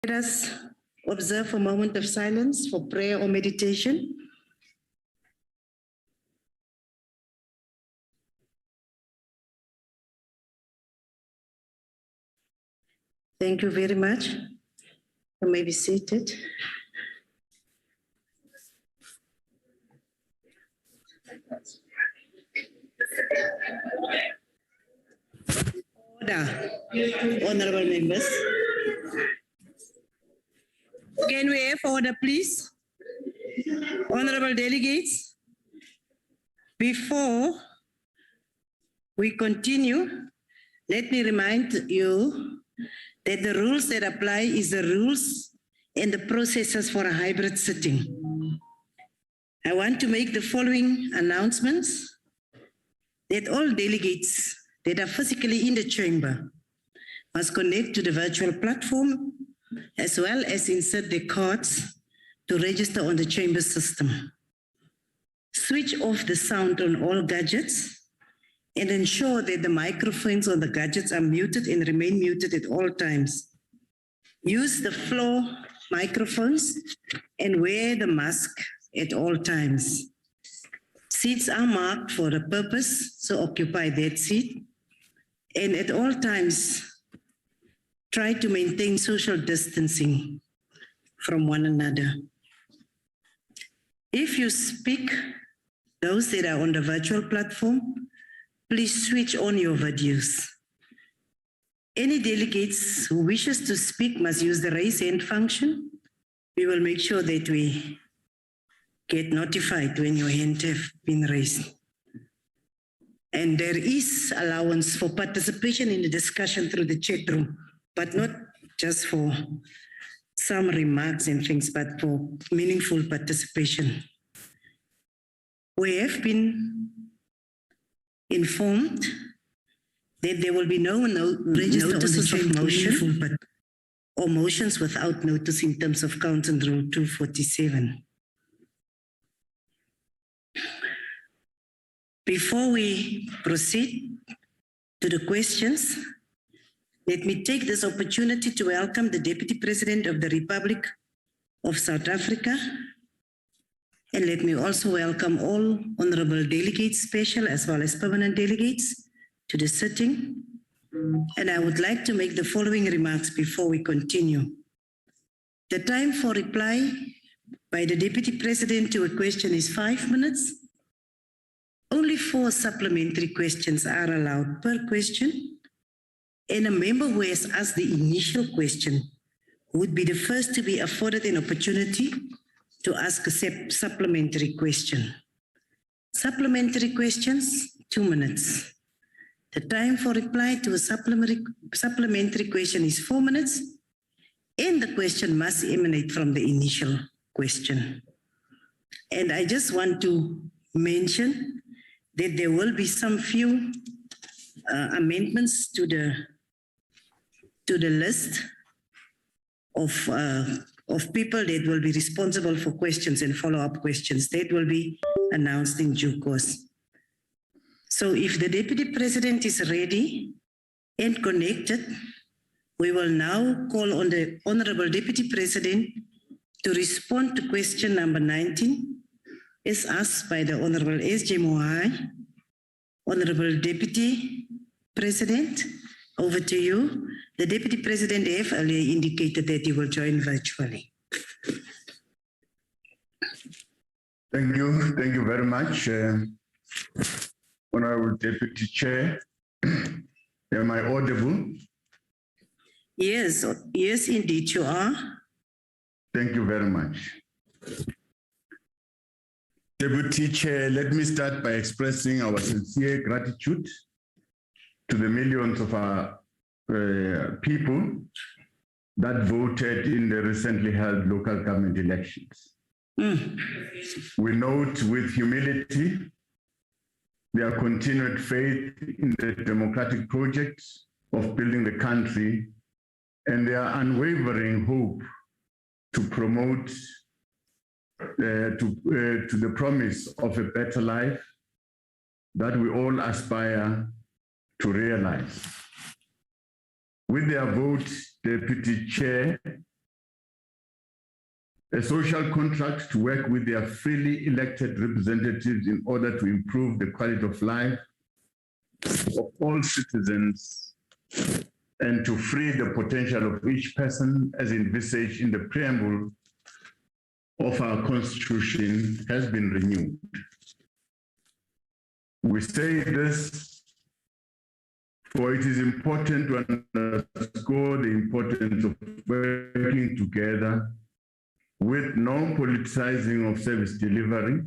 Let us observe a moment of silence for prayer or meditation. Thank you very much. You may be seated. Order, honorable members. Can we have order, please? Honorable delegates, before we continue, let me remind you that the rules that apply is the rules and the processes for a hybrid sitting. I want to make the following announcements: that all delegates that are physically in the chamber must connect to the virtual platform as well as insert their cards to register on the chamber system. Switch off the sound on all gadgets and ensure that the microphones on the gadgets are muted and remain muted at all times. Use the floor microphones and wear the mask at all times. Seats are marked for a purpose, so occupy that seat. And at all times, try to maintain social distancing from one another. If you speak, those that are on the virtual platform, please switch on your videos. Any delegates who wishes to speak must use the raise hand function. We will make sure that we get notified when your hand have been raised. And there is allowance for participation in the discussion through the chat room, but not just for some remarks and things, but for meaningful participation. We have been informed that there will be no notices of motion or motions without notice in terms of Council Rule 247. Before we proceed to the questions, let me take this opportunity to welcome the Deputy President of the Republic of South Africa. And let me also welcome all honorable delegates, special as well as permanent delegates, to the sitting. And I would like to make the following remarks before we continue. The time for reply by the Deputy President to a question is 5 minutes. Only 4 supplementary questions are allowed per question, and a member who has asked the initial question would be the first to be afforded an opportunity to ask a supplementary question. Supplementary questions, 2 minutes. The time for reply to a supplementary question is 4 minutes, and the question must emanate from the initial question. And I just want to mention that there will be some few amendments to the list of people that will be responsible for questions and follow-up questions. That will be announced in due course. So if the Deputy President is ready and connected, we will now call on the Honorable Deputy President to respond to question number 19, is asked by the Honorable S.J. Mohai. Honorable Deputy President, over to you. The Deputy President have earlier indicated that he will join virtually. Thank you very much, Honorable Deputy Chair. Am I audible? Yes, indeed you are. Thank you very much. Deputy Chair, let me start by expressing our sincere gratitude to the millions of our people that voted in the recently held local government elections. We note with humility their continued faith in the democratic project of building the country and their unwavering hope to promote to the promise of a better life that we all aspire to realize. With their vote, Deputy Chair, a social contract to work with their freely elected representatives in order to improve the quality of life of all citizens and to free the potential of each person as envisaged in the preamble of our Constitution has been renewed. We say this for it is important to underscore the importance of working together with no politicizing of service delivery,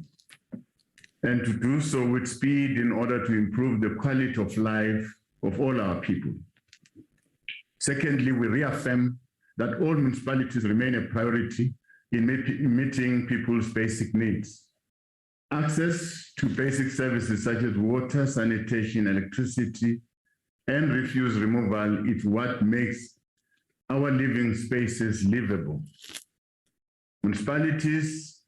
and to do so with speed in order to improve the quality of life of all our people. Secondly, we reaffirm that all municipalities remain a priority in meeting people's basic needs. Access to basic services such as water, sanitation, electricity, and refuse removal is what makes our living spaces livable. Municipalities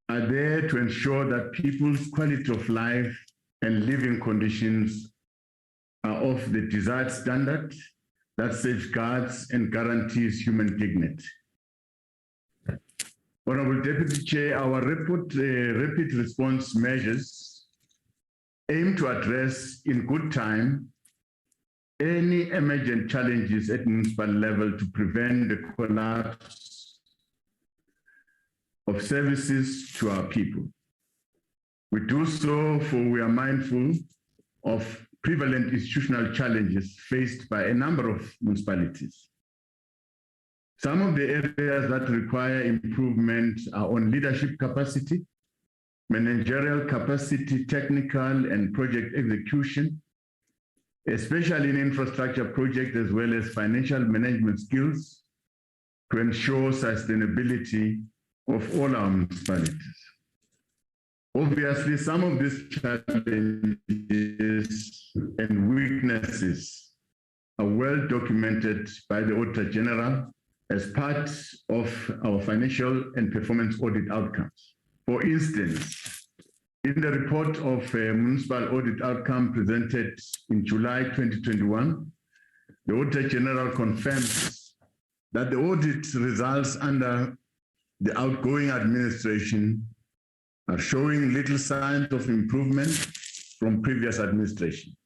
are there to ensure that people's quality of life and living conditions are of the desired standard that safeguards and guarantees human dignity. Honorable Deputy Chair, our rapid response measures aim to address in good time any emergent challenges at municipal level to prevent the collapse of services to our people. We do so for we are mindful of prevalent institutional challenges faced by a number of municipalities. Some of the areas that require improvement are on leadership capacity, managerial capacity, technical and project execution, especially in infrastructure projects as well as financial management skills to ensure sustainability of all our municipalities. Obviously, some of these challenges and weaknesses are well documented by the Auditor General as part of our financial and performance audit outcomes. For instance, in the report of municipal audit outcome presented in July 2021, the Auditor General confirms that the audit results under the outgoing administration are showing little signs of improvement from previous administration.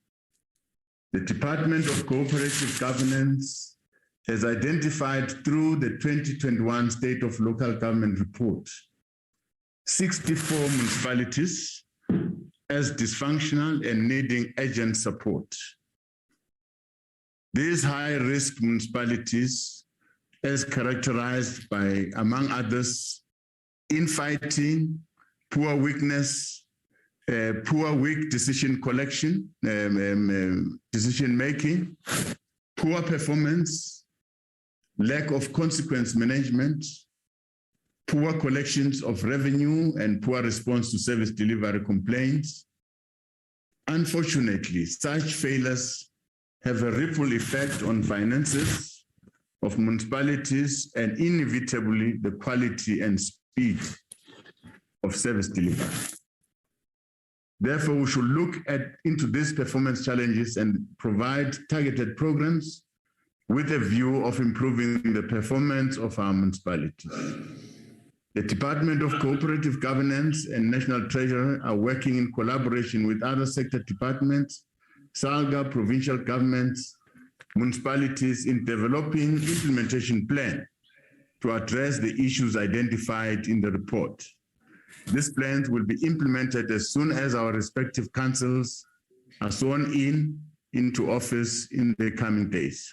The Department of Cooperative Governance has identified through the 2021 State of Local Government Report 64 municipalities as dysfunctional and needing urgent support. These high-risk municipalities, as characterized by, among others, infighting, poor weakness, weak decision collection, decision making, poor performance, lack of consequence management, poor collections of revenue, and poor response to service delivery complaints. Unfortunately, such failures have a ripple effect on finances of municipalities and inevitably the quality and speed of service delivery. Therefore, we should look into these performance challenges and provide targeted programs with a view of improving the performance of our municipalities. The Department of Cooperative Governance and National Treasury are working in collaboration with other sector departments, SALGA, provincial governments, municipalities in developing implementation plan to address the issues identified in the report. These plans will be implemented as soon as our respective councils are sworn into office in the coming days.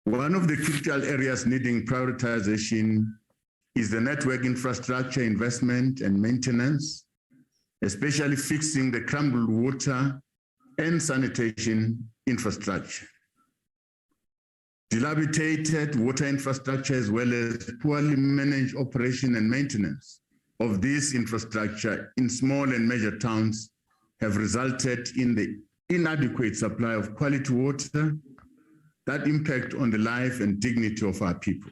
One of the critical areas needing prioritization is the network infrastructure investment and maintenance, especially fixing the crumbled water and sanitation infrastructure. Dilapidated water infrastructure as well as poorly managed operation and maintenance of this infrastructure in small and major towns have resulted in the inadequate supply of quality water that impact on the life and dignity of our people.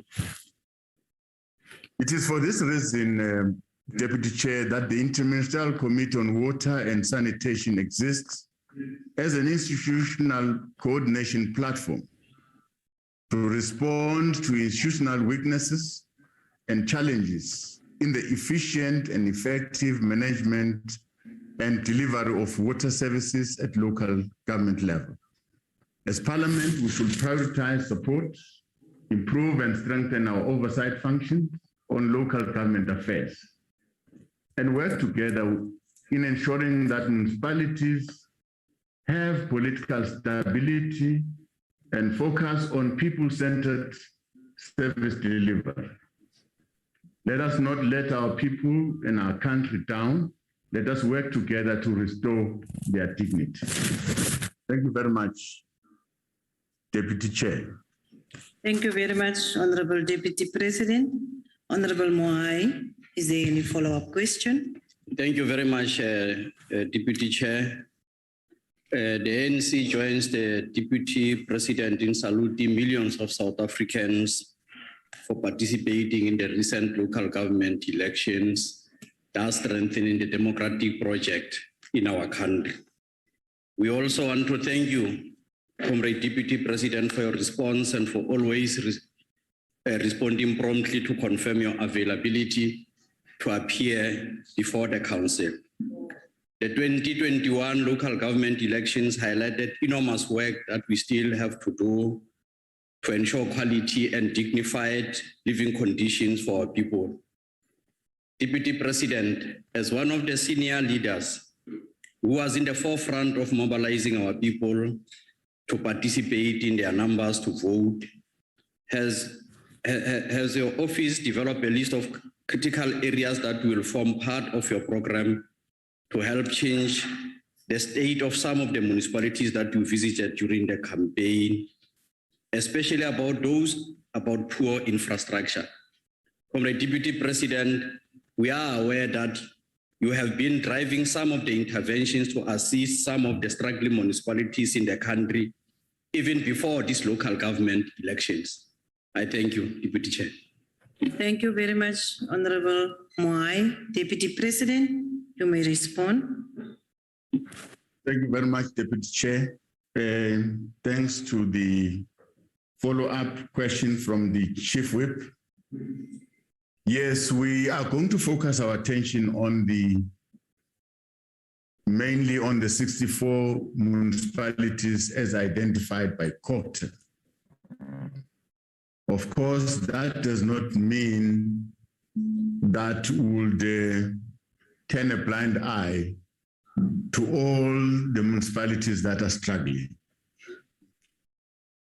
It is for this reason, Deputy Chair, that the Inter-Ministerial Committee on Water and Sanitation exists as an institutional coordination platform to respond to institutional weaknesses and challenges in the efficient and effective management and delivery of water services at local government level. As Parliament, we should prioritize support, improve and strengthen our oversight functions on local government affairs, and work together in ensuring that municipalities have political stability and focus on people-centered service delivery. Let us not let our people and our country down. Let us work together to restore their dignity. Thank you very much, Deputy Chair. Thank you very much, Honorable Deputy President. Honorable Moai, is there any follow-up question? Thank you very much, Deputy Chair. The ANC joins the Deputy President in saluting millions of South Africans for participating in the recent local government elections, thus strengthening the democratic project in our country. We also want to thank you, Comrade Deputy President, for your response and for always responding promptly to confirm your availability to appear before the Council. The 2021 local government elections highlighted enormous work that we still have to do to ensure quality and dignified living conditions for our people. Deputy President, as one of the senior leaders who was in the forefront of mobilizing our people to participate in their numbers to vote, has your office developed a list of critical areas that will form part of your program to help change the state of some of the municipalities that you visited during the campaign, especially about poor infrastructure? Comrade Deputy President, we are aware that you have been driving some of the interventions to assist some of the struggling municipalities in the country, even before these local government elections. I thank you, Deputy Chair. Thank you very much, Honorable Moai. Deputy President, you may respond. Thank you very much, Deputy Chair. Thanks to the follow-up question from the Chief Whip. Yes, we are going to focus our attention on mainly on the 64 municipalities as identified by court. Of course, that does not mean that would turn a blind eye to all the municipalities that are struggling.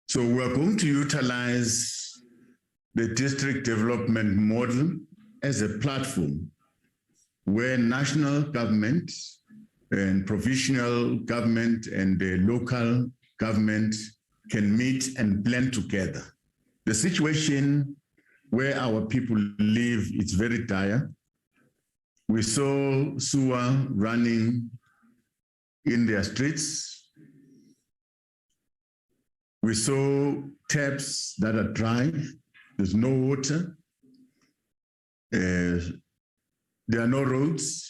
So we're going to utilize the district development model as a platform where national government and provincial government and the local government can meet and blend together. The situation where our people live is very dire. We saw sewer running in their streets. We saw taps that are dry. There's no water. There are no roads.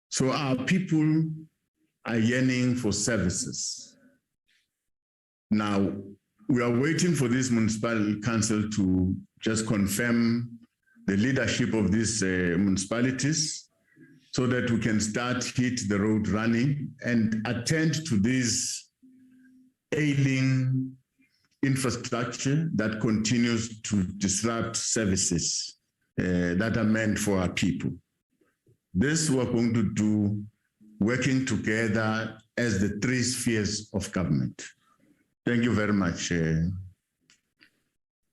So our people are yearning for services. Now, we are waiting for this municipal council to just confirm the leadership of these municipalities so that we can start hit the road running and attend to this ailing infrastructure that continues to disrupt services that are meant for our people. This we're going to do working together as the three spheres of government. Thank you very much,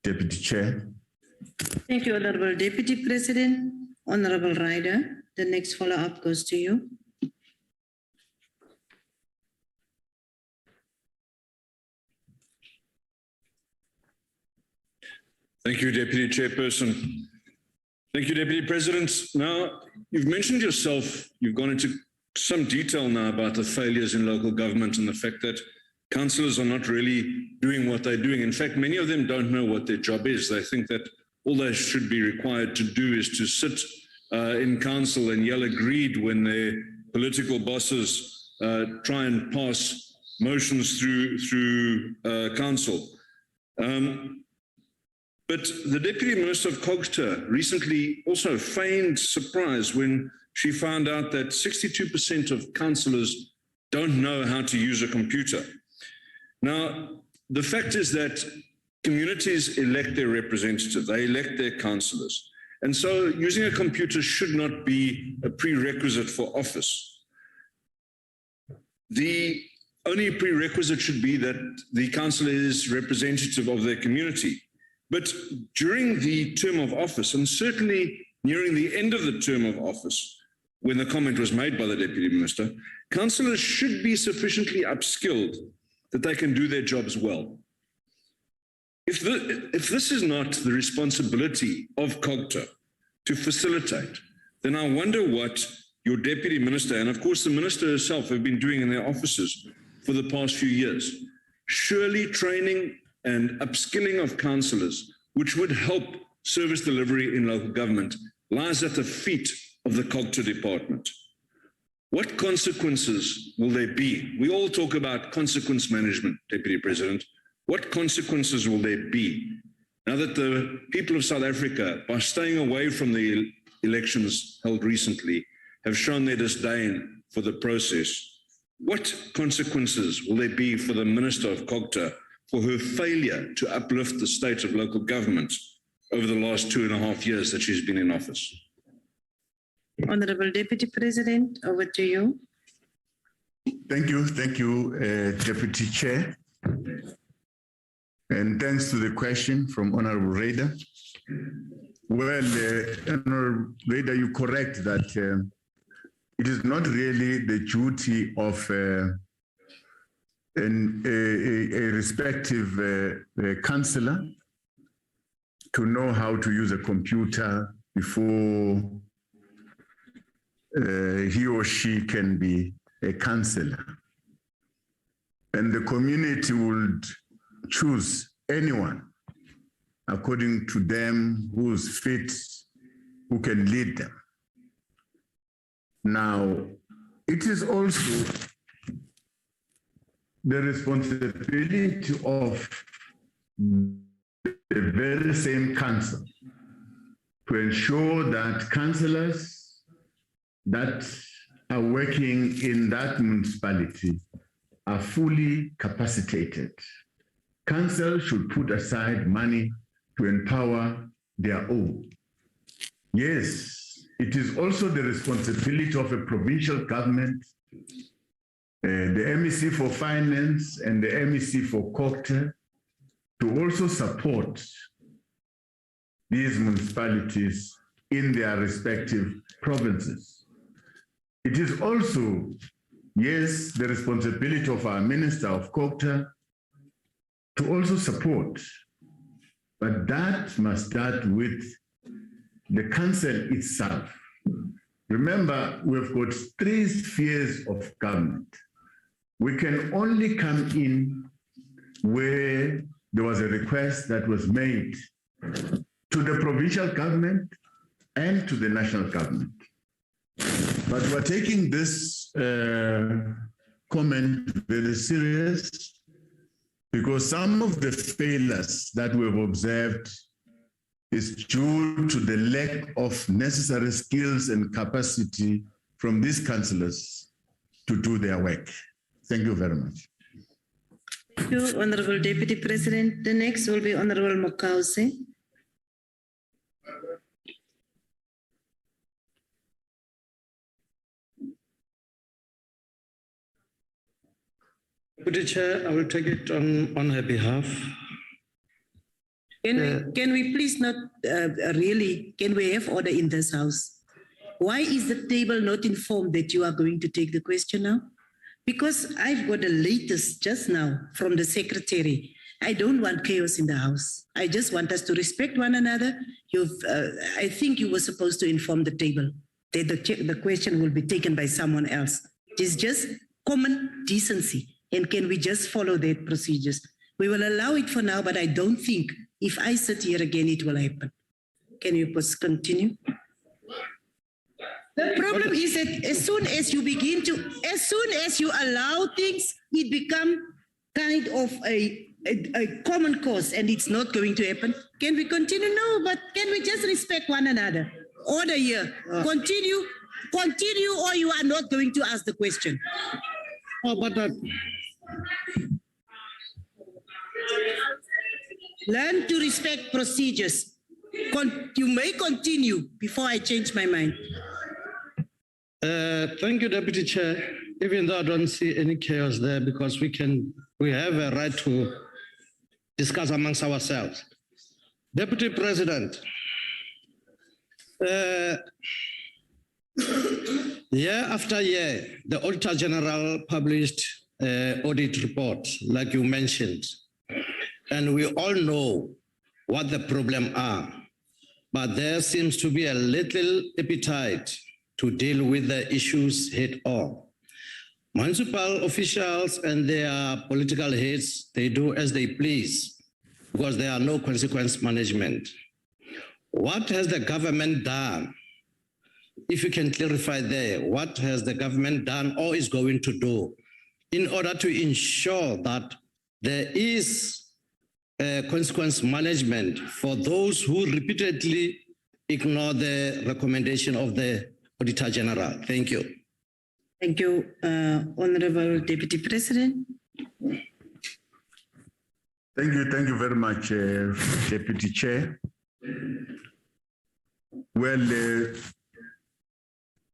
Deputy Chair. Thank you, Honorable Deputy President. Honorable Ryder, the next follow-up goes to you. Thank you, Deputy Chairperson. Thank you, Deputy President. Now, you've mentioned yourself, you've gone into some detail now about the failures in local government and the fact that councillors are not really doing what they're doing. In fact, many of them don't know what their job is. They think that all they should be required to do is to sit in council and yell agreed when their political bosses try and pass motions through council. But the Deputy Minister of Culture recently also feigned surprise when she found out that 62% of councillors don't know how to use a computer. Now, the fact is that communities elect their representatives, they elect their councillors. And so using a computer should not be a prerequisite for office. The only prerequisite should be that the councillor is representative of their community. But during the term of office, and certainly nearing the end of the term of office, when the comment was made by the Deputy Minister, councillors should be sufficiently upskilled that they can do their jobs well. If this is not the responsibility of COGTA to facilitate, then I wonder what your Deputy Minister, and of course the Minister herself, have been doing in their offices for the past few years. Surely training and upskilling of councillors, which would help service delivery in local government, lies at the feet of the COGTA department. What consequences will there be? We all talk about consequence management, Deputy President. What consequences will there be now that the people of South Africa, by staying away from the elections held recently, have shown their disdain for the process? What consequences will there be for the Minister of COGTA for her failure to uplift the state of local government over the last 2.5 years that she's been in office? Honorable Deputy President, over to you. Thank you, Deputy Chair. And thanks to the question from Honorable Raider. Well, Honorable Raider, you're correct that it is not really the duty of a respective councillor to know how to use a computer before he or she can be a councillor. And the community would choose anyone according to them who's fit, who can lead them. Now, it is also the responsibility of the very same council to ensure that councillors that are working in that municipality are fully capacitated. Council should put aside money to empower their own. Yes, it is also the responsibility of a provincial government, the MEC for Finance and the MEC for COGTA, to also support these municipalities in their respective provinces. It is also, yes, the responsibility of our Minister of COGTA to also support, but that must start with the council itself. Remember, we've got 3 spheres of government. We can only come in where there was a request that was made to the provincial government and to the national government. But we're taking this comment very serious because some of the failures that we've observed is due to the lack of necessary skills and capacity from these councillors to do their work. Thank you very much. Thank you, Honorable Deputy President. The next will be Honorable Mokause. Deputy Chair, I will take it on her behalf. Can we please not can we have order in this house? Why is the table not informed that you are going to take the question now? Because I've got the latest just now from the secretary. I don't want chaos in the house. I just want us to respect one another. I think you were supposed to inform the table that the question will be taken by someone else. It is just common decency. And can we just follow that procedures? We will allow it for now, but I don't think if I sit here again, it will happen. Can you please continue? The problem is that as soon as you allow things, it becomes kind of a a common cause and it's not going to happen, can we continue? No, but can we just respect one another? Order here. Continue, or you are not going to ask the question. Oh, but Learn to respect procedures. You may continue before I change my mind. thank you, Deputy Chair. Even though I don't see any chaos there, because we have a right to discuss amongst ourselves. Deputy President, year after year, the Auditor General published audit reports, like you mentioned, and we all know what the problem are, but there seems to be a little appetite to deal with the issues head on. Municipal officials and their political heads, they do as they please because there are no consequence management. What has the government done? If you can clarify there, what has the government done or is going to do in order to ensure that there is consequence management for those who repeatedly ignore the recommendation of the Auditor General? Thank you. Thank you, Honorable Deputy President. Thank you very much, Deputy Chair. Well,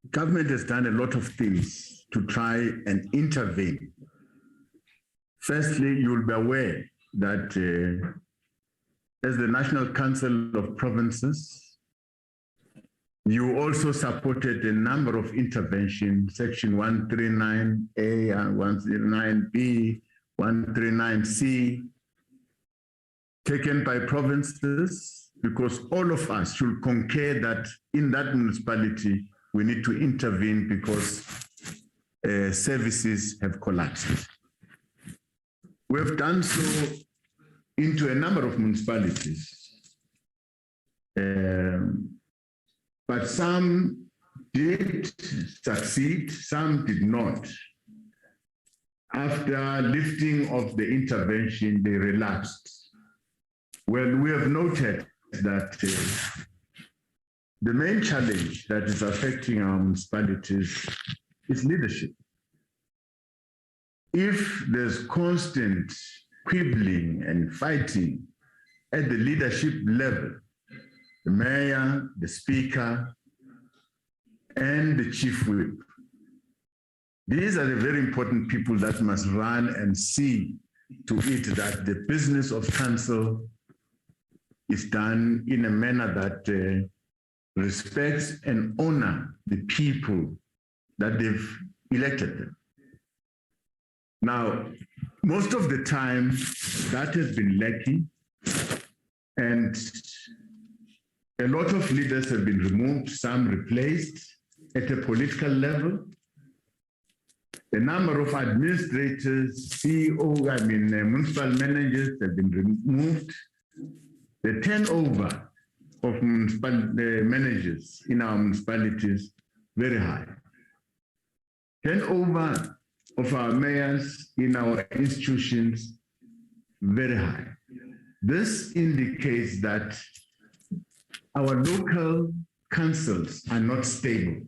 government has done a lot of things to try and intervene. Firstly, you will be aware that as the National Council of Provinces, you also supported a number of interventions, Section 139A, 139B, 139C, taken by provinces, because all of us should concur that in that municipality, we need to intervene because services have collapsed. We have done so into a number of municipalities. But some did succeed, some did not. After lifting of the intervention, they relapsed. Well, we have noted that the main challenge that is affecting our municipalities is leadership. If there's constant quibbling and fighting at the leadership level, the mayor, the speaker, and the chief whip, these are the very important people that must run and see to it that the business of council is done in a manner that respects and honors the people that they've elected them. Now, most of the time, that has been lacking, and a lot of leaders have been removed, some replaced at a political level. A number of administrators, municipal managers have been removed. The turnover of municipal managers in our municipalities, very high. Turnover of our mayors in our institutions, very high. This indicates that our local councils are not stable.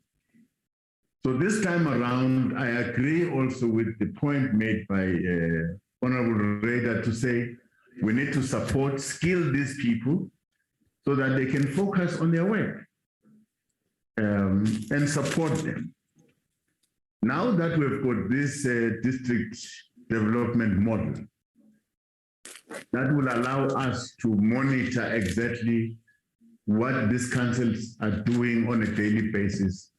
So this time around, I agree also with the point made by Honorable Reda to say, we need to support, skill these people so that they can focus on their work and support them. Now that we've got this district development model, that will allow us to monitor exactly what these councils are doing on a daily basis.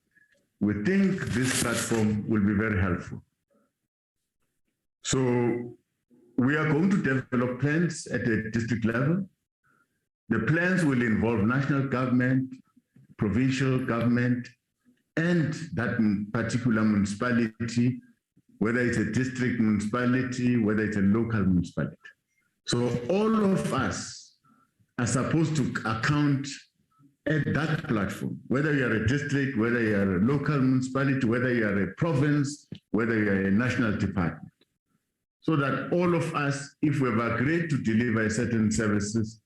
We think this platform will be very helpful. So we are going to develop plans at the district level. The plans will involve national government, provincial government, and that particular municipality, whether it's a district municipality, whether it's a local municipality. So all of us are supposed to account at that platform, whether you're a district, whether you're a local municipality, whether you're a province, whether you're a national department. so that all of us, if we've agreed to deliver certain services,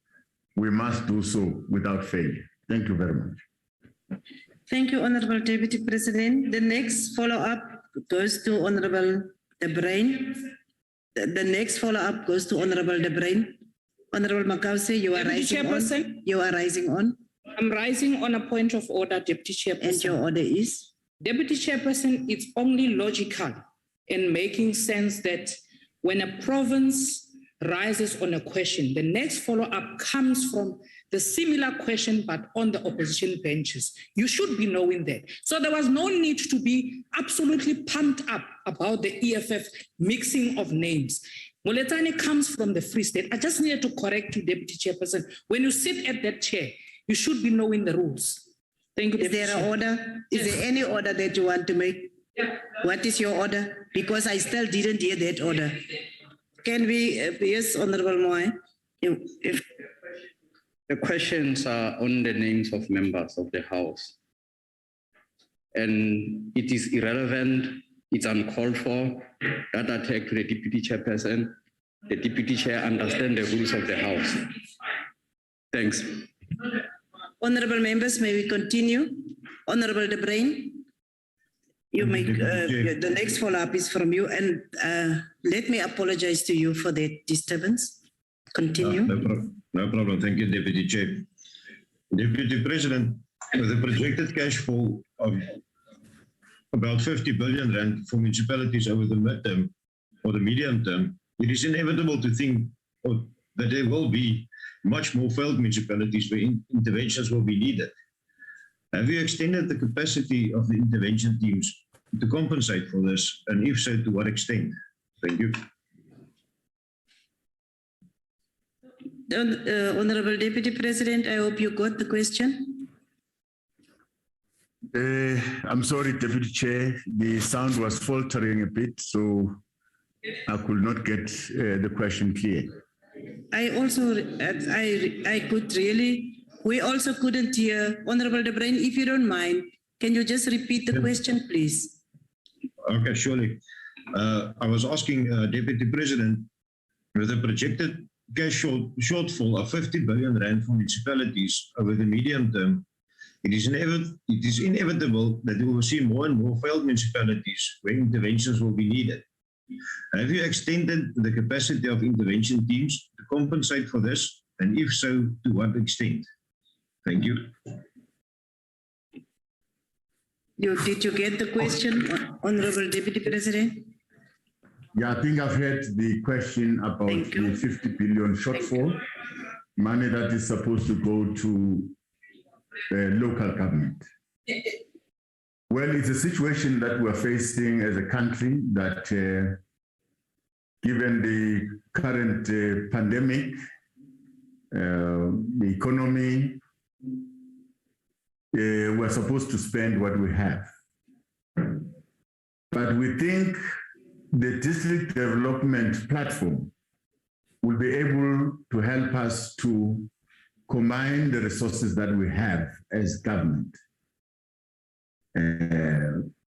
we must do so without failure. Thank you very much. Thank you, Honorable Deputy President. The next follow-up goes to Honorable De Bruin. The next follow-up goes to Honorable De Bruin. Honorable Makause, you are Deputy rising on. Chairperson. You are rising on. I'm rising on a point of order, Deputy Chairperson. And your order is? Deputy Chairperson, it's only logical and making sense that when a province rises on a question, the next follow-up comes from the similar question, but on the opposition benches. You should be knowing that. So there was no need to be absolutely pumped up about the EFF mixing of names. Moletani comes from the Free State. I just needed to correct you, Deputy Chairperson. When you sit at that chair, you should be knowing the rules. Thank you. Is there an order? Is there any order that you want to make? What is your order? Because I still didn't hear that order. Can we, yes, Honorable Moy? If The questions are on the names of members of the House. And it is irrelevant, it's uncalled for, that attack to the Deputy Chairperson. The Deputy Chair understands the rules of the House. Thanks. Honorable members, may we continue? Honorable De Bruin, you make the next follow-up is from you, and let me apologize to you for that disturbance. Continue. No problem. Thank you, Deputy Chair. Deputy President, with a projected cash flow of about 50 billion rand for municipalities over the midterm or the medium term, it is inevitable to think that there will be much more failed municipalities where interventions will be needed. Have you extended the capacity of the intervention teams to compensate for this, and if so, to what extent? Thank you. Honorable Deputy President, I hope you got the question. I'm sorry, Deputy Chair, the sound was faltering a bit, so I could not get the question clear. I also, I could really, we also couldn't hear. Honorable De Bruin, if you don't mind, can you just repeat the question, please? Okay, surely. I was asking Deputy President, with a projected cash shortfall of 50 billion rand for municipalities over the medium term, it is inevitable that we will see more and more failed municipalities where interventions will be needed. Have you extended the capacity of intervention teams to compensate for this, and if so, to what extent? Thank you. Did you get the question, Honorable Deputy President? Yeah, I think I've heard the question about the 50 billion shortfall, money that is supposed to go to local government. Well, it's a situation that we're facing as a country that, given the current pandemic, the economy, we're supposed to spend what we have. But we think the district development platform will be able to help us to combine the resources that we have as government.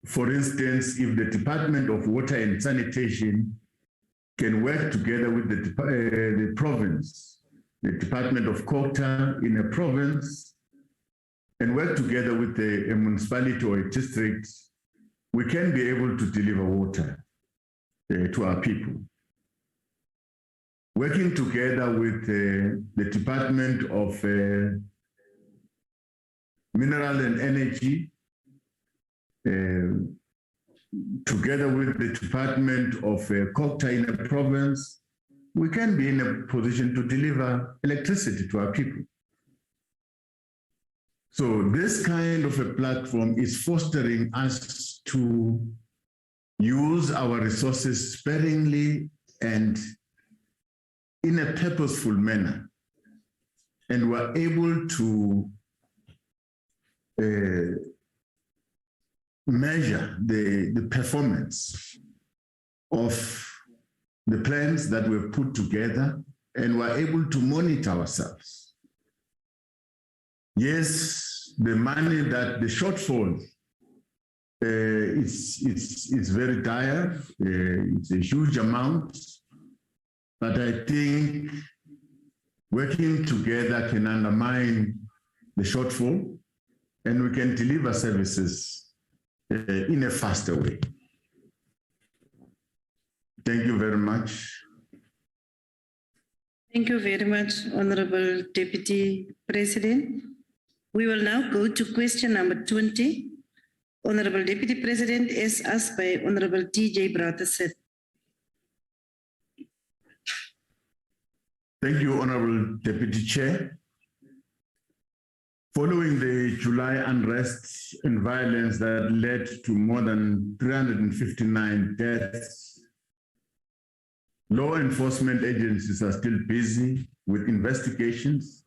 For instance, if the Department of Water and Sanitation can work together with the province, the Department of Quota in a province, and work together with a municipality or a district, we can be able to deliver water to our people. Working together with the Department of Mineral and Energy, together with the Department of Quota in a province, we can be in a position to deliver electricity to our people. So this kind of a platform is fostering us to use our resources sparingly and in a purposeful manner. And we're able to measure the performance of the plans that we've put together, and we're able to monitor ourselves. Yes, the money that the shortfall it's very dire. It's a huge amount, but I think working together can undermine the shortfall, and we can deliver services in a faster way. Thank you very much. Thank you very much, Honorable Deputy President. We will now go to question number 20. Honorable Deputy President, as asked by Honorable T.J. Brataseth. Thank you, Honorable Deputy Chair. Following the July unrest and violence that led to more than 359 deaths, law enforcement agencies are still busy with investigations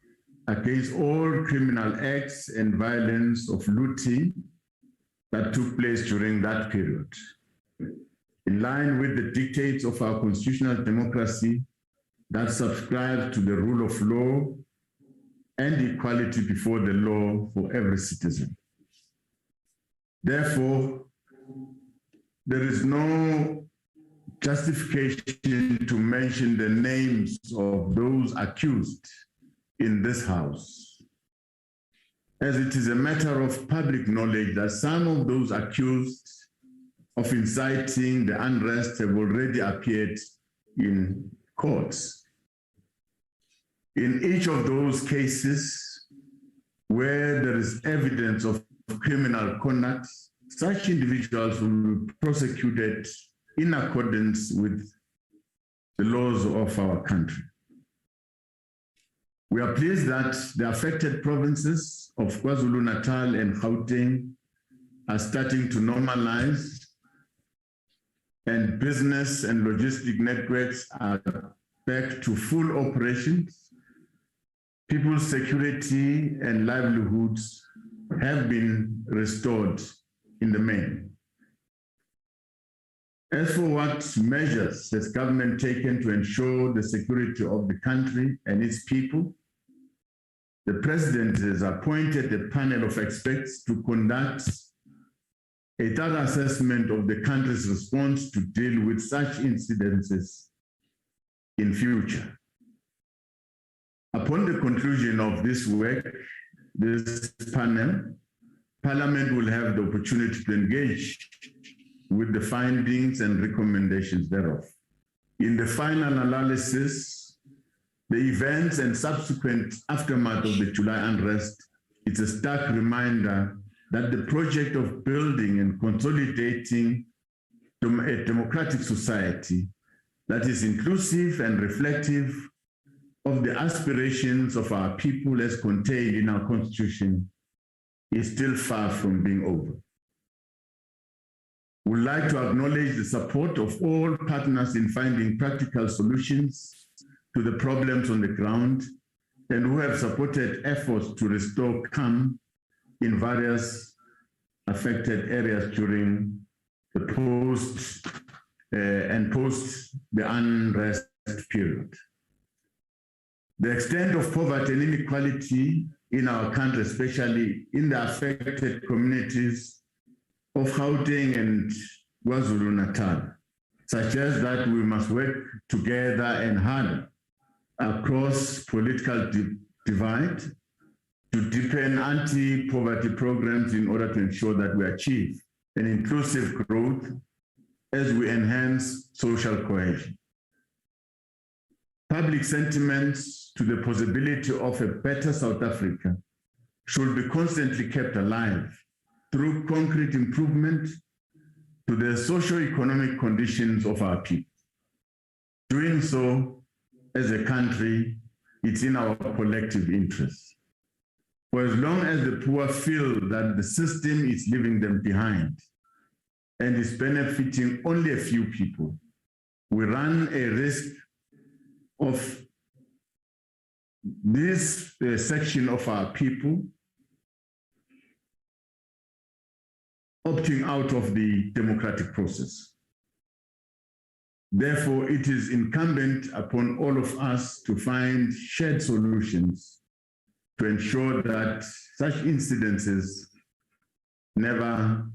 against all criminal acts and violence of looting that took place during that period. In line with the dictates of our constitutional democracy that subscribes to the rule of law and equality before the law for every citizen. Therefore, there is no justification to mention the names of those accused in this House, as it is a matter of public knowledge that some of those accused of inciting the unrest have already appeared in courts. In each of those cases where there is evidence of criminal conduct, such individuals will be prosecuted in accordance with the laws of our country. We are pleased that the affected provinces of KwaZulu-Natal and Gauteng are starting to normalize, and business and logistic networks are back to full operations. People's security and livelihoods have been restored in the main. As for what measures has government taken to ensure the security of the country and its people, the President has appointed a panel of experts to conduct a thorough assessment of the country's response to deal with such incidences in future. Upon the conclusion of this work, this panel, Parliament will have the opportunity to engage with the findings and recommendations thereof. In the final analysis, the events and subsequent aftermath of the July unrest is a stark reminder that the project of building and consolidating a democratic society that is inclusive and reflective of the aspirations of our people as contained in our Constitution is still far from being over. We'd like to acknowledge the support of all partners in finding practical solutions to the problems on the ground and who have supported efforts to restore calm in various affected areas during the post the unrest period. The extent of poverty and inequality in our country, especially in the affected communities of Gauteng and KwaZulu-Natal, suggests that we must work together and hard across political divide to deepen anti-poverty programs in order to ensure that we achieve an inclusive growth as we enhance social cohesion. Public sentiments to the possibility of a better South Africa should be constantly kept alive through concrete improvement to the socio-economic conditions of our people. Doing so as a country, it's in our collective interest. For as long as the poor feel that the system is leaving them behind and is benefiting only a few people, we run a risk of this section of our people opting out of the democratic process. Therefore, it is incumbent upon all of us to find shared solutions to ensure that such incidences never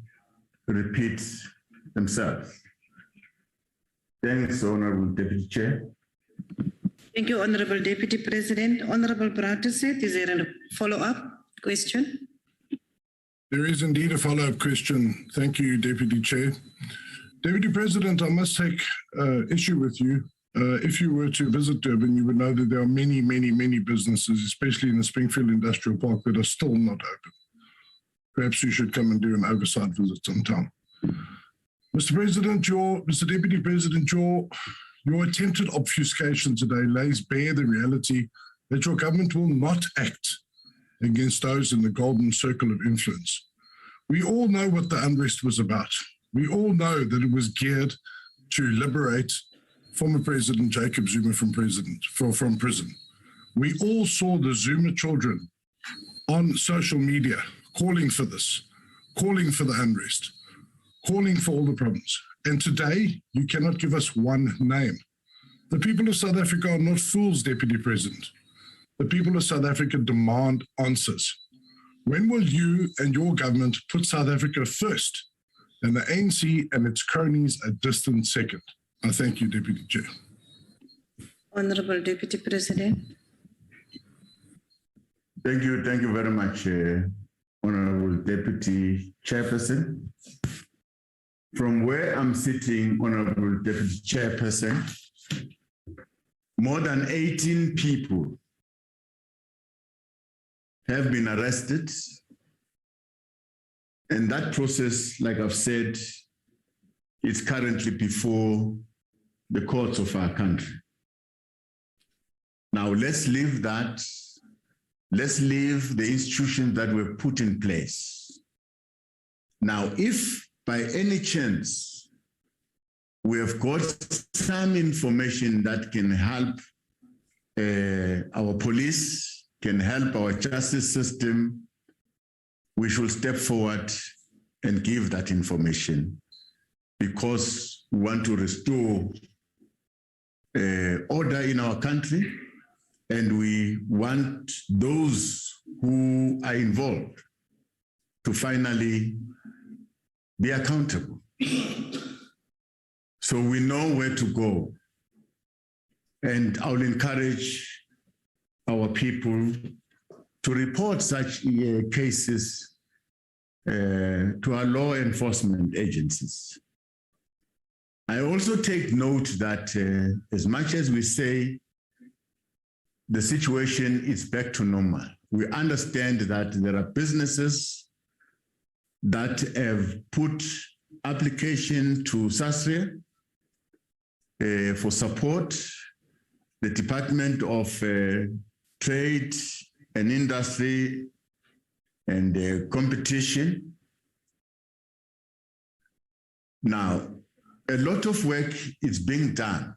repeat themselves. Thanks, Honorable Deputy Chair. Thank you, Honorable Deputy President. Honorable Brataset, is there a follow-up question? There is indeed a follow-up question. Thank you, Deputy Chair. Deputy President, I must take issue with you. If you were to visit Durban, you would know that there are many, many, many businesses, especially in the Springfield Industrial Park, that are still not open. Perhaps you should come and do an oversight visit sometime. Mr. Deputy President, your attempted obfuscation today lays bare the reality that your government will not act against those in the golden circle of influence. We all know what the unrest was about. We all know that it was geared to liberate former President Jacob Zuma from prison. We all saw the Zuma children on social media calling for this, calling for the unrest, calling for all the problems. And today, you cannot give us one name. The people of South Africa are not fools, Deputy President. The people of South Africa demand answers. When will you and your government put South Africa first and the ANC and its cronies a distant second? I thank you, Deputy Chair. Honorable Deputy President. Thank you very much, Honorable Deputy Chairperson. From where I'm sitting, Honorable Deputy Chairperson, more than 18 people have been arrested. And that process, like I've said, is currently before the courts of our country. Now, let's leave that. Let's leave the institutions that were put in place. Now, if by any chance we have got some information that can help our police, can help our justice system, we should step forward and give that information, because we want to restore order in our country, and we want those who are involved to finally be accountable. So we know where to go. And I'll encourage our people to report such cases to our law enforcement agencies. I also take note that as much as we say the situation is back to normal, we understand that there are businesses that have put application to SASRIA for support. The Department of Trade and Industry and Competition. Now, a lot of work is being done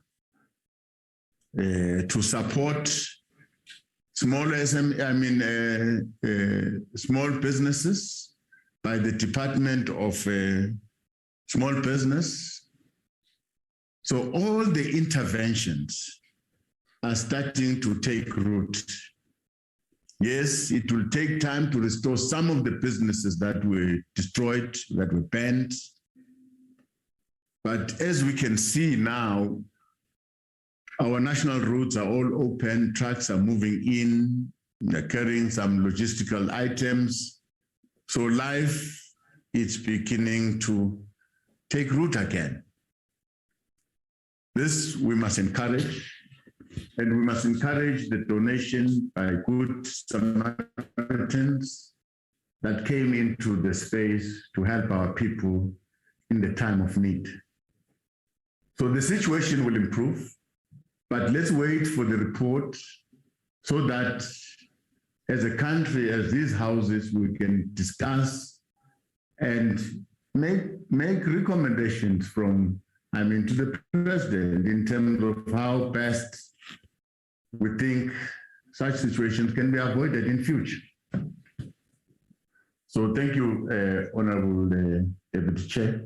to support small businesses by the Department of Small Business. So all the interventions are starting to take root. Yes, it will take time to restore some of the businesses that were destroyed, that were banned. But as we can see now, our national routes are all open, trucks are moving in, they're carrying some logistical items. So life is beginning to take root again. This we must encourage, and we must encourage the donation by good Samaritans that came into the space to help our people in the time of need. So the situation will improve, but let's wait for the report so that as a country, as these houses, we can discuss and make recommendations from, to the president in terms of how best we think such situations can be avoided in future. So thank you, Honorable Deputy Chair.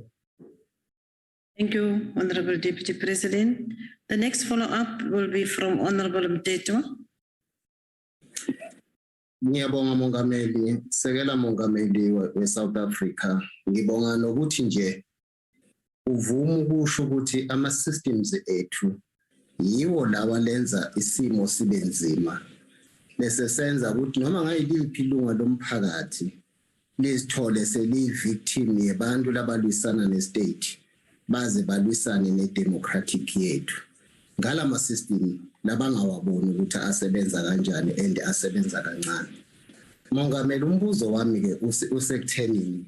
Thank you, Honorable Deputy President. The next follow-up will be from Honorable Mteto. Ngiyabonga Mongameli, Sekela Mongameli we-South Africa. Ngibonga nokuthi nje uvuma ukusho ukuthi ama-systems ethu yiwo lawa lenza isimo sibe nzima. Bese senza ukuthi noma ngayiliphi ilunga lomphakathi lizithole seliyi-victim yebantu labalwisana ne-state baze balwisane ne-democratic yethu. Ngala ma-system labangawaboni ukuthi asebenza kanjani and asebenza kancane. Mongameli, umbuzo wami ke usekuthenini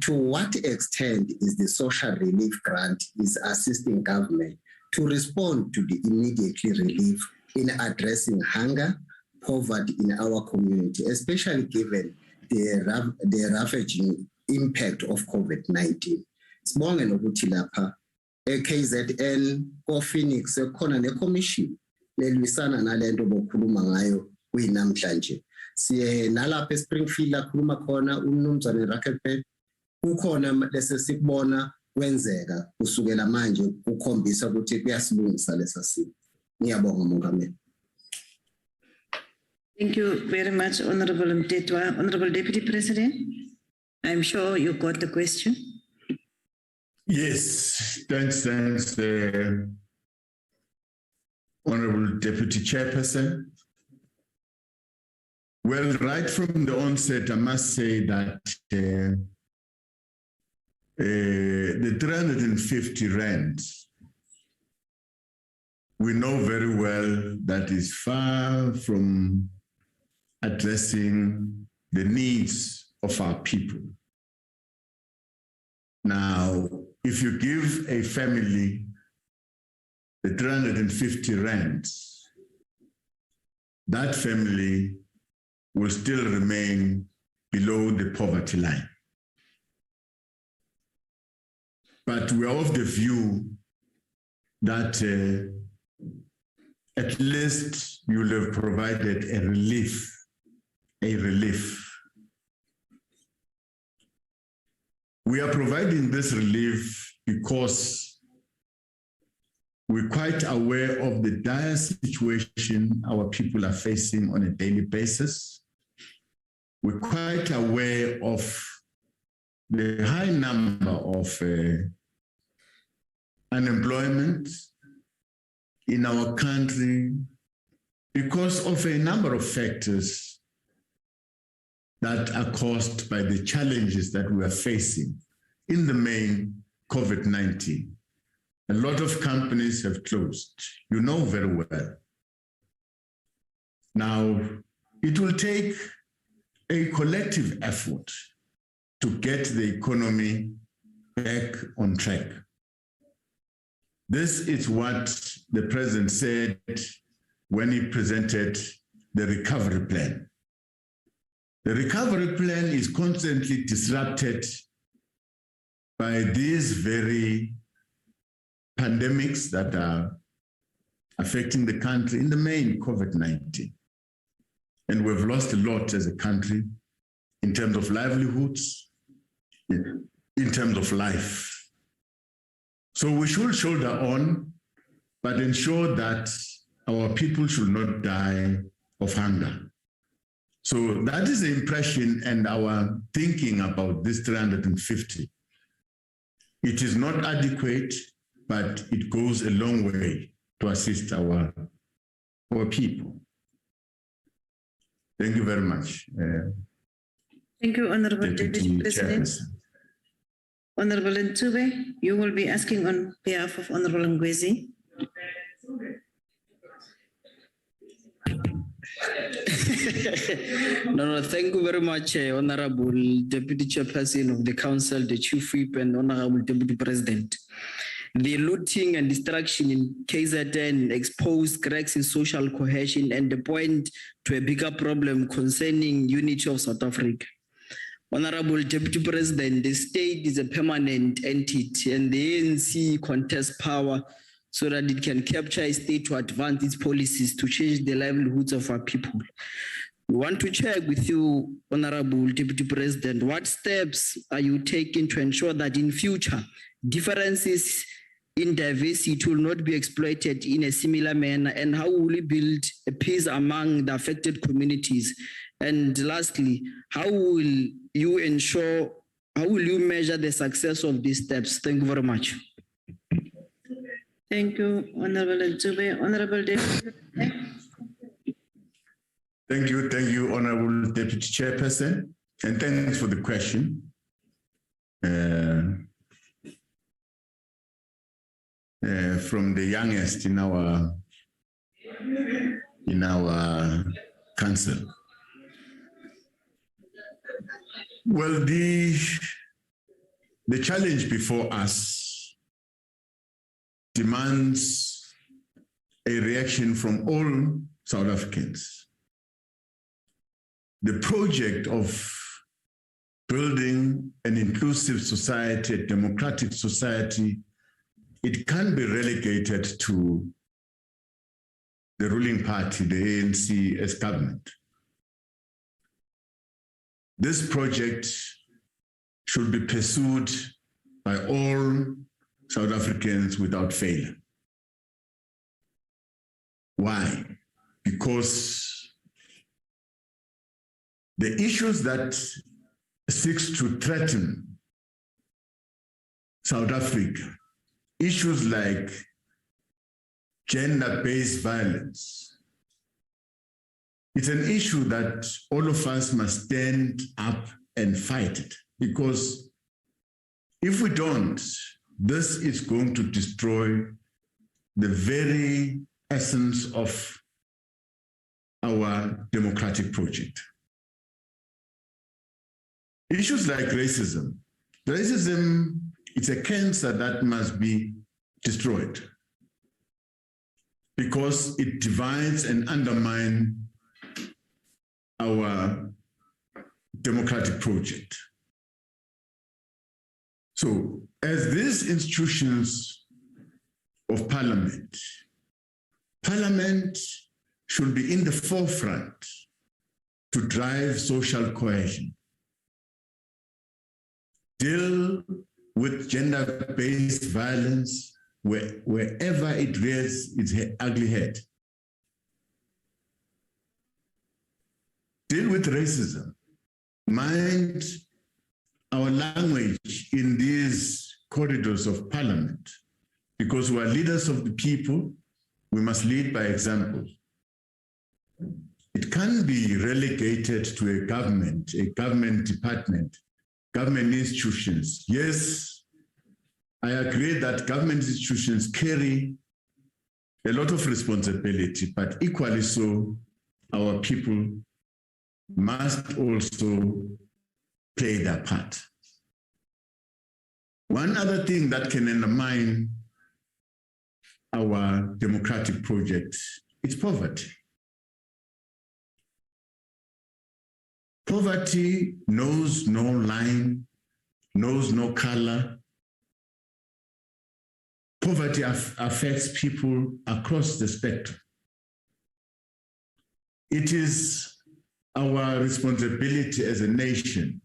to what extent is the social relief grant is assisting government to respond to the immediately relief in addressing hunger, poverty in our community, especially given the ravaging impact of COVID-19. Sibonge nokuthi lapha KZN ko Phoenix khona ne commission lelwisana nalento bokhuluma ngayo kuyinamhlanje. Siye nalapha eSpringfield akhuluma khona uMnumzane Raketberg ukhona lese sikubona kwenzeka kusukela manje ukukhombisa ukuthi kuyasilungisa lesa simo. Ngiyabonga Mongameli. Thank you very much, Honorable Mtetwa. Honorable Deputy President, I'm sure you got the question. Yes, thanks, Honorable Deputy Chairperson. Well, right from the onset, I must say that the 350 rand, we know very well that is far from addressing the needs of our people. Now, if you give a family the 350 rands, that family will still remain below the poverty line. But we are of the view that at least you will have provided a relief. We are providing this relief because we're quite aware of the dire situation our people are facing on a daily basis. We're quite aware of the high number of unemployment in our country because of a number of factors that are caused by the challenges that we are facing. In the main, COVID-19. A lot of companies have closed. You know very well. Now, it will take a collective effort to get the economy back on track. This is what the President said when he presented the recovery plan. The recovery plan is constantly disrupted by these very pandemics that are affecting the country, in the main COVID-19. And we've lost a lot as a country in terms of livelihoods, in terms of life. So we should shoulder on, but ensure that our people should not die of hunger. So that is the impression and our thinking about this 350. It is not adequate, but it goes a long way to assist our people. Thank you very much. Thank you, Honorable Deputy President. Honorable Ntube, you will be asking on behalf of Honorable Ngwezi. No, thank you very much, Honorable Deputy Chairperson of the Council, the Chief Whip, and Honorable Deputy President. The looting and destruction in KZN exposed cracks in social cohesion and the point to a bigger problem concerning unity of South Africa. Honorable Deputy President, the state is a permanent entity and the ANC contests power so that it can capture a state to advance its policies to change the livelihoods of our people. We want to check with you, Honorable Deputy President, what steps are you taking to ensure that in future differences in diversity will not be exploited in a similar manner? And how will we build a peace among the affected communities? And lastly, how will you measure the success of these steps? Thank you very much. Thank you, Honorable Ntube. Honorable Deputy. Thank you, Honorable Deputy Chairperson, and thanks for the question. From the youngest in our council. Well, the challenge before us demands a reaction from all South Africans. The project of building an inclusive society, a democratic society, it can't be relegated to the ruling party, the ANC, as government. This project should be pursued by all South Africans without failure. Why? Because the issues that seeks to threaten South Africa, issues like gender-based violence, it's an issue that all of us must stand up and fight it, because if we don't, this is going to destroy the very essence of our democratic project. Issues like racism. Racism, it's a cancer that must be destroyed because it divides and undermines our democratic project. So, as these institutions of Parliament should be in the forefront to drive social cohesion, deal with gender-based violence wherever it rears its ugly head, deal with racism, mind our language in these corridors of Parliament, because we are leaders of the people, we must lead by example. It can't be relegated to a government department, government institutions. Yes, I agree that government institutions carry a lot of responsibility, but equally so, our people must also play their part. One other thing that can undermine our democratic project is poverty. Poverty knows no line, knows no color. Poverty affects people across the spectrum. It is our responsibility as a nation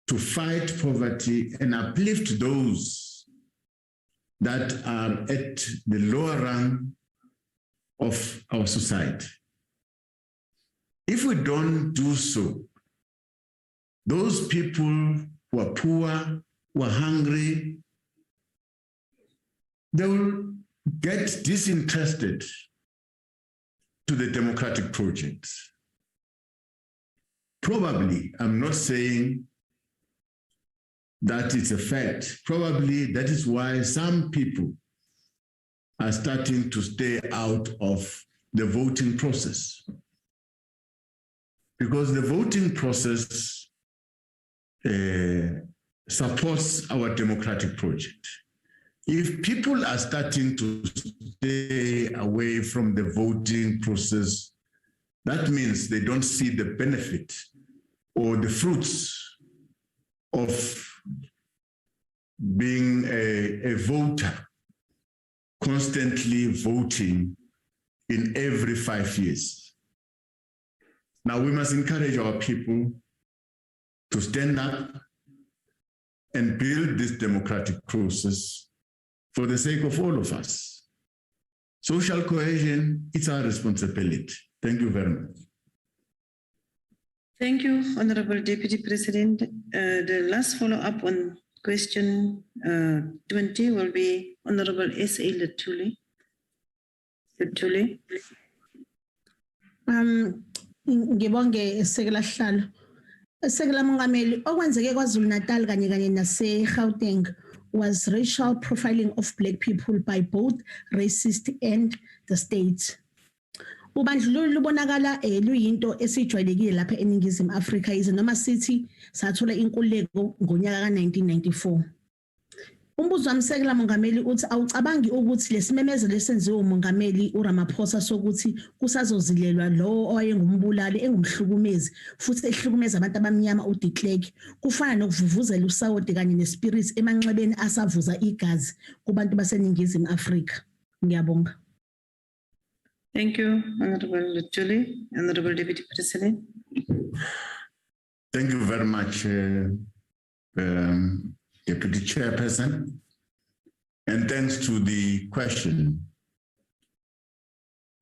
to fight poverty and uplift those that are at the lower rung of our society. If we don't do so, those people who are poor, who are hungry, they will get disinterested to the democratic project. Probably, I'm not saying that it's a fact. Probably that is why some people are starting to stay out of the voting process. Because the voting process supports our democratic project. If people are starting to stay away from the voting process, that means they don't see the benefit or the fruits of being a voter, constantly voting in every 5 years. Now we must encourage our people to stand up and build this democratic process for the sake of all of us. Social cohesion, it's our responsibility. Thank you very much. Thank you, Honorable Deputy President. The last follow-up on question 20 will be Honorable S.A. Lutuli. Ngibonge Sekela Hlalo. Sekela Mongameli, okwenzeke KwaZulu Natal kanye nase-Gauteng was racial profiling of Black people by both racist and the state. Ubandlululo lubonakala luyinto esijwayelekile lapha eNingizimu Afrika yize noma sithi sathola inkululeko ngonyaka ka-1994. Umbuzo wami Sekela Mongameli uthi awucabangi ukuthi lesimemezelo esenziwe uMongameli uRamaphosa sokuthi kusazozilelwa lo owayengumbulali engumhlukumezi futhi ehlukumeza abantu abamnyama uDe Klerk kufana nokuvuvuzela usawoti kanye nespirits emanxebeni asavuza igazi kubantu baseNingizimu Afrika. Ngiyabonga. Thank you, Honorable Lutuli. Honorable Deputy President. Thank you very much, Deputy Chairperson. And thanks to the question.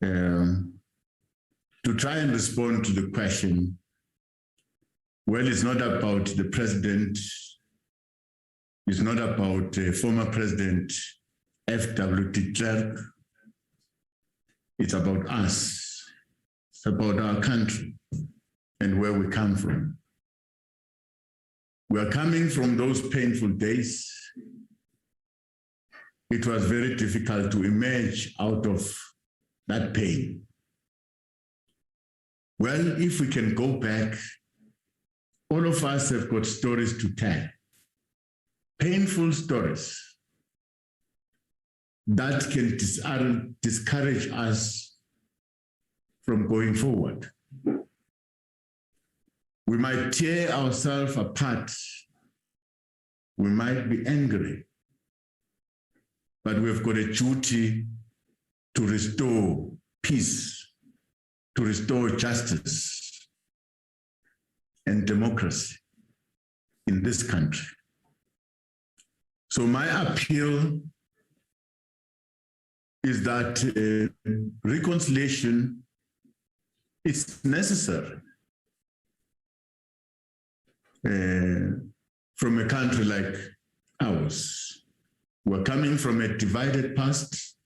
To try and respond to the question, well, it's not about the president, it's not about former President F.W. de Klerk. It's about us, it's about our country and where we come from. We are coming from those painful days. It was very difficult to emerge out of that pain. Well, if we can go back, all of us have got stories to tell, painful stories that can discourage us from going forward. We might tear ourselves apart. We might be angry, but we've got a duty to restore peace, to restore justice and democracy in this country. So my appeal is that reconciliation is necessary from a country like ours. We're coming from a divided past.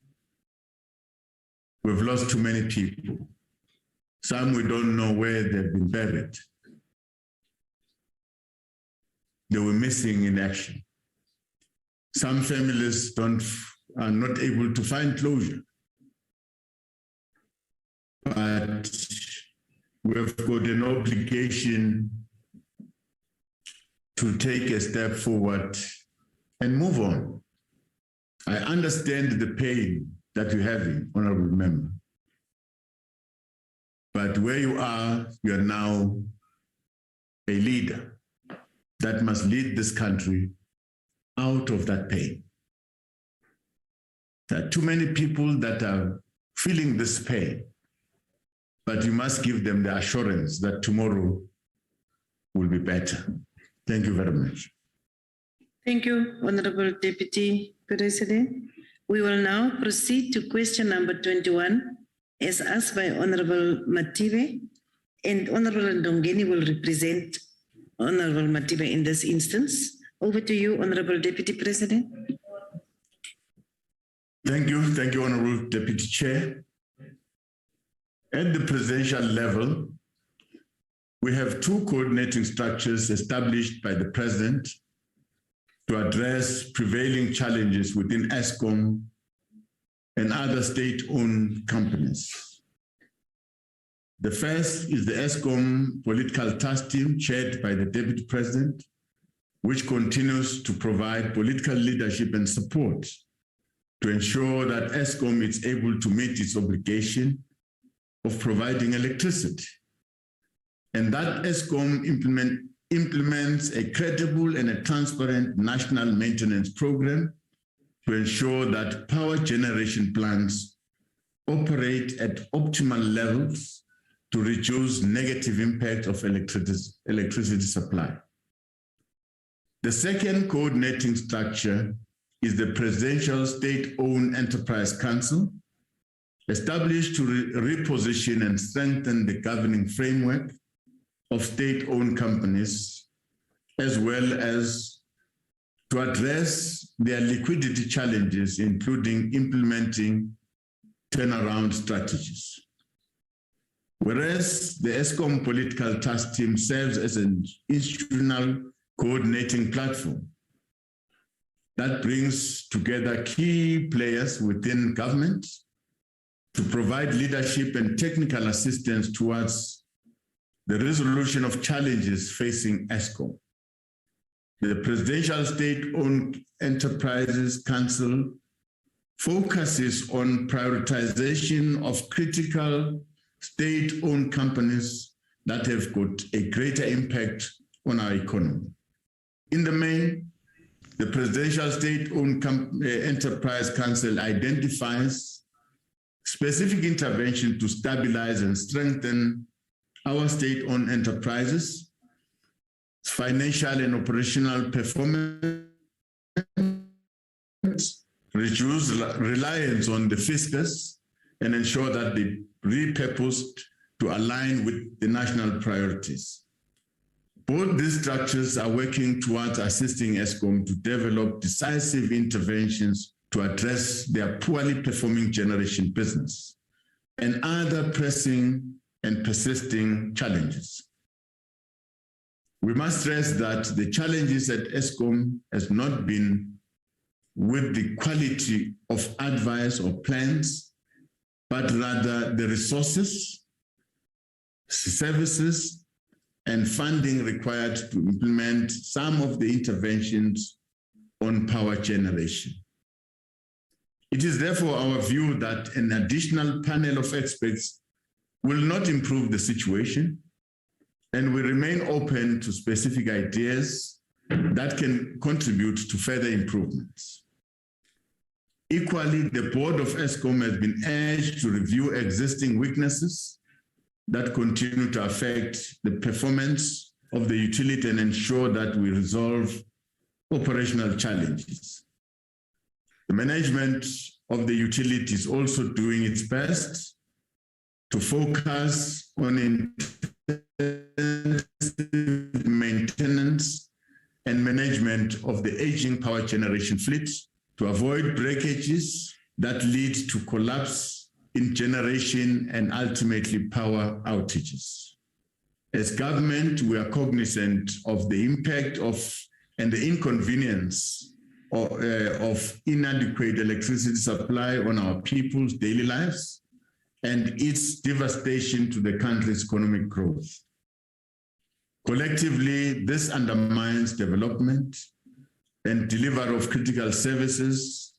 We've lost too many people. Some we don't know where they've been buried. They were missing in action. Some families are not able to find closure. But we've got an obligation to take a step forward and move on. I understand the pain that you're having, Honorable Member. But where you are now a leader that must lead this country out of that pain. There are too many people that are feeling this pain, but you must give them the assurance that tomorrow will be better. Thank you very much. Thank you, Honorable Deputy President. We will now proceed to question number 21, as asked by Honorable Matibe, and Honorable Ndongeni will represent Honorable Matibe in this instance. Over to you, Honorable Deputy President. Thank you, Honorable Deputy Chair. At the presidential level, we have two coordinating structures established by the President to address prevailing challenges within ESCOM and other state-owned companies. The first is the ESCOM Political Task Team chaired by the Deputy President, which continues to provide political leadership and support to ensure that ESCOM is able to meet its obligation of providing electricity, and that ESCOM implements a credible and a transparent national maintenance program to ensure that power generation plants operate at optimal levels to reduce negative impact of electricity supply. The second coordinating structure is the Presidential State-Owned Enterprise Council, established to reposition and strengthen the governing framework of state-owned companies, as well as to address their liquidity challenges, including implementing turnaround strategies. Whereas the ESCOM Political Task Team serves as an institutional coordinating platform that brings together key players within government to provide leadership and technical assistance towards the resolution of challenges facing ESCOM. The Presidential State-Owned Enterprises Council focuses on prioritization of critical state-owned companies that have got a greater impact on our economy. In the main, the Presidential State-Owned Enterprise Council identifies specific intervention to stabilize and strengthen our state-owned enterprises, financial and operational performance, reduce reliance on the fiscus, and ensure that they repurposed to align with the national priorities. Both these structures are working towards assisting ESCOM to develop decisive interventions to address their poorly performing generation business and other pressing and persisting challenges. We must stress that the challenges at ESCOM has not been with the quality of advice or plans, but rather the resources, services, and funding required to implement some of the interventions on power generation. It is therefore our view that an additional panel of experts will not improve the situation, and we remain open to specific ideas that can contribute to further improvements. Equally, the board of ESCOM has been urged to review existing weaknesses that continue to affect the performance of the utility and ensure that we resolve operational challenges. The management of the utility is also doing its best to focus on intensive maintenance and management of the aging power generation fleet to avoid breakages that lead to collapse in generation and ultimately power outages. As government, we are cognizant of the impact of and the inconvenience of inadequate electricity supply on our people's daily lives and its devastation to the country's economic growth. Collectively, this undermines development and delivery of critical services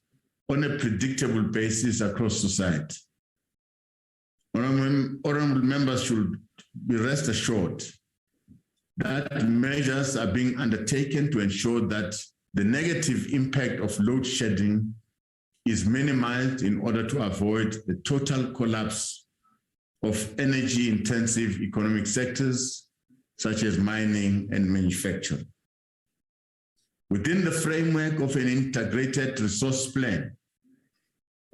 on a predictable basis across society. Honorable members should be rest assured that measures are being undertaken to ensure that the negative impact of load shedding is minimized in order to avoid the total collapse of energy-intensive economic sectors such as mining and manufacturing. Within the framework of an integrated resource plan,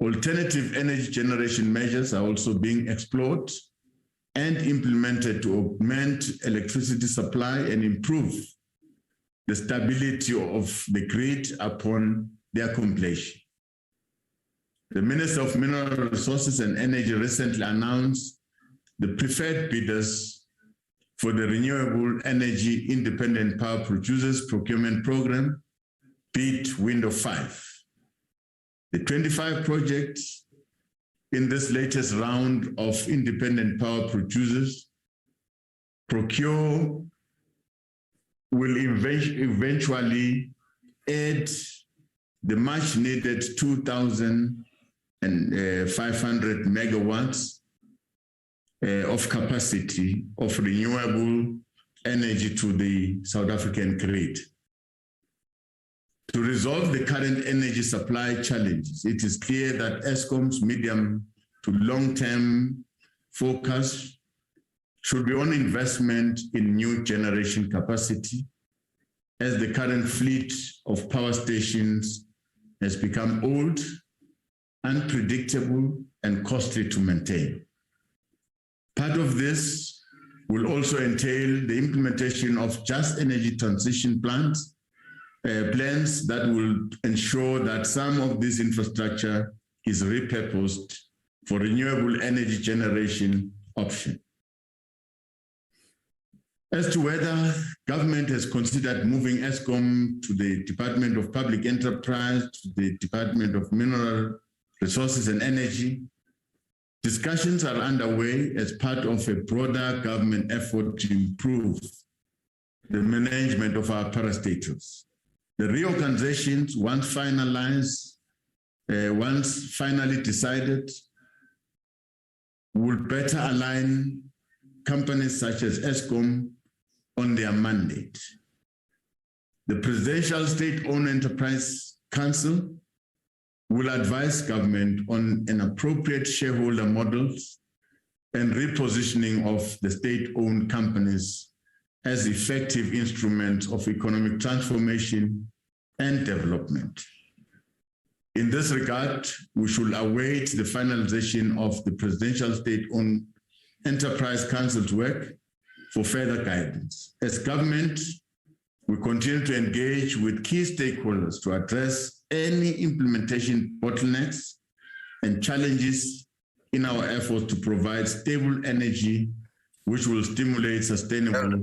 alternative energy generation measures are also being explored and implemented to augment electricity supply and improve the stability of the grid upon their completion. The Minister of Mineral Resources and Energy recently announced the preferred bidders for the Renewable Energy Independent Power Producers Procurement Program, BID Window 5. The 25 projects in this latest round of independent power producers procure will eventually add the much needed 2,500 megawatts of capacity of renewable energy to the South African grid. To resolve the current energy supply challenges, it is clear that ESCOM's medium to long-term focus should be on investment in new generation capacity, as the current fleet of power stations has become old, unpredictable, and costly to maintain. Part of this will also entail the implementation of just energy transition plans that will ensure that some of this infrastructure is repurposed for renewable energy generation option. As to whether government has considered moving ESCOM to the Department of Public Enterprise, to the Department of Mineral Resources and Energy, discussions are underway as part of a broader government effort to improve the management of our parastatals. The reorganizations, once finalized, once finally decided, will better align companies such as ESCOM on their mandate. The Presidential State-Owned Enterprise Council will advise government on an appropriate shareholder models and repositioning of the state-owned companies as effective instruments of economic transformation and development. In this regard, we should await the finalization of the Presidential State-Owned Enterprise Council's work for further guidance. As government, we continue to engage with key stakeholders to address any implementation bottlenecks and challenges in our efforts to provide stable energy, which will stimulate sustainable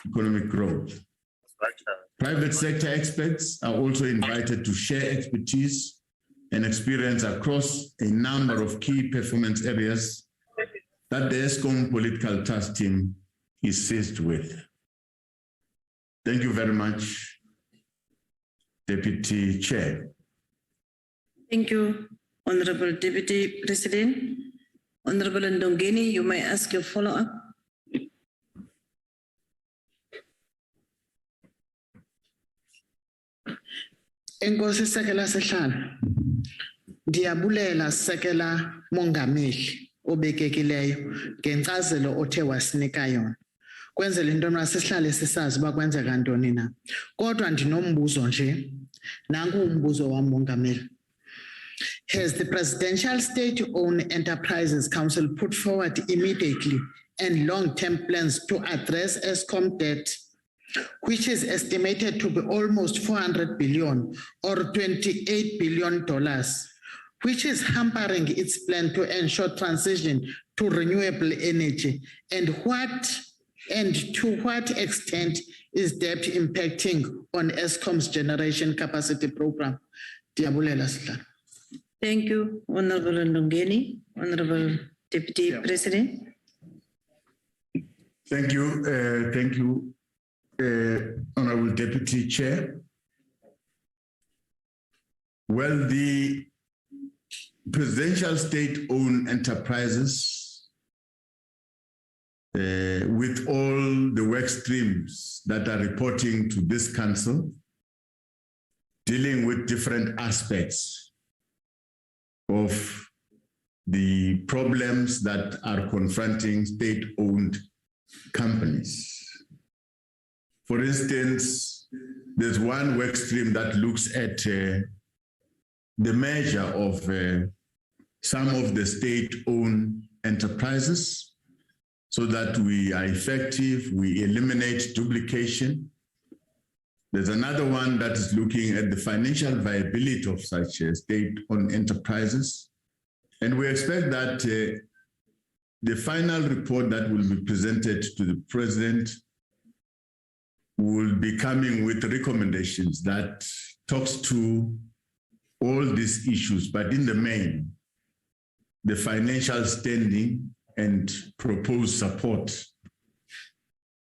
economic growth. Private sector experts are also invited to share expertise and experience across a number of key performance areas that the ESCOM political task team is seized with. Thank you very much, Deputy Chair. Thank you, Honorable Deputy President. Honorable Ndongeni, you may ask your follow-up. Enkosi Sekela Sihlalo, ndiyabulela Sekela Mongameli obekekileyo ngenkcazelo othe wasinika yona. Kwenzela into yomna sihlale sisazi uba kwenzeka ntoni na. Kodwa ndinombuzo nje, nanku umbuzo wam Mongameli. Has the Presidential State-Owned Enterprises Council put forward immediately and long-term plans to address ESCOM debt, which is estimated to be almost 400 billion or $28 billion, which is hampering its plan to ensure transition to renewable energy? And to what extent is debt impacting on ESCOM's generation capacity program? Diabulela Sihlalo. Thank you, Honorable Ndongeni. Honorable Deputy President. Thank you, Honorable Deputy Chair. Well, the Presidential State-Owned Enterprises, with all the work streams that are reporting to this council, dealing with different aspects of the problems that are confronting state-owned companies. For instance, there's one work stream that looks at the measure of some of the state-owned enterprises so that we are effective, we eliminate duplication. There's another one that is looking at the financial viability of such state-owned enterprises. And we expect that the final report that will be presented to the President will be coming with recommendations that talks to all these issues, but in the main, the financial standing and proposed support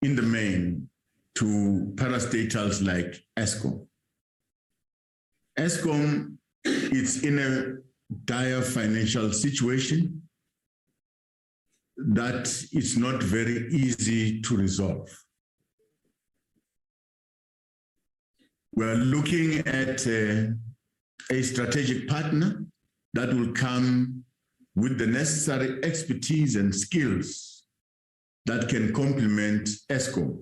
in the main to parastatals like ESCOM. ESCOM is in a dire financial situation that is not very easy to resolve. We're looking at a strategic partner that will come with the necessary expertise and skills that can complement ESCOM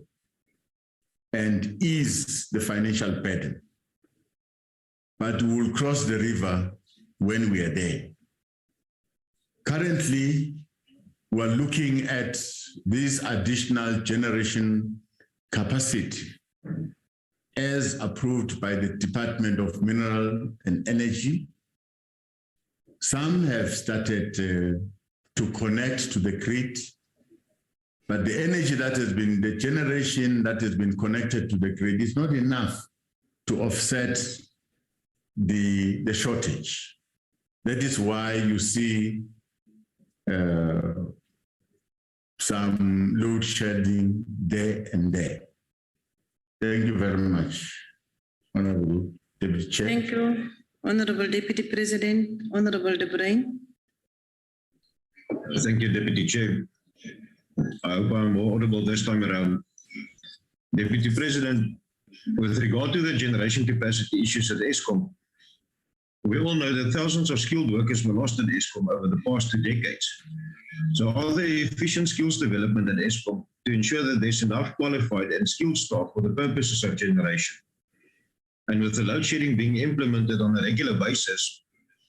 and ease the financial burden. but we will cross the river when we are there. Currently, we're looking at this additional generation capacity as approved by the Department of Mineral and Energy. Some have started to connect to the grid, but the energy that has been, the generation that has been connected to the grid is not enough to offset the shortage. That is why you see some load shedding there and there. Thank you very much, Honorable Deputy Chair. Thank you, Honorable Deputy President, Honorable De Bruin. Thank you, Deputy Chair. I hope I'm more audible this time around. Deputy President, with regard to the generation capacity issues at ESCOM, we all know that thousands of skilled workers were lost at ESCOM over the past 2 decades. So are there efficient skills development at ESCOM to ensure that there's enough qualified and skilled staff for the purposes of generation? And with the load shedding being implemented on a regular basis,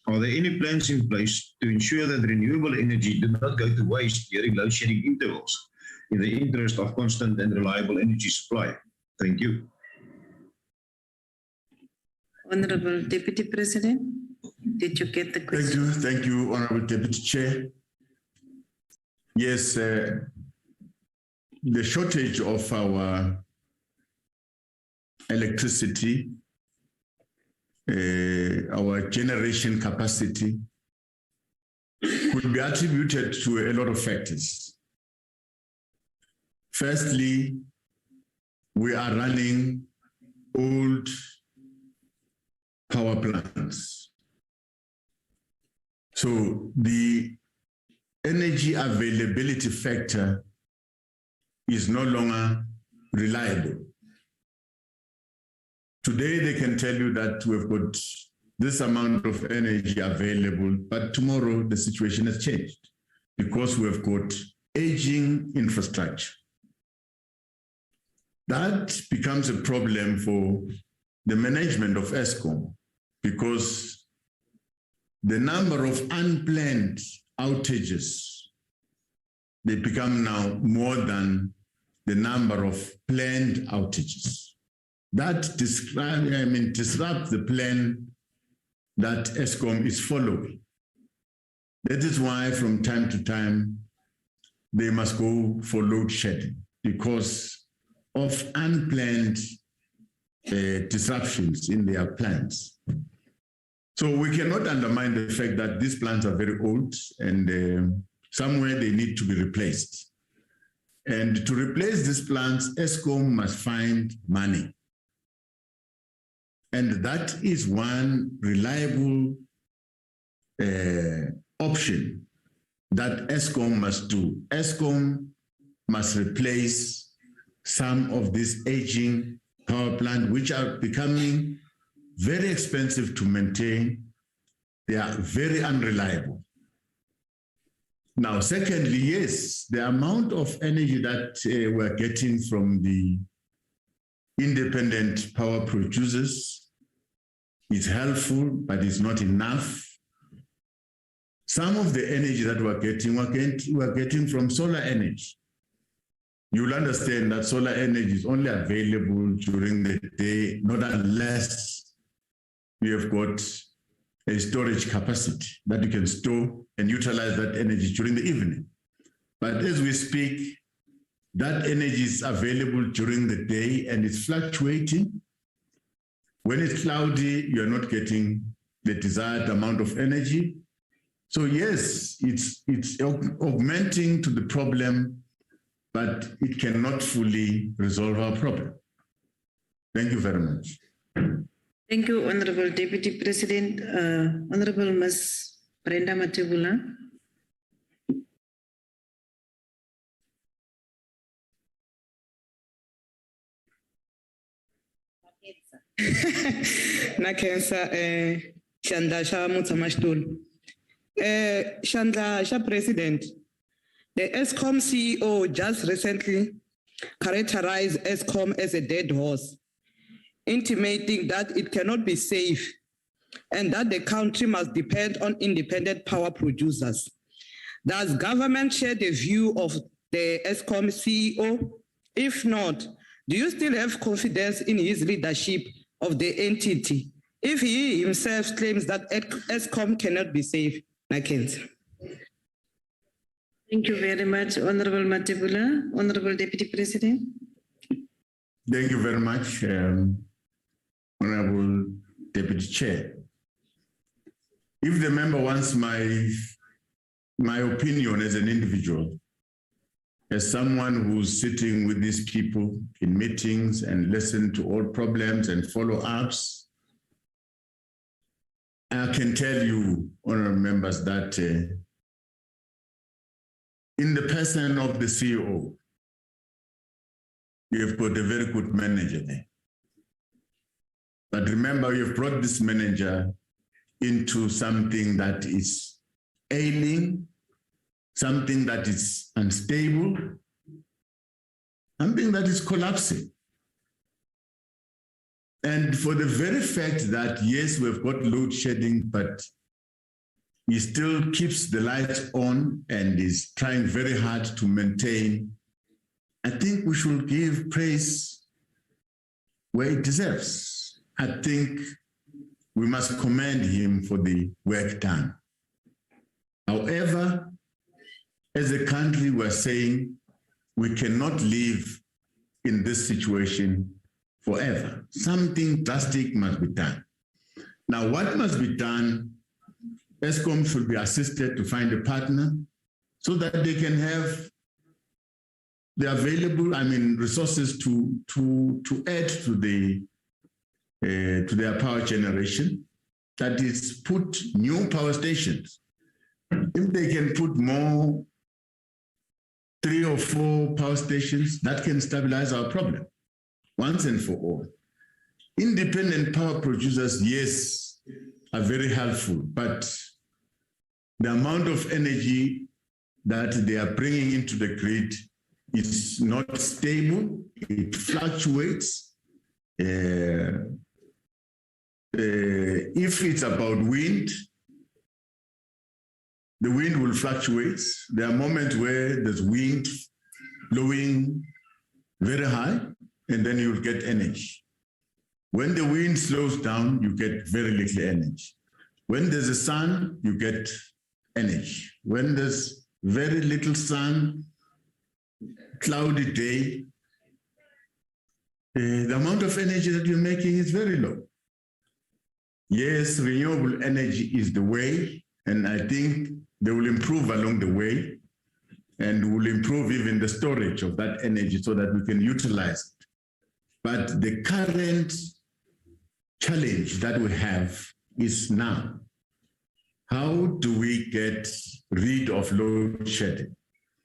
are there any plans in place to ensure that renewable energy do not go to waste during load shedding intervals in the interest of constant and reliable energy supply? Thank you. Honorable Deputy President, did you get the question? Thank you, Honorable Deputy Chair. Yes, the shortage of our electricity, our generation capacity could be attributed to a lot of factors. Firstly, we are running old power plants. So the energy availability factor is no longer reliable. Today, they can tell you that we've got this amount of energy available, but tomorrow the situation has changed because we've got aging infrastructure. That becomes a problem for the management of ESCOM because the number of unplanned outages, they become now more than the number of planned outages. That disrupts the plan that ESCOM is following. That is why from time to time, they must go for load shedding because of unplanned disruptions in their plans. So we cannot undermine the fact that these plants are very old and somewhere they need to be replaced. And to replace these plants, ESCOM must find money. And that is one reliable option that ESCOM must do. ESCOM must replace some of these aging power plants, which are becoming very expensive to maintain. They are very unreliable. Now, secondly, yes, the amount of energy that we're getting from the independent power producers is helpful, but it's not enough. Some of the energy that we're getting from solar energy. You'll understand that solar energy is only available during the day, not unless you have got a storage capacity that you can store and utilize that energy during the evening. But as we speak, that energy is available during the day and it's fluctuating. When it's cloudy, you're not getting the desired amount of energy. So yes, it's augmenting to the problem, but it cannot fully resolve our problem. Thank you very much. Thank you, Honorable Deputy President. Honorable Ms. Brenda Matebula. Nakensa Shandla Sha Mutsamashtul. Shandla Sha President. The ESCOM CEO just recently characterized ESCOM as a dead horse, intimating that it cannot be safe and that the country must depend on independent power producers. Does government share the view of the ESCOM CEO? If not, do you still have confidence in his leadership of the entity if he himself claims that ESCOM cannot be saved? Mackenzie. Thank you very much, Honorable Matebula. Honorable Deputy President. Thank you very much, Honorable Deputy Chair. If the member wants my opinion as an individual, as someone who's sitting with these people in meetings and listen to all problems and follow-ups, I can tell you, honorable members, that in the person of the CEO, you've got a very good manager there. But remember, you've brought this manager into something that is ailing, something that is unstable, something that is collapsing. And for the very fact that, yes, we've got load shedding, but he still keeps the lights on and is trying very hard to maintain, I think we should give praise where it deserves. I think we must commend him for the work done. However, as a country, we're saying we cannot live in this situation forever. Something drastic must be done. Now, what must be done? ESCOM should be assisted to find a partner so that they can have the available, resources to add to their power generation. That is, put new power stations. If they can put more, 3 or 4 power stations, that can stabilize our problem once and for all. Independent power producers, yes, are very helpful, but the amount of energy that they are bringing into the grid is not stable. It fluctuates. If it's about wind, the wind will fluctuate. There are moments where there's wind blowing very high, and then you'll get energy. When the wind slows down, you get very little energy. When there's a sun, you get energy. When there's very little sun, cloudy day, the amount of energy that you're making is very low. Yes, renewable energy is the way, and I think they will improve along the way, and will improve even the storage of that energy so that we can utilize it. But the current challenge that we have is now, how do we get rid of load shedding?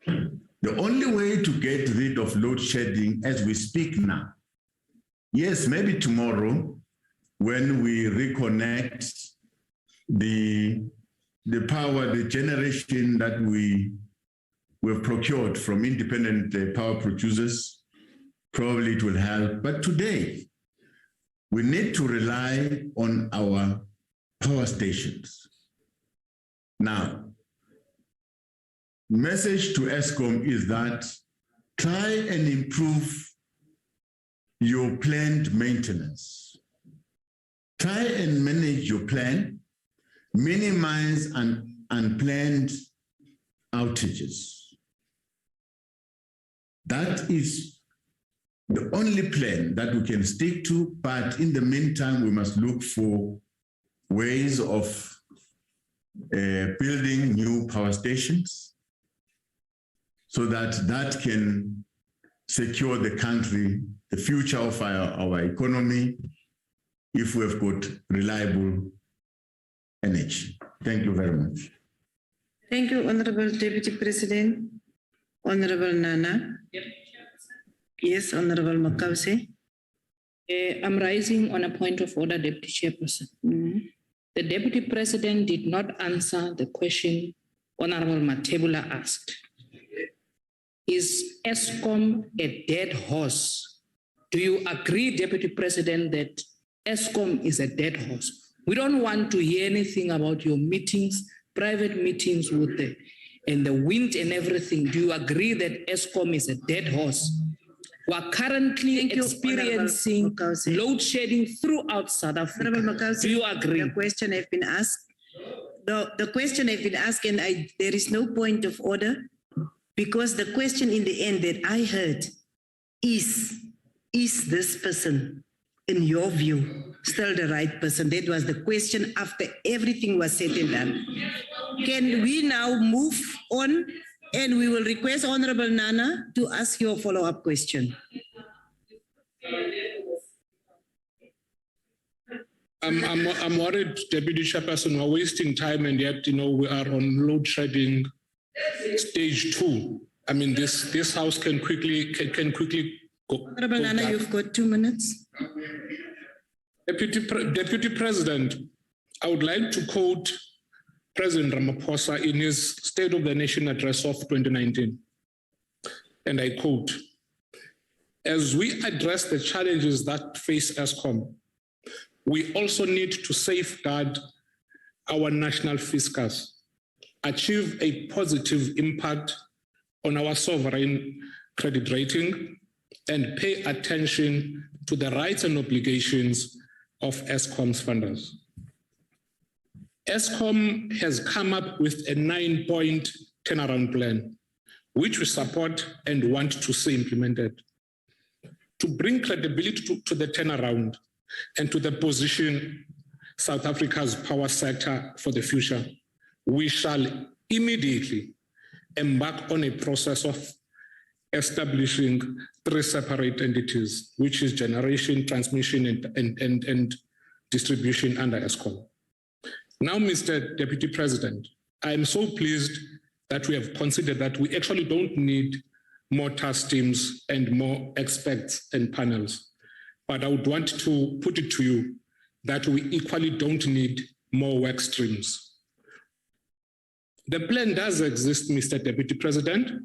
The only way to get rid of load shedding as we speak now, yes, maybe tomorrow, when we reconnect the power, the generation that we've procured from independent power producers, probably it will help. But today, we need to rely on our power stations. Now, message to ESCOM is that try and improve your planned maintenance. Try and manage your plan, minimize unplanned outages. That is the only plan that we can stick to, but in the meantime, we must look for ways of building new power stations so that can secure the country, the future of our economy, if we've got reliable energy. Thank you very much. Thank you, Honorable Deputy President. Honorable Nana. Yes, Honorable Makause. I'm rising on a point of order, Deputy Chairperson. The Deputy President did not answer the question Honorable Matebula asked. Is ESCOM a dead horse? Do you agree, Deputy President, that ESCOM is a dead horse? We don't want to hear anything about your meetings, private meetings with the wind and everything. Do you agree that ESCOM is a dead horse? We are currently experiencing load shedding throughout South Africa. Do you agree? The question has been asked. The question has been asked, and there is no point of order, because the question in the end that I heard is this person, in your view, still the right person? That was the question after everything was said and done. Can we now move on? And we will request Honorable Nana to ask your follow-up question. I'm worried, Deputy Chairperson, we're wasting time, and yet, we are on load shedding stage 2. I mean, this house can quickly go. Honorable Nana, you've got 2 minutes. Deputy President, I would like to quote President Ramaphosa in his State of the Nation address of 2019. And I quote, "As we address the challenges that face ESCOM, we also need to safeguard our national fiscus, achieve a positive impact on our sovereign credit rating, and pay attention to the rights and obligations of ESCOM's funders." ESCOM has come up with a 9-point turnaround plan, which we support and want to see implemented. To bring credibility to the turnaround and to the position South Africa's power sector for the future, we shall immediately embark on a process of establishing 3 separate entities, which is generation, transmission, and distribution under ESCOM. Now, Mr. Deputy President, I am so pleased that we have considered that we actually don't need more task teams and more experts and panels. But I would want to put it to you that we equally don't need more work streams. The plan does exist, Mr. Deputy President,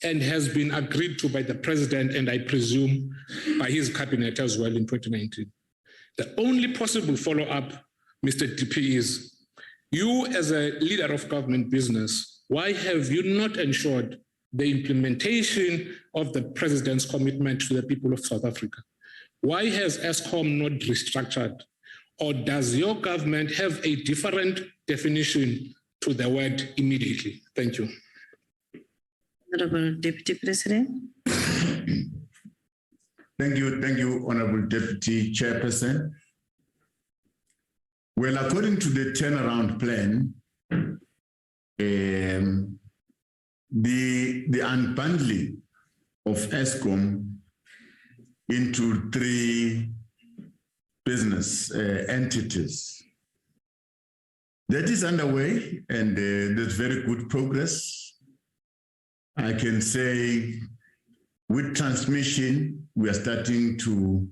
and has been agreed to by the President, and I presume by his cabinet as well in 2019. The only possible follow-up, Mr. DP, is you as a leader of government business, why have you not ensured the implementation of the President's commitment to the people of South Africa? Why has ESCOM not restructured? Or does your government have a different definition to the word immediately? Thank you. Honorable Deputy President. Thank you, Honorable Deputy Chairperson. Well, according to the turnaround plan, the unbundling of ESCOM into 3 business entities, that is underway, and there's very good progress. I can say with transmission, we are starting to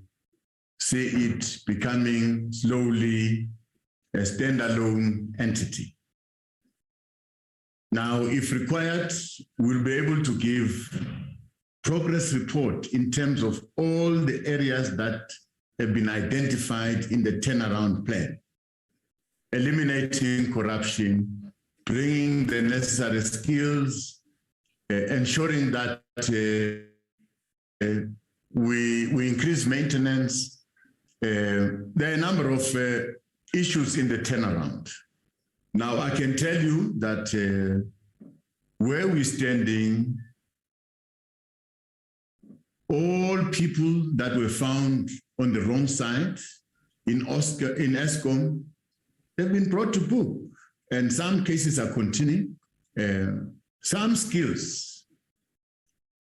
see it becoming slowly a standalone entity. Now, if required, we'll be able to give progress report in terms of all the areas that have been identified in the turnaround plan, eliminating corruption, bringing the necessary skills, ensuring that we increase maintenance. There are a number of issues in the turnaround. Now, I can tell you that where we're standing, all people that were found on the wrong side in ESCOM, they've been brought to book, and some cases are continuing. Some skills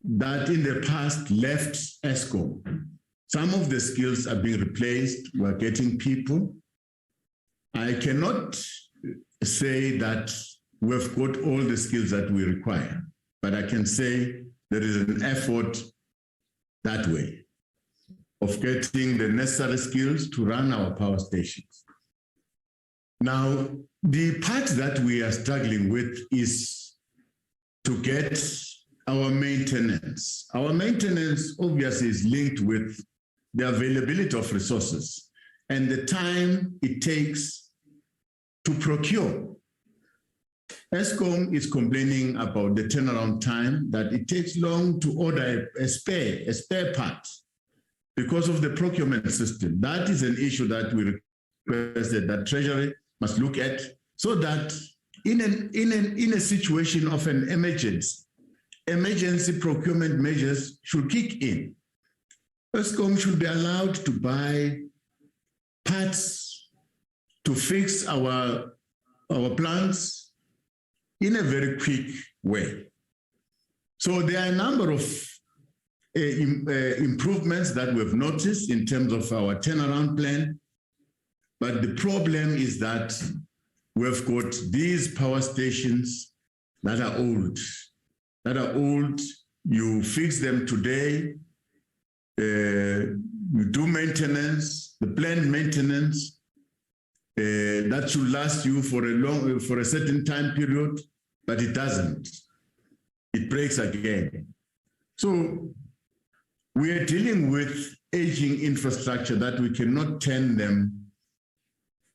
that in the past left ESCOM, some of the skills are being replaced. We're getting people. I cannot say that we've got all the skills that we require, but I can say there is an effort that way of getting the necessary skills to run our power stations. Now, the part that we are struggling with is to get our maintenance. Our maintenance obviously is linked with the availability of resources and the time it takes to procure. ESCOM is complaining about the turnaround time, that it takes long to order a spare part because of the procurement system. That is an issue that we requested that Treasury must look at, so that in a situation of an emergency procurement measures should kick in. ESCOM should be allowed to buy parts to fix our plants in a very quick way. So there are a number of improvements that we've noticed in terms of our turnaround plan, but the problem is that we've got these power stations that are old. You fix them today, you do maintenance, the planned maintenance, that should last you for a certain time period, but it doesn't. It breaks again. So we are dealing with aging infrastructure that we cannot turn them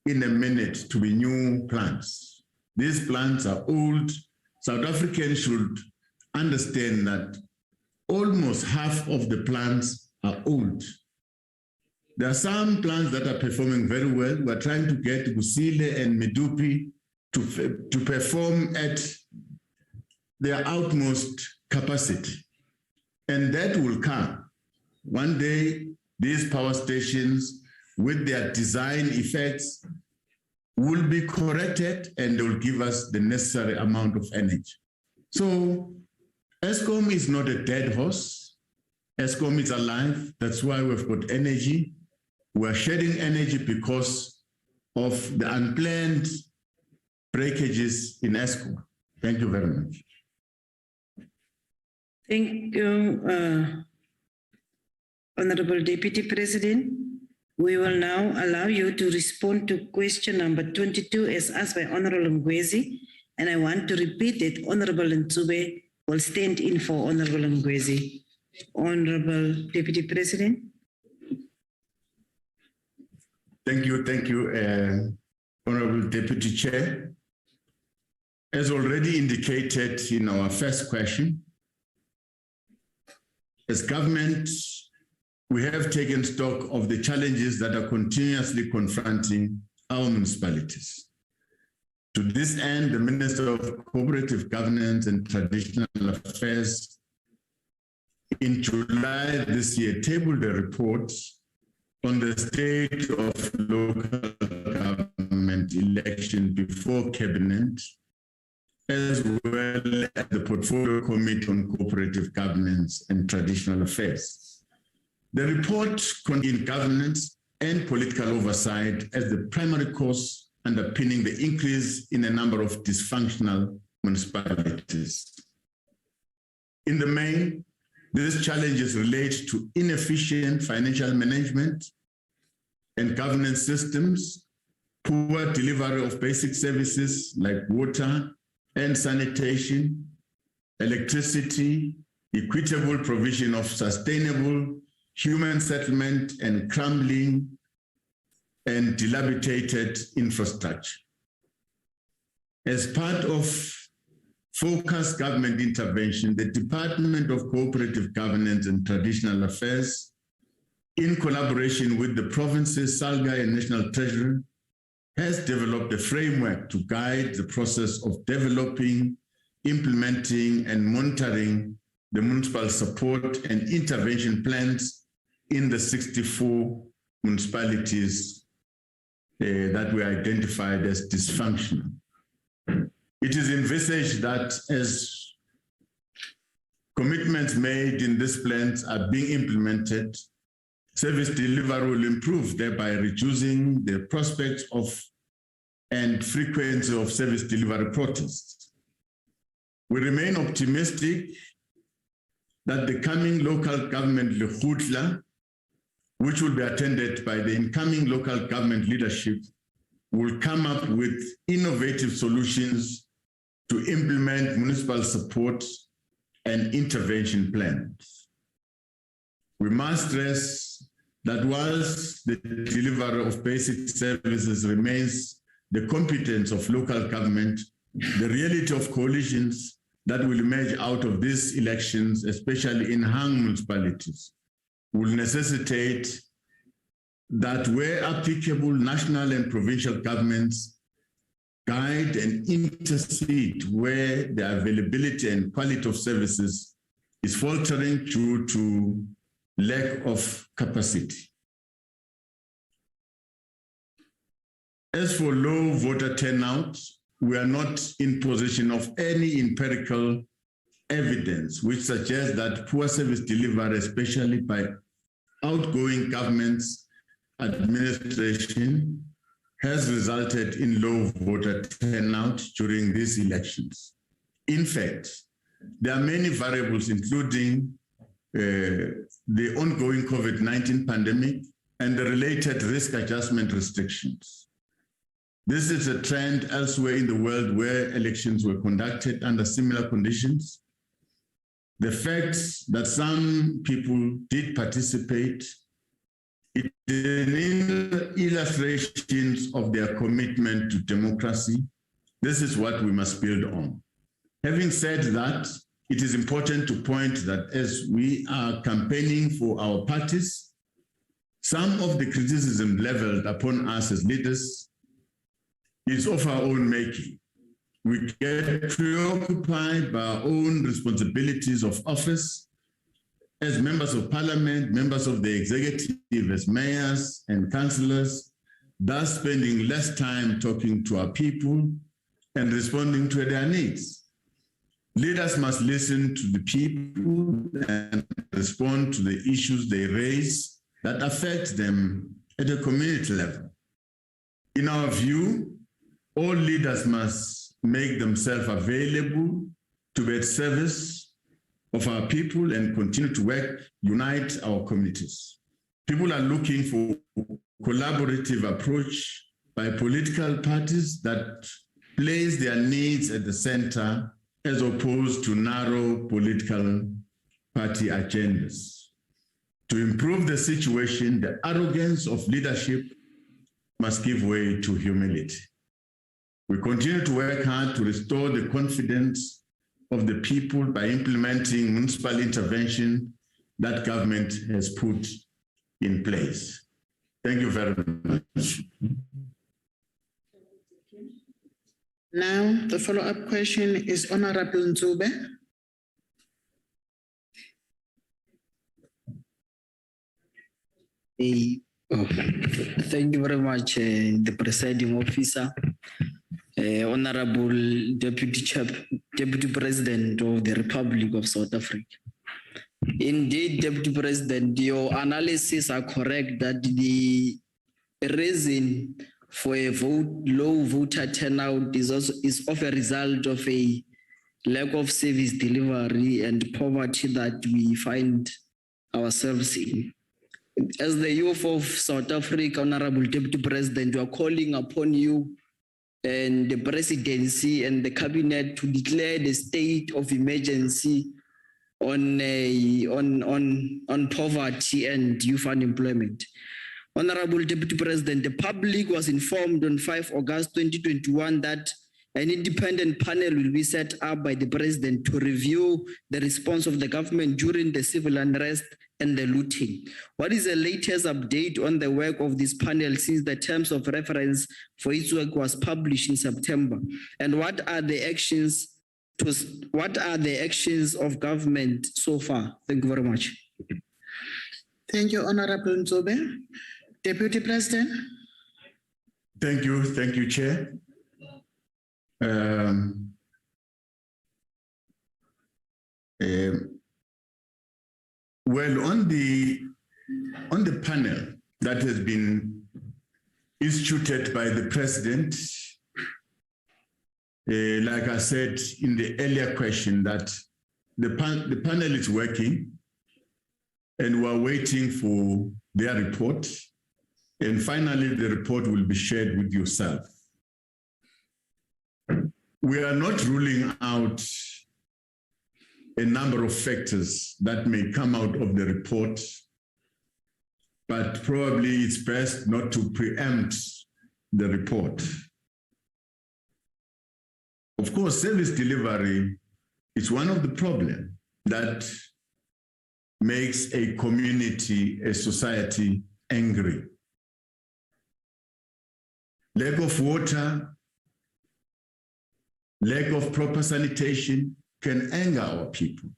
in a minute to be new plants. These plants are old. South Africans should understand that almost half of the plants are old. There are some plants that are performing very well. We're trying to get Kusile and Medupi to perform at their utmost capacity. And that will come. One day, these power stations, with their design effects, will be corrected and they will give us the necessary amount of energy. So ESCOM is not a dead horse. ESCOM is alive. That's why we've got energy. We're shedding energy because of the unplanned breakages in ESCOM. Thank you very much. Thank you, Honorable Deputy President. We will now allow you to respond to question number 22 as asked by Honorable Ngwezi. And I want to repeat that Honorable Ntube will stand in for Honorable Ngwezi. Honorable Deputy President. Thank you, Honorable Deputy Chair. As already indicated in our first question, as government, we have taken stock of the challenges that are continuously confronting our municipalities. To this end, the Minister of Cooperative Governance and Traditional Affairs in July this year tabled a report on the state of local government election before Cabinet, as well as the Portfolio Committee on Cooperative Governance and Traditional Affairs. The report contained governance and political oversight as the primary cause underpinning the increase in the number of dysfunctional municipalities. In the main, these challenges relate to inefficient financial management and governance systems, poor delivery of basic services like water and sanitation, electricity, equitable provision of sustainable human settlement, and crumbling and dilapidated infrastructure. As part of focused government intervention, the Department of Cooperative Governance and Traditional Affairs, in collaboration with the provinces, SALGA and National Treasury, has developed a framework to guide the process of developing, implementing, and monitoring the municipal support and intervention plans in the 64 municipalities that were identified as dysfunctional. It is envisaged that as commitments made in these plans are being implemented, service delivery will improve, thereby reducing the prospects of and frequency of service delivery protests. We remain optimistic that the coming local government Lekgotla, which will be attended by the incoming local government leadership, will come up with innovative solutions to implement municipal support and intervention plans. We must stress that whilst the delivery of basic services remains the competence of local government, the reality of coalitions that will emerge out of these elections, especially in hung municipalities, will necessitate that where applicable, national and provincial governments guide and intercede where the availability and quality of services is faltering due to lack of capacity. As for low voter turnout, we are not in possession of any empirical evidence which suggests that poor service delivery, especially by outgoing governments administration, has resulted in low voter turnout during these elections. In fact, there are many variables, including the ongoing COVID-19 pandemic and the related risk adjustment restrictions. This is a trend elsewhere in the world where elections were conducted under similar conditions. The fact that some people did participate, it is illustrations of their commitment to democracy. This is what we must build on. Having said that, it is important to point that as we are campaigning for our parties, some of the criticism leveled upon us as leaders is of our own making. We get preoccupied by our own responsibilities of office as members of parliament, members of the executive, as mayors and councillors, thus spending less time talking to our people and responding to their needs. Leaders must listen to the people and respond to the issues they raise that affect them at a community level. In our view, all leaders must make themselves available to be at service of our people and continue to work, unite our communities. People are looking for a collaborative approach by political parties that place their needs at the center as opposed to narrow political party agendas. To improve the situation, the arrogance of leadership must give way to humility. We continue to work hard to restore the confidence of the people by implementing municipal intervention that government has put in place. Thank you very much. Now, the follow-up question is Honorable Nzube. Thank you very much, the presiding officer, Honorable Deputy President of the Republic of South Africa. Indeed, Deputy President, your analysis are correct that the reason for a low voter turnout is of a result of a lack of service delivery and poverty that we find ourselves in. As the youth of South Africa, Honorable Deputy President, we are calling upon you and the presidency and the cabinet to declare the state of emergency on poverty and youth unemployment. Honorable Deputy President, the public was informed on 5 August 2021 that an independent panel will be set up by the President to review the response of the government during the civil unrest and the looting. What is the latest update on the work of this panel since the terms of reference for its work was published in September? And what are the actions of government so far? Thank you very much. Thank you, Honorable Nzube. Deputy President. Thank you, Chair. Well, on the panel that has been instituted by the President, like I said in the earlier question, that the panel is working and we're waiting for their report. And finally, the report will be shared with yourself. We are not ruling out a number of factors that may come out of the report, but probably it's best not to preempt the report. Of course, service delivery is one of the problems that makes a community, a society angry. Lack of water, lack of proper sanitation can anger our people.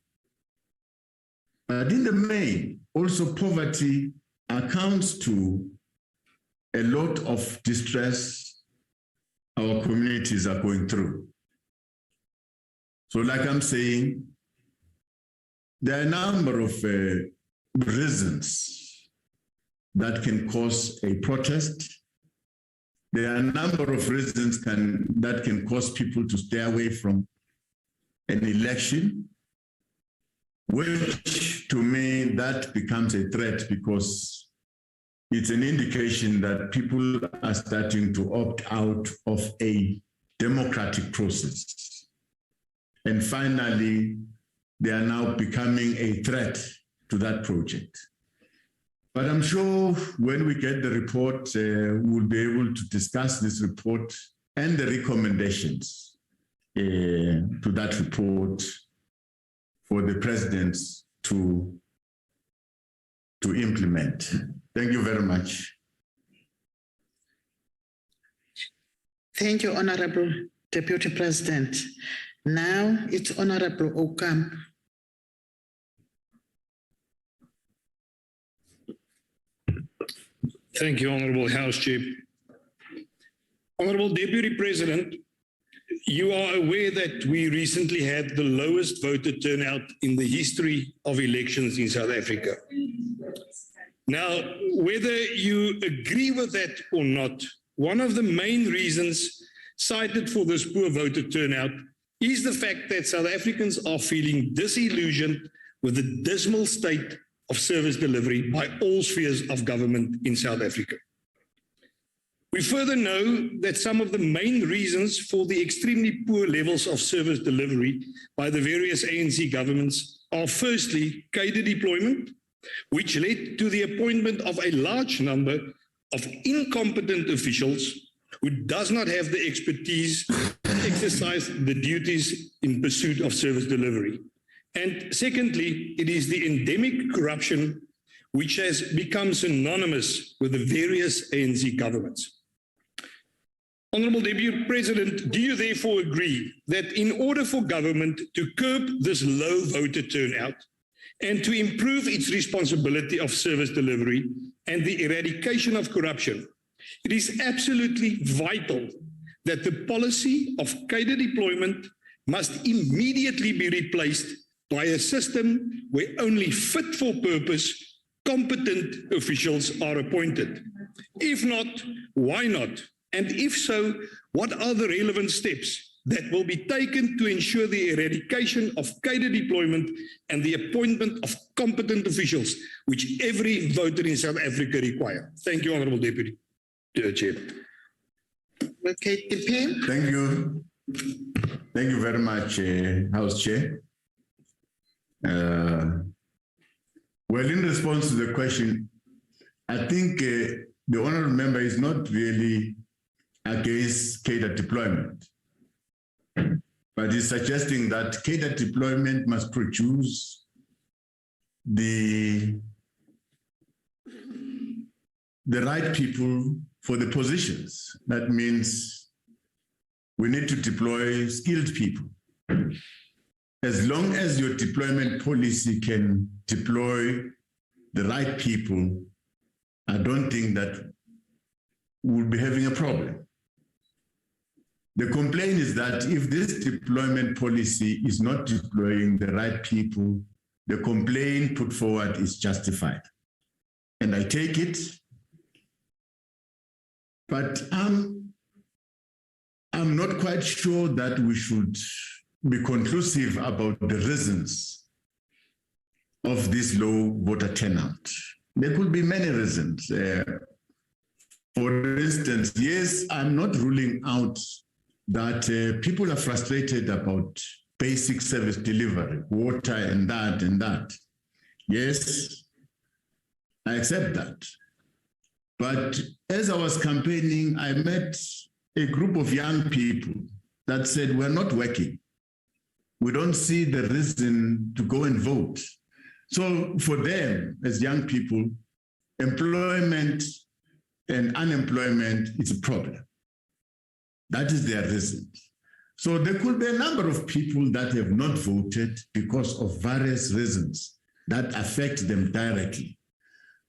But in the main, also poverty accounts to a lot of distress our communities are going through. So like I'm saying, there are a number of reasons that can cause a protest. There are a number of reasons that can cause people to stay away from an election, which to me, that becomes a threat because it's an indication that people are starting to opt out of a democratic process. And finally, they are now becoming a threat to that project. But I'm sure when we get the report, we'll be able to discuss this report and the recommendations to that report for the presidents to implement. Thank you very much. Thank you, Honorable Deputy President. Now it's Honorable Okam. Thank you, Honorable House Chair. Honorable Deputy President, you are aware that we recently had the lowest voter turnout in the history of elections in South Africa. Now, whether you agree with that or not, one of the main reasons cited for this poor voter turnout is the fact that South Africans are feeling disillusioned with the dismal state of service delivery by all spheres of government in South Africa. We further know that some of the main reasons for the extremely poor levels of service delivery by the various ANC governments are firstly cadre deployment, which led to the appointment of a large number of incompetent officials who does not have the expertise to exercise the duties in pursuit of service delivery. And secondly, it is the endemic corruption which has become synonymous with the various ANC governments. Honorable Deputy President, do you therefore agree that in order for government to curb this low voter turnout and to improve its responsibility of service delivery and the eradication of corruption, it is absolutely vital that the policy of cadre deployment must immediately be replaced by a system where only fit for purpose, competent officials are appointed? If not, why not? And if so, what are the relevant steps that will be taken to ensure the eradication of cadre deployment and the appointment of competent officials, which every voter in South Africa requires? Thank you, Honourable Deputy Chair. Okay, Dipim. Thank you. Thank you very much, House Chair. Well, in response to the question, I think the honourable member is not really against cadre deployment, but is suggesting that cadre deployment must produce the right people for the positions. That means we need to deploy skilled people. As long as your deployment policy can deploy the right people, I don't think that we'll be having a problem. The complaint is that if this deployment policy is not deploying the right people, the complaint put forward is justified. And I take it, but I'm not quite sure that we should be conclusive about the reasons of this low voter turnout. There could be many reasons. For instance, yes, I'm not ruling out that people are frustrated about basic service delivery, water and that. Yes, I accept that. But as I was campaigning, I met a group of young people that said, we're not working. We don't see the reason to go and vote. So for them, as young people, employment and unemployment is a problem. That is their reason. So there could be a number of people that have not voted because of various reasons that affect them directly.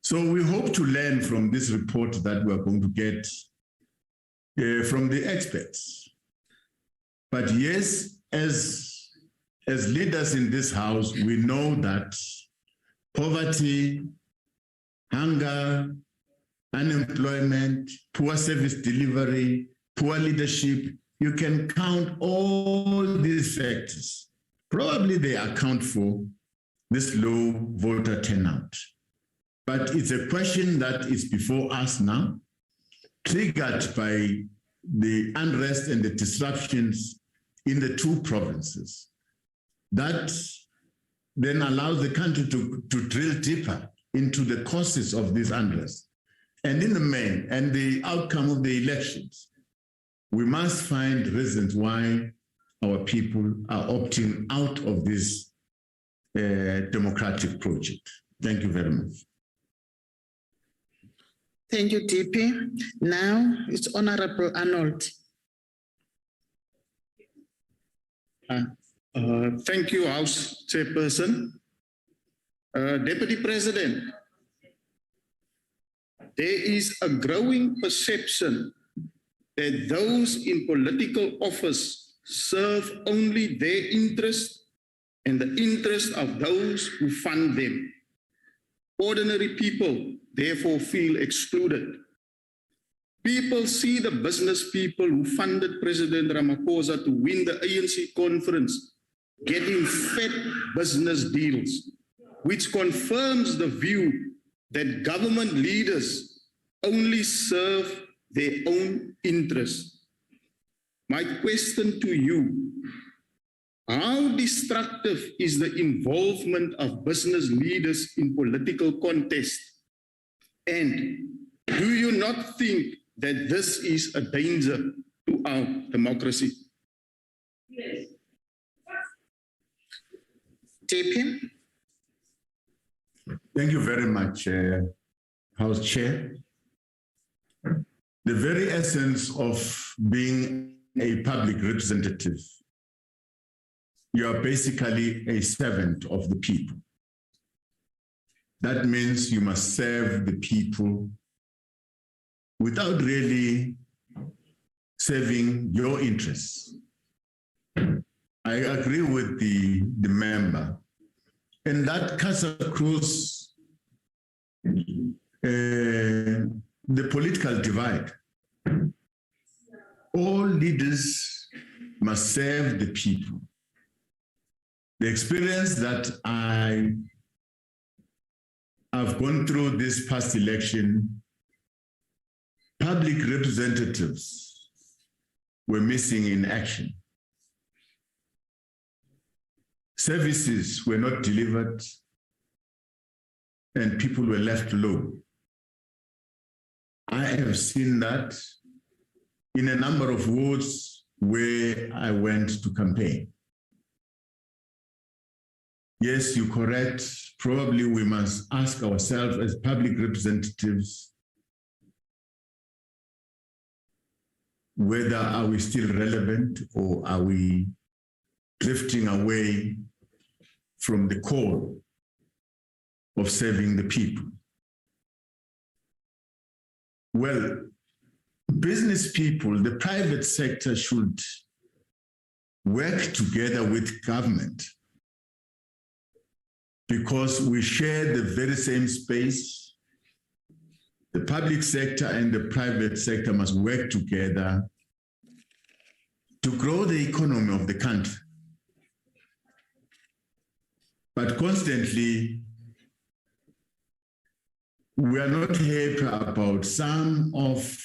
So we hope to learn from this report that we're going to get from the experts. But yes, as leaders in this house, we know that poverty, hunger, unemployment, poor service delivery, poor leadership, you can count all these factors. Probably they account for this low voter turnout. But it's a question that is before us now, triggered by the unrest and the disruptions in the two provinces. That then allows the country to drill deeper into the causes of this unrest. And in the main, and the outcome of the elections, we must find reasons why our people are opting out of this democratic project. Thank you very much. Thank you, DP. Now it's Honorable Arnold. Thank you, House Chairperson. Deputy President, there is a growing perception that those in political office serve only their interest and the interest of those who fund them. Ordinary people therefore feel excluded. People see the business people who funded President Ramaphosa to win the ANC conference getting fat business deals, which confirms the view that government leaders only serve their own interests. My question to you, how destructive is the involvement of business leaders in political contest? And do you not think that this is a danger to our democracy? Yes. DP. Thank you very much, House Chair. The very essence of being a public representative, you are basically a servant of the people. That means you must serve the people without really serving your interests. I agree with the member, and that cuts across the political divide. All leaders must serve the people. The experience that I've gone through this past election, public representatives were missing in action. Services were not delivered, and people were left alone. I have seen that in a number of wards where I went to campaign. Yes, you're correct. Probably we must ask ourselves as public representatives, whether are we still relevant or are we drifting away from the core of serving the people? Well, business people, the private sector should work together with government because we share the very same space. The public sector and the private sector must work together to grow the economy of the country. But constantly, we are not happy about some of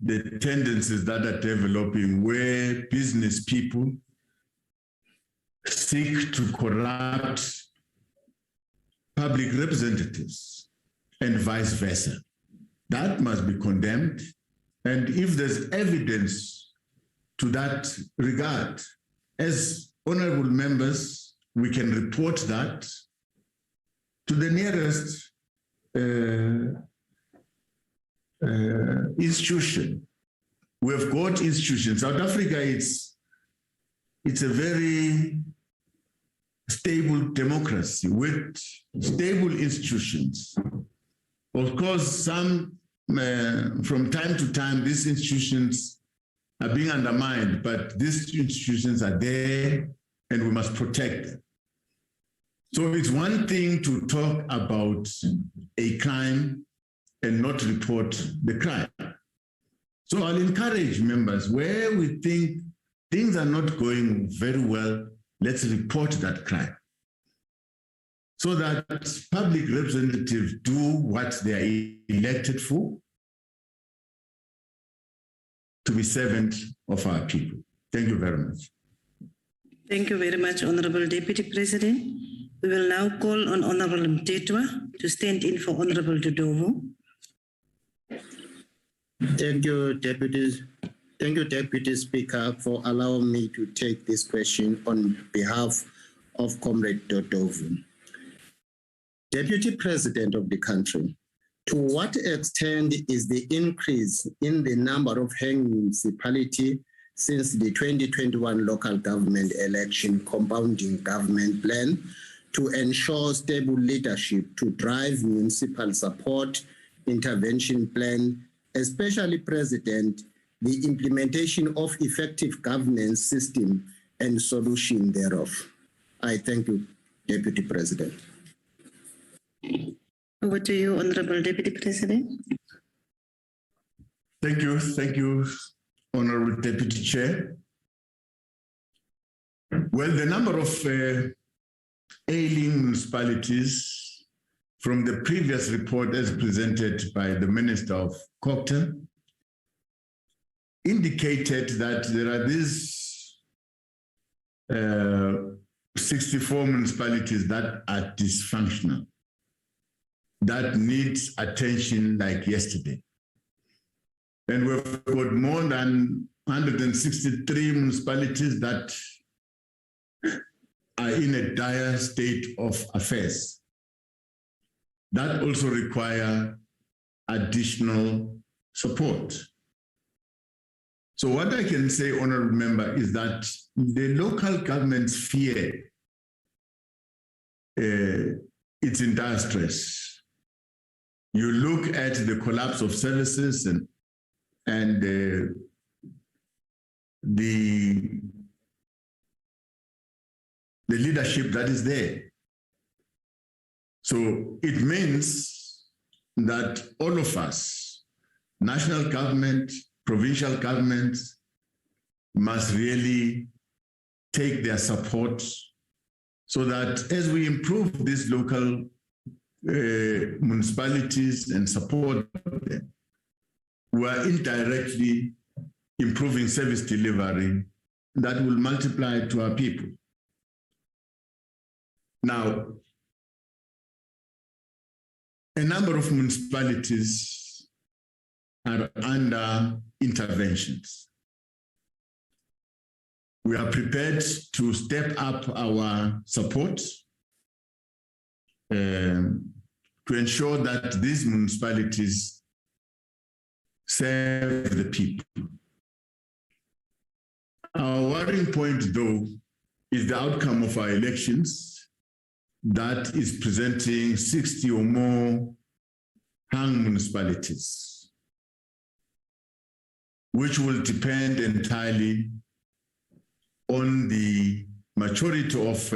the tendencies that are developing where business people seek to corrupt public representatives and vice versa. That must be condemned. And if there's evidence to that regard. As honorable members, we can report that to the nearest institution. We have got institutions. South Africa, it's a very stable democracy with stable institutions. Of course, some from time to time, these institutions are being undermined, but these institutions are there and we must protect them. So it's one thing to talk about a crime and not report the crime. So I'll encourage members, where we think things are not going very well, let's report that crime, so that public representatives do what they are elected for, to be servant of our people. Thank you very much. Thank you very much, Honorable Deputy President. We will now call on Honorable Mtetwa to stand in for Honorable Dodovo. Thank you, Deputy Speaker, for allowing me to take this question on behalf of Comrade Dodovo. Deputy President of the country, to what extent is the increase in the number of hanging municipalities since the 2021 local government election compounding government plan to ensure stable leadership to drive municipal support intervention plan, especially President, the implementation of effective governance system and solution thereof? I thank you, Deputy President. Over to you, Honorable Deputy President. Thank you, Honorable Deputy Chair. Well, the number of ailing municipalities from the previous report as presented by the Minister of Culture indicated that there are these 64 municipalities that are dysfunctional, that needs attention like yesterday. And we've got more than 163 municipalities that are in a dire state of affairs. That also require additional support. So what I can say, Honorable Member, is that the local governments fear it's in dire stress. You look at the collapse of services and the leadership that is there. So it means that all of us, national government, provincial governments, must really take their support so that as we improve these local municipalities and support them, we are indirectly improving service delivery that will multiply to our people. Now, a number of municipalities are under interventions. We are prepared to step up our support to ensure that these municipalities serve the people. Our worrying point, though, is the outcome of our elections that is presenting 60 or more hung municipalities, which will depend entirely on the maturity of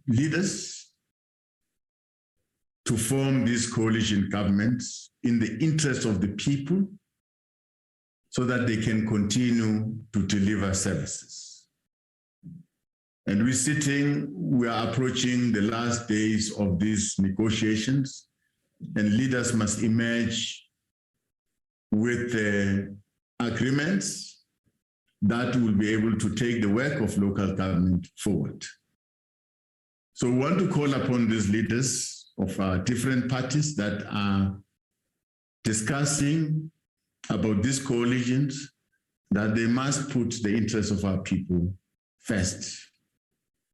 leaders to form these coalition governments in the interest of the people so that they can continue to deliver services. And we are approaching the last days of these negotiations, and leaders must emerge with agreements that will be able to take the work of local government forward. So we want to call upon these leaders of different parties that are discussing about these coalitions that they must put the interests of our people first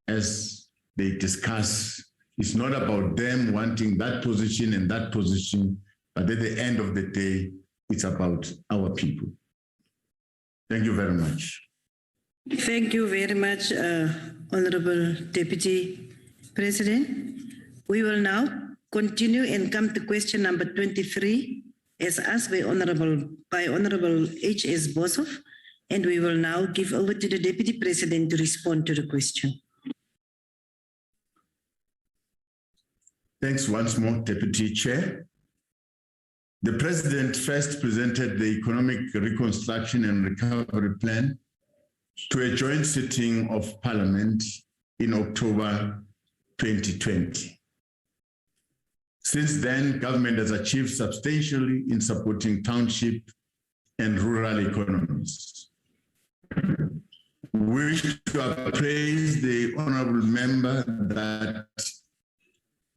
as they discuss. It's not about them wanting that position and that position, but at the end of the day, it's about our people. Thank you very much. Thank you very much, Honorable Deputy President. We will now continue and come to question number 23, as asked by Honorable H.S. Bosov, and we will now give over to the Deputy President to respond to the question. Thanks once more, Deputy Chair. The President first presented the Economic Reconstruction and Recovery Plan to a joint sitting of Parliament in October 2020. Since then, government has achieved substantially in supporting township and rural economies. We wish to appraise the honorable member that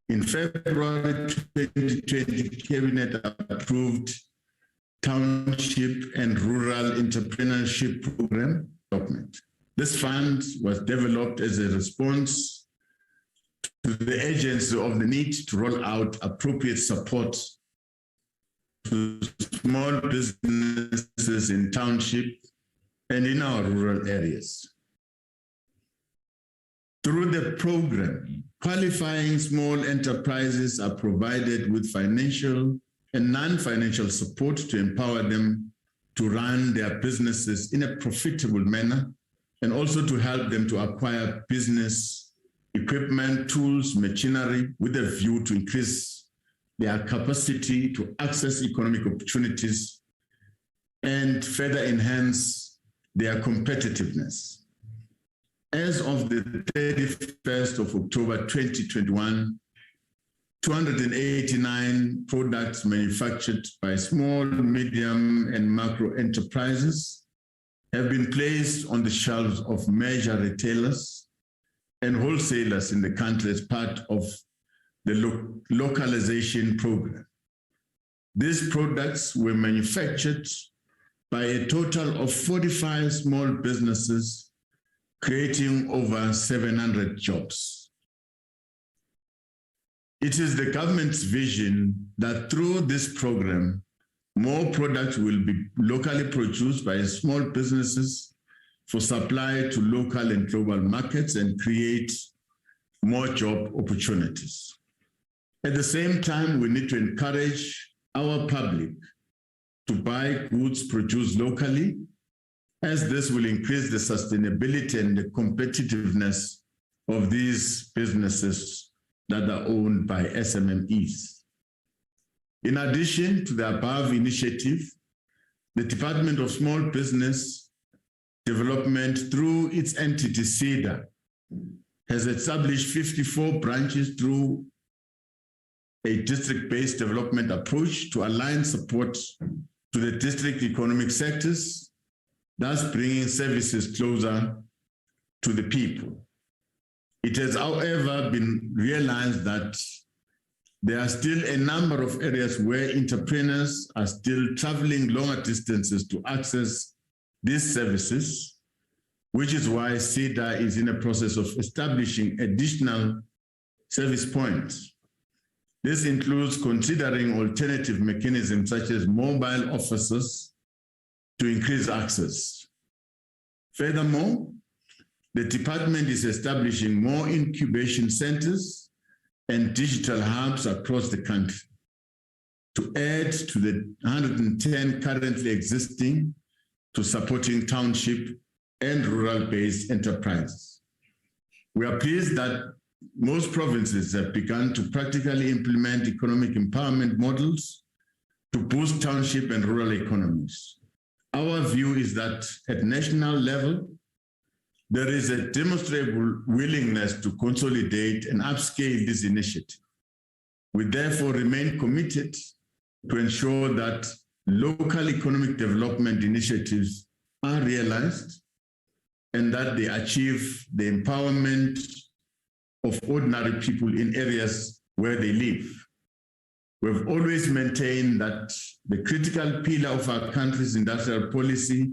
in February 2020, Cabinet approved Township and Rural Entrepreneurship Program document. This fund was developed as a response to the urgency of the need to roll out appropriate support to small businesses in township and in our rural areas. Through the program, qualifying small enterprises are provided with financial and non-financial support to empower them to run their businesses in a profitable manner, and also to help them to acquire business equipment, tools, machinery, with a view to increase their capacity to access economic opportunities and further enhance their competitiveness. As of the 31st of October 2021, 289 products manufactured by small, medium, and macro enterprises have been placed on the shelves of major retailers and wholesalers in the country as part of the localization program. These products were manufactured by a total of 45 small businesses, creating over 700 jobs. It is the government's vision that through this program, more products will be locally produced by small businesses for supply to local and global markets and create more job opportunities. At the same time, we need to encourage our public to buy goods produced locally, as this will increase the sustainability and the competitiveness of these businesses that are owned by SMMEs. In addition to the above initiative, the Department of Small Business Development, through its entity CEDA, has established 54 branches through a district-based development approach to align support to the district economic sectors, thus bringing services closer to the people. It has, however, been realized that there are still a number of areas where entrepreneurs are still traveling longer distances to access these services, which is why CEDA is in a process of establishing additional service points. This includes considering alternative mechanisms such as mobile offices to increase access. Furthermore, the department is establishing more incubation centers and digital hubs across the country to add to the 110 currently existing to supporting township and rural-based enterprises. We are pleased that most provinces have begun to practically implement economic empowerment models to boost township and rural economies. Our view is that at national level, there is a demonstrable willingness to consolidate and upscale this initiative. We therefore remain committed to ensure that local economic development initiatives are realized and that they achieve the empowerment of ordinary people in areas where they live. We've always maintained that the critical pillar of our country's industrial policy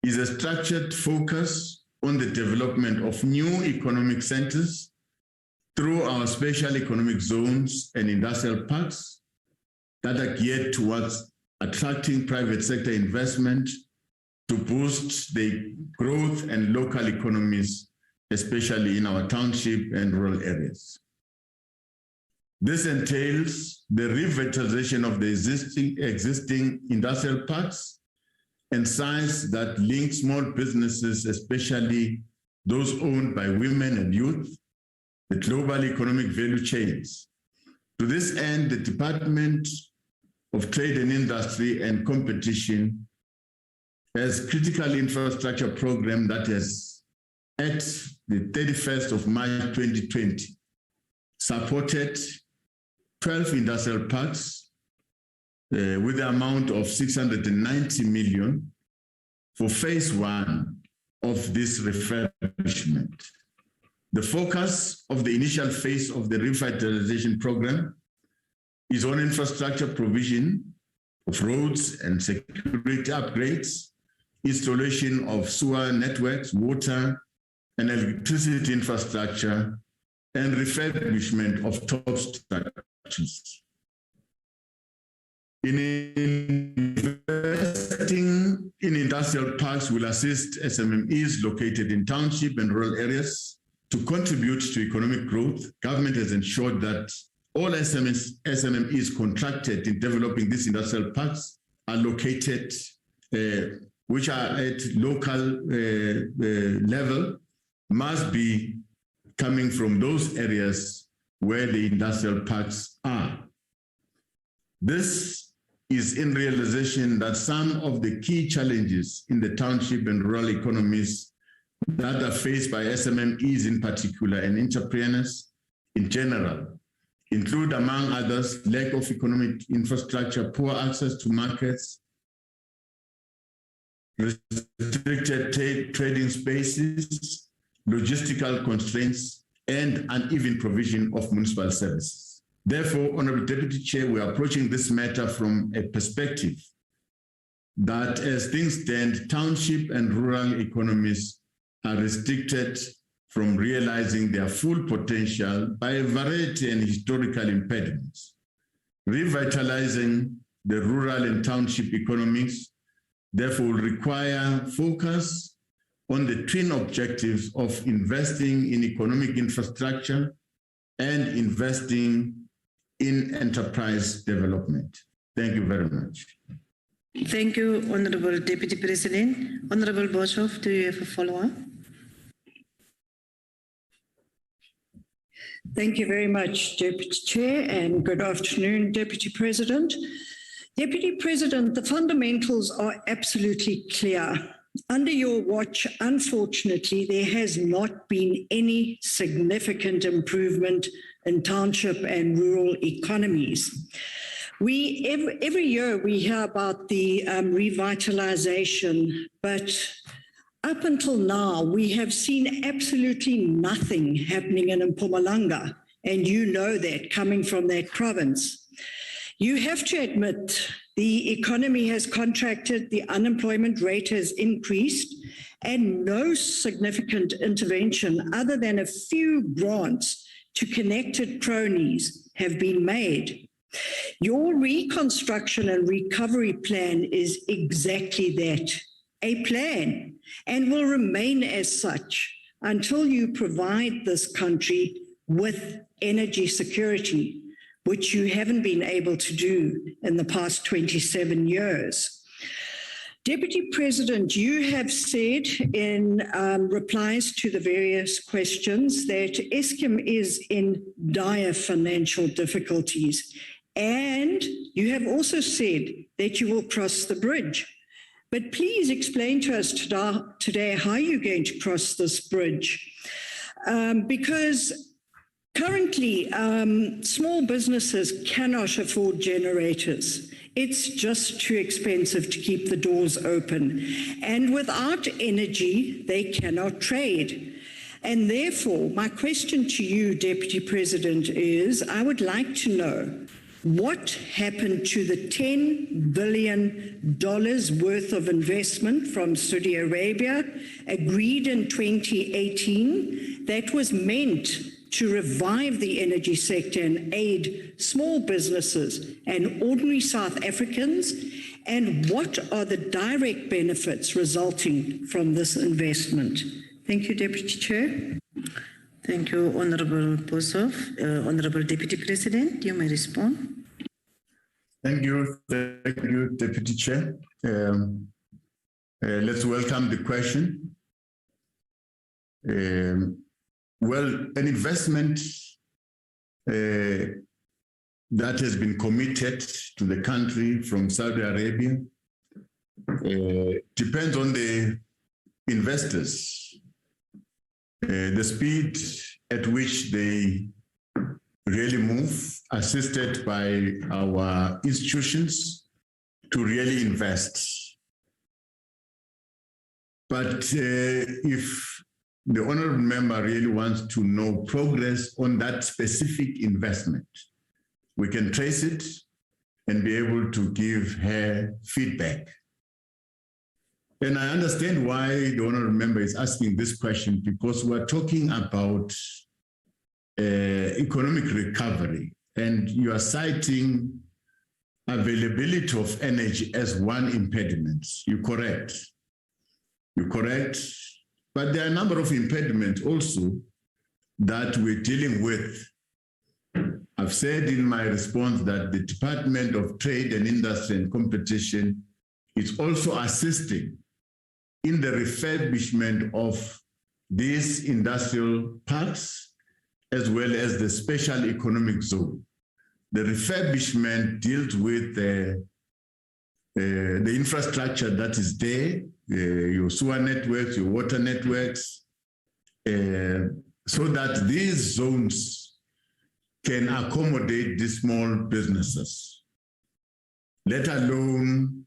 is a structured focus on the development of new economic centers through our special economic zones and industrial parks that are geared towards attracting private sector investment to boost the growth and local economies, especially in our township and rural areas. This entails the revitalization of the existing industrial parks and sites that link small businesses, especially those owned by women and youth, the global economic value chains. To this end, the Department of Trade and Industry and Competition has critical infrastructure program that has, at the 31st of March 2020, supported 12 industrial parks with the amount of 690 million for phase 1 of this refurbishment. The focus of the initial phase of the revitalization program is on infrastructure provision of roads and security upgrades, installation of sewer networks, water and electricity infrastructure, and refurbishment of top structures. Investing in industrial parks will assist SMMEs located in township and rural areas to contribute to economic growth. Government has ensured that all SMMEs contracted in developing these industrial parks are located, which are at local level, must be coming from those areas where the industrial parks are. This is in realization that some of the key challenges in the township and rural economies that are faced by SMMEs in particular and entrepreneurs in general include, among others, lack of economic infrastructure, poor access to markets, restricted trading spaces, logistical constraints, and uneven provision of municipal services. Therefore, Honorable Deputy Chair, we are approaching this matter from a perspective that as things stand, township and rural economies are restricted from realizing their full potential by a variety and historical impediments. Revitalizing the rural and township economies therefore will require focus on the twin objectives of investing in economic infrastructure and investing in enterprise development. Thank you very much. Thank you, Honorable Deputy President. Honorable Boshoff, do you have a follow-up? Thank you very much, Deputy Chair, and good afternoon, Deputy President. Deputy President, the fundamentals are absolutely clear. Under your watch, unfortunately, there has not been any significant improvement in township and rural economies. Every year we hear about the revitalization, but up until now, we have seen absolutely nothing happening in Mpumalanga, and you know that coming from that province. You have to admit the economy has contracted, the unemployment rate has increased, and no significant intervention other than a few grants to connected cronies have been made. Your reconstruction and recovery plan is exactly that, a plan, and will remain as such until you provide this country with energy security, which you haven't been able to do in the past 27 years. Deputy President, you have said in replies to the various questions that Eskom is in dire financial difficulties, and you have also said that you will cross the bridge. But please explain to us today how you're going to cross this bridge, because currently, small businesses cannot afford generators. It's just too expensive to keep the doors open. And without energy, they cannot trade. And therefore, my question to you, Deputy President, is I would like to know What happened to the $10 billion worth of investment from Saudi Arabia agreed in 2018 that was meant to revive the energy sector and aid small businesses and ordinary South Africans? And what are the direct benefits resulting from this investment? Thank you, Deputy Chair. Thank you, Honorable Bosov. Honorable Deputy President, you may respond. Thank you, Deputy Chair. Let's welcome the question. Well, an investment that has been committed to the country from Saudi Arabia depends on the investors, the speed at which they really move, assisted by our institutions to really invest. But if the honorable member really wants to know progress on that specific investment, we can trace it and be able to give her feedback. And I understand why the honorable member is asking this question, because we're talking about economic recovery, and you are citing availability of energy as one impediment. You're correct. You're correct. But there are a number of impediments also that we're dealing with. I've said in my response that the Department of Trade and Industry and Competition is also assisting in the refurbishment of these industrial parks, as well as the special economic zone. The refurbishment deals with the infrastructure that is there, your sewer networks, your water networks, so that these zones can accommodate these small businesses, let alone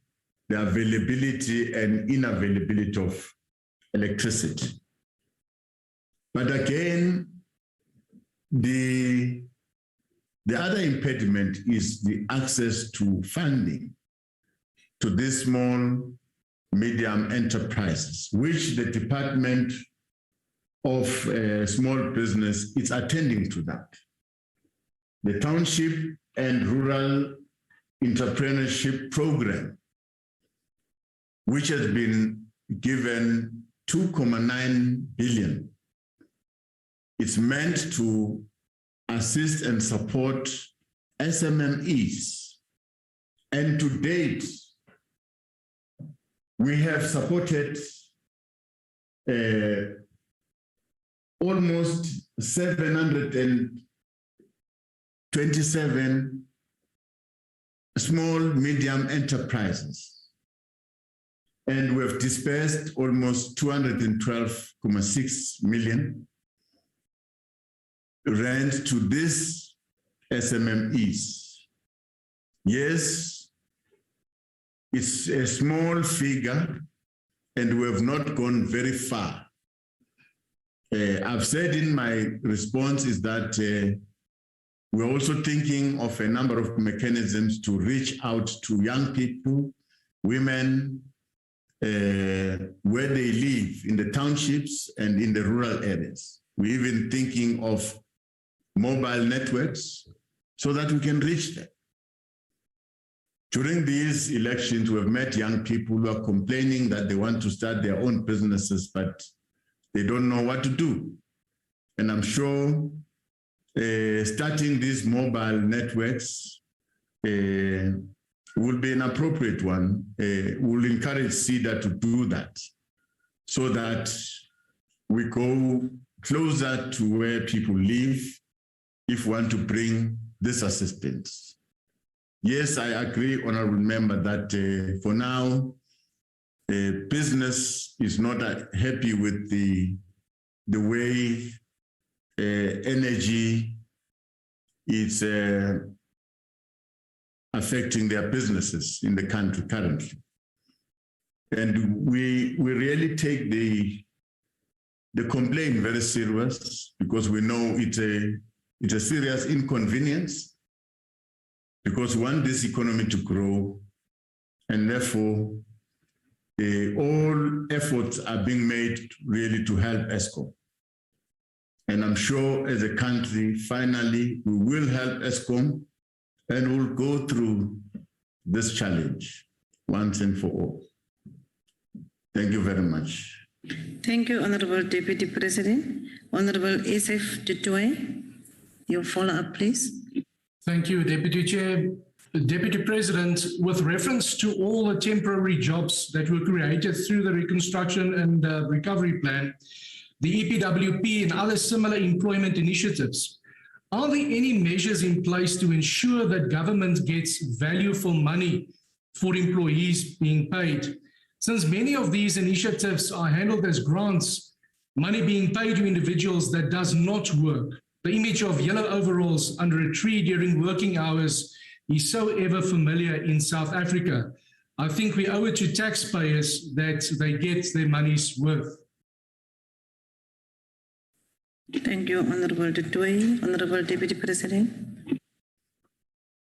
the availability and inavailability of electricity. But again, the other impediment is the access to funding to these small, medium enterprises, which the Department of Small Business is attending to that. The Township and Rural Entrepreneurship Program, which has been given 2.9 billion. It's meant to assist and support SMMEs. And to date, we have supported almost 727 small, medium enterprises. And we've dispersed almost 212.6 million rand to these SMMEs. Yes, it's a small figure, and we have not gone very far. I've said in my response is that we're also thinking of a number of mechanisms to reach out to young people, women, where they live in the townships and in the rural areas. We're even thinking of mobile networks so that we can reach them. During these elections, we've met young people who are complaining that they want to start their own businesses, but they don't know what to do. And I'm sure starting these mobile networks will be an appropriate one. We'll encourage CEDA to do that so that we go closer to where people live if we want to bring this assistance. Yes, I agree, Honorable Member, that for now, business is not happy with the way energy is affecting their businesses in the country currently. And we really take the complaint very serious, because we know it's a serious inconvenience because we want this economy to grow, and therefore all efforts are being made really to help ESCOM. And I'm sure as a country, finally, we will help ESCOM and we'll go through this challenge once and for all. Thank you very much. Thank you, Honorable Deputy President. Honorable SF Tutue, your follow-up, please. Thank you, Deputy Chair. Deputy President, with reference to all the temporary jobs that were created through the Reconstruction and Recovery Plan, the EPWP and other similar employment initiatives, are there any measures in place to ensure that government gets value for money for employees being paid? Since many of these initiatives are handled as grants, money being paid to individuals that does not work, the image of yellow overalls under a tree during working hours is so ever familiar in South Africa. I think we owe it to taxpayers that they get their money's worth. Thank you, Honorable Tutue. Honorable Deputy President.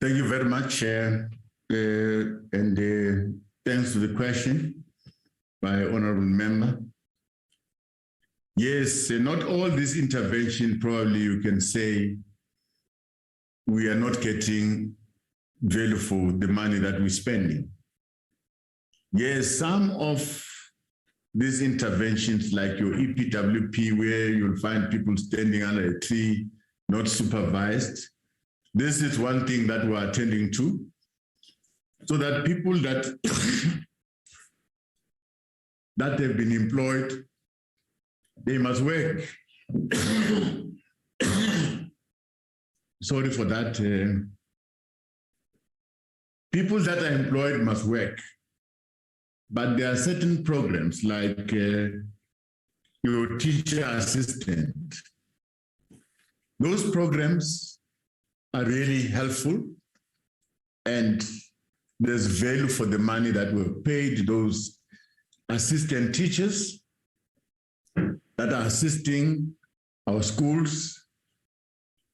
Thank you very much, Chair. Thanks for the question by Honorable Member. Yes, not all this intervention, probably you can say we are not getting value for the money that we're spending. Yes, some of these interventions like your EPWP, where you'll find people standing under a tree, not supervised. This is one thing that we're attending to, so that people that, that have been employed, they must work. Sorry for that. People that are employed must work. But there are certain programs like your teacher assistant. Those programs are really helpful, and there's value for the money that were paid those assistant teachers that are assisting our schools.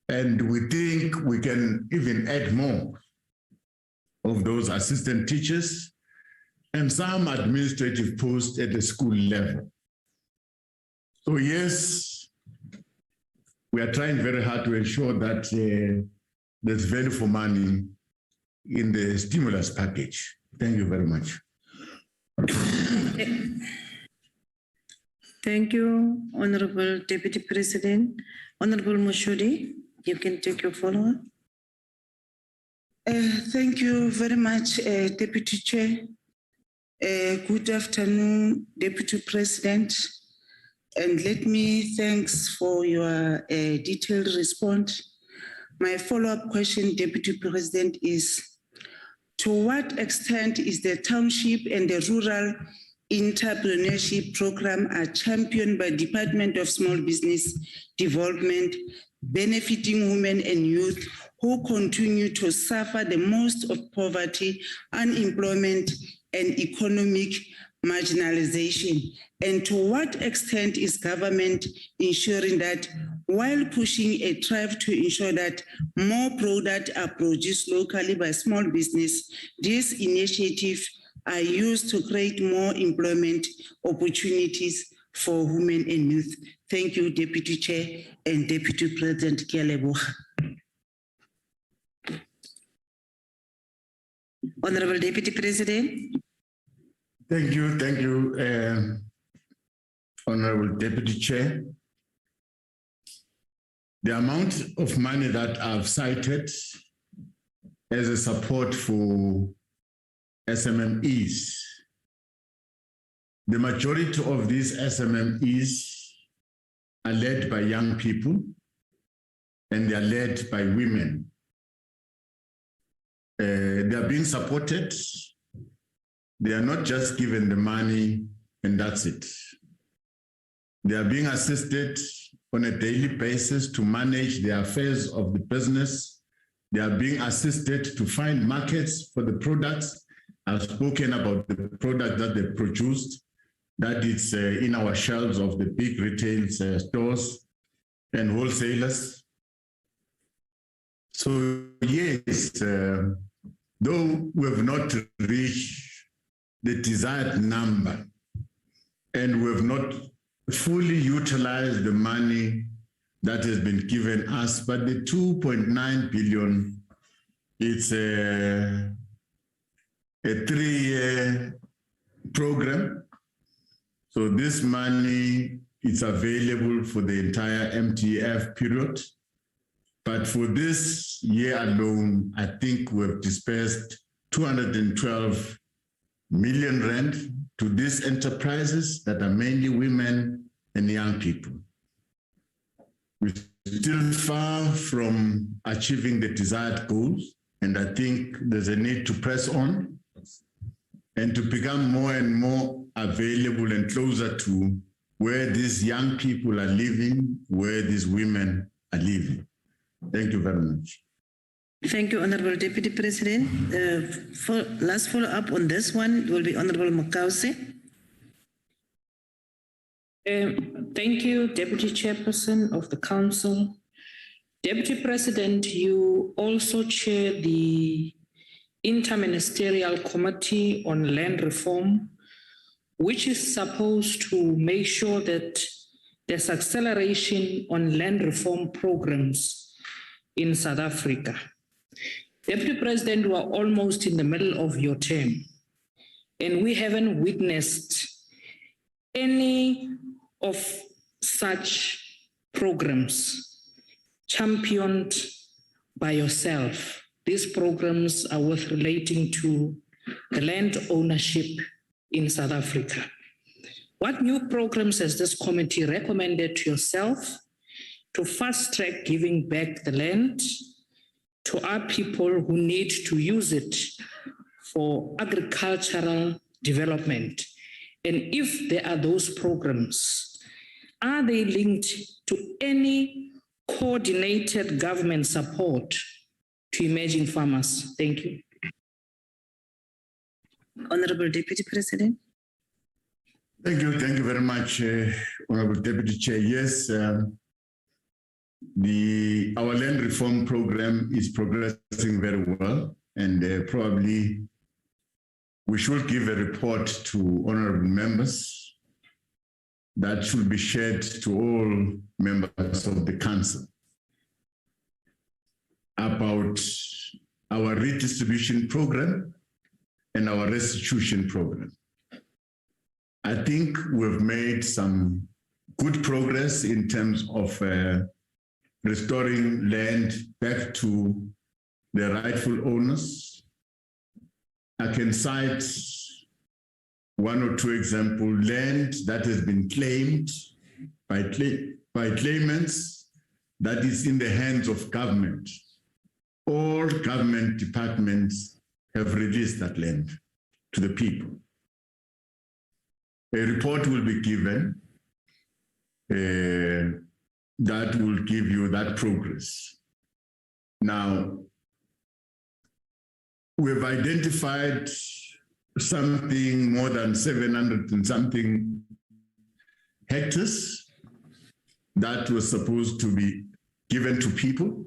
And we think we can even add more of those assistant teachers and some administrative posts at the school level. So yes, we are trying very hard to ensure that there's value for money in the stimulus package. Thank you very much. Thank you, Honorable Deputy President. Honorable Mushudi, you can take your follow-up. Thank you very much, Deputy Chair. Good afternoon, Deputy President. And let me thanks for your detailed response. My follow-up question, Deputy President, is to what extent is the township and the rural entrepreneurship program are championed by Department of Small Business Development, benefiting women and youth who continue to suffer the most of poverty, unemployment, and economic marginalization? And to what extent is government ensuring that while pushing a drive to ensure that more products are produced locally by small business, these initiatives are used to create more employment opportunities for women and youth? Thank you, Deputy Chair and Deputy President Kialeboha. Honorable Deputy President. Thank you, Honorable Deputy Chair. The amount of money that I've cited as a support for SMMEs, the majority of these SMMEs are led by young people and they are led by women. They are being supported. They are not just given the money and that's it. They are being assisted on a daily basis to manage the affairs of the business. They are being assisted to find markets for the products. I've spoken about the product that they produced, that is in our shelves of the big retail stores and wholesalers. So yes, though we have not reached the desired number and we have not fully utilized the money that has been given us, but the 2.9 billion, it's a 3-year program. So this money is available for the entire MTF period. But for this year alone, I think we've dispersed 212 million rand to these enterprises that are mainly women and young people. We're still far from achieving the desired goals, and I think there's a need to press on and to become more and more available and closer to where these young people are living, where these women are living. Thank you very much. Thank you, Honorable Deputy President. Last follow-up on this one will be Honorable Mokause. Thank you, Deputy Chairperson of the Council. Deputy President, you also chair the Inter-Ministerial Committee on Land Reform, which is supposed to make sure that there's acceleration on land reform programs in South Africa. Deputy President, we are almost in the middle of your term, and we haven't witnessed any of such programs championed by yourself. These programs are worth relating to the land ownership in South Africa. What new programs has this committee recommended to yourself to fast-track giving back the land to our people who need to use it for agricultural development? And if there are those programs, are they linked to any coordinated government support to emerging farmers? Thank you. Honorable Deputy President. Thank you very much, Honorable Deputy Chair. Yes, our land reform program is progressing very well, and probably we should give a report to honorable members that should be shared to all members of the council about our redistribution program and our restitution program. I think we've made some good progress in terms of restoring land back to the rightful owners. I can cite one or two examples. Land that has been claimed by claimants that is in the hands of government. All government departments have released that land to the people. A report will be given that will give you that progress. Now, we've identified something more than 700 and something hectares that was supposed to be given to people,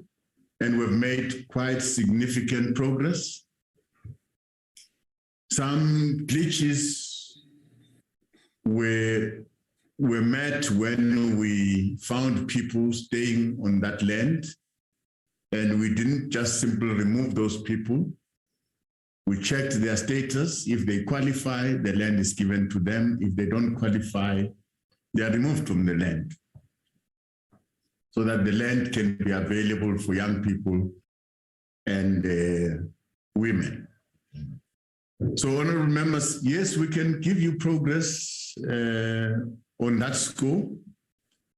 and we've made quite significant progress. Some glitches were met when we found people staying on that land, and we didn't just simply remove those people. We checked their status. If they qualify, the land is given to them. If they don't qualify, they are removed from the land, so that the land can be available for young people and women. So, honorable members, yes, we can give you progress on that score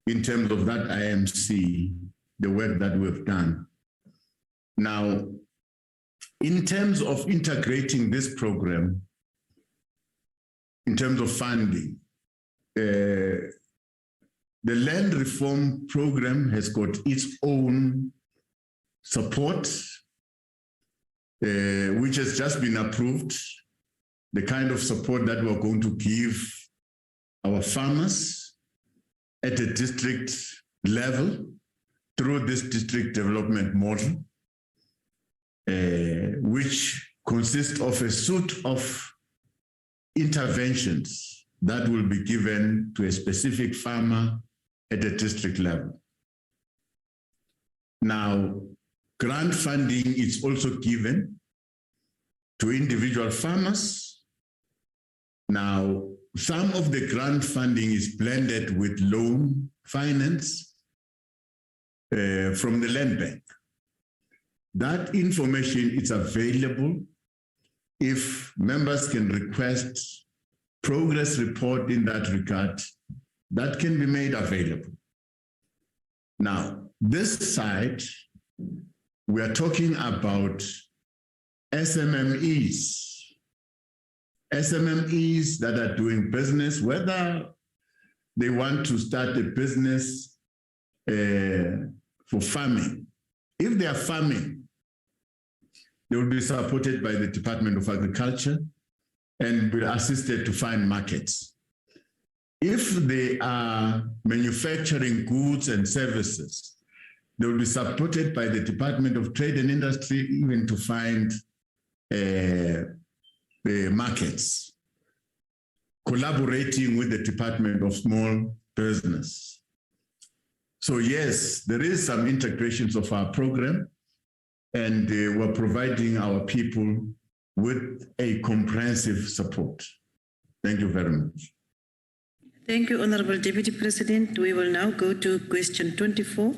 in terms of that IMC, the work that we've done. Now, in terms of integrating this program, in terms of funding, the land reform program has got its own support, which has just been approved, the kind of support that we're going to give our farmers at a district level through this district development model. which consists of a suite of interventions that will be given to a specific farmer at a district level. Now, grant funding is also given to individual farmers. Now, some of the grant funding is blended with loan finance from the land bank. That information is available if members can request progress report in that regard. That can be made available. Now, this side, we are talking about SMMEs. SMMEs that are doing business, whether they want to start a business for farming. If they are farming, they will be supported by the Department of Agriculture and be assisted to find markets. If they are manufacturing goods and services, they will be supported by the Department of Trade and Industry even to find markets, collaborating with the Department of Small Business. So yes, there is some integrations of our program, and we're providing our people with a comprehensive support. Thank you very much. Thank you, Honorable Deputy President. We will now go to question 24,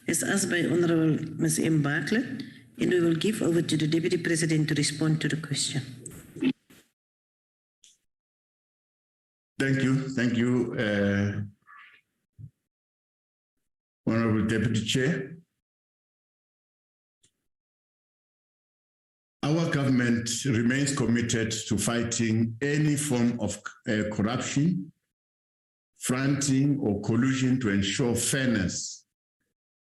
as asked by Honorable Ms. M. Bartlett, and we will give over to the Deputy President to respond to the question. Thank you, Honorable Deputy Chair. Our government remains committed to fighting any form of corruption, fronting, or collusion to ensure fairness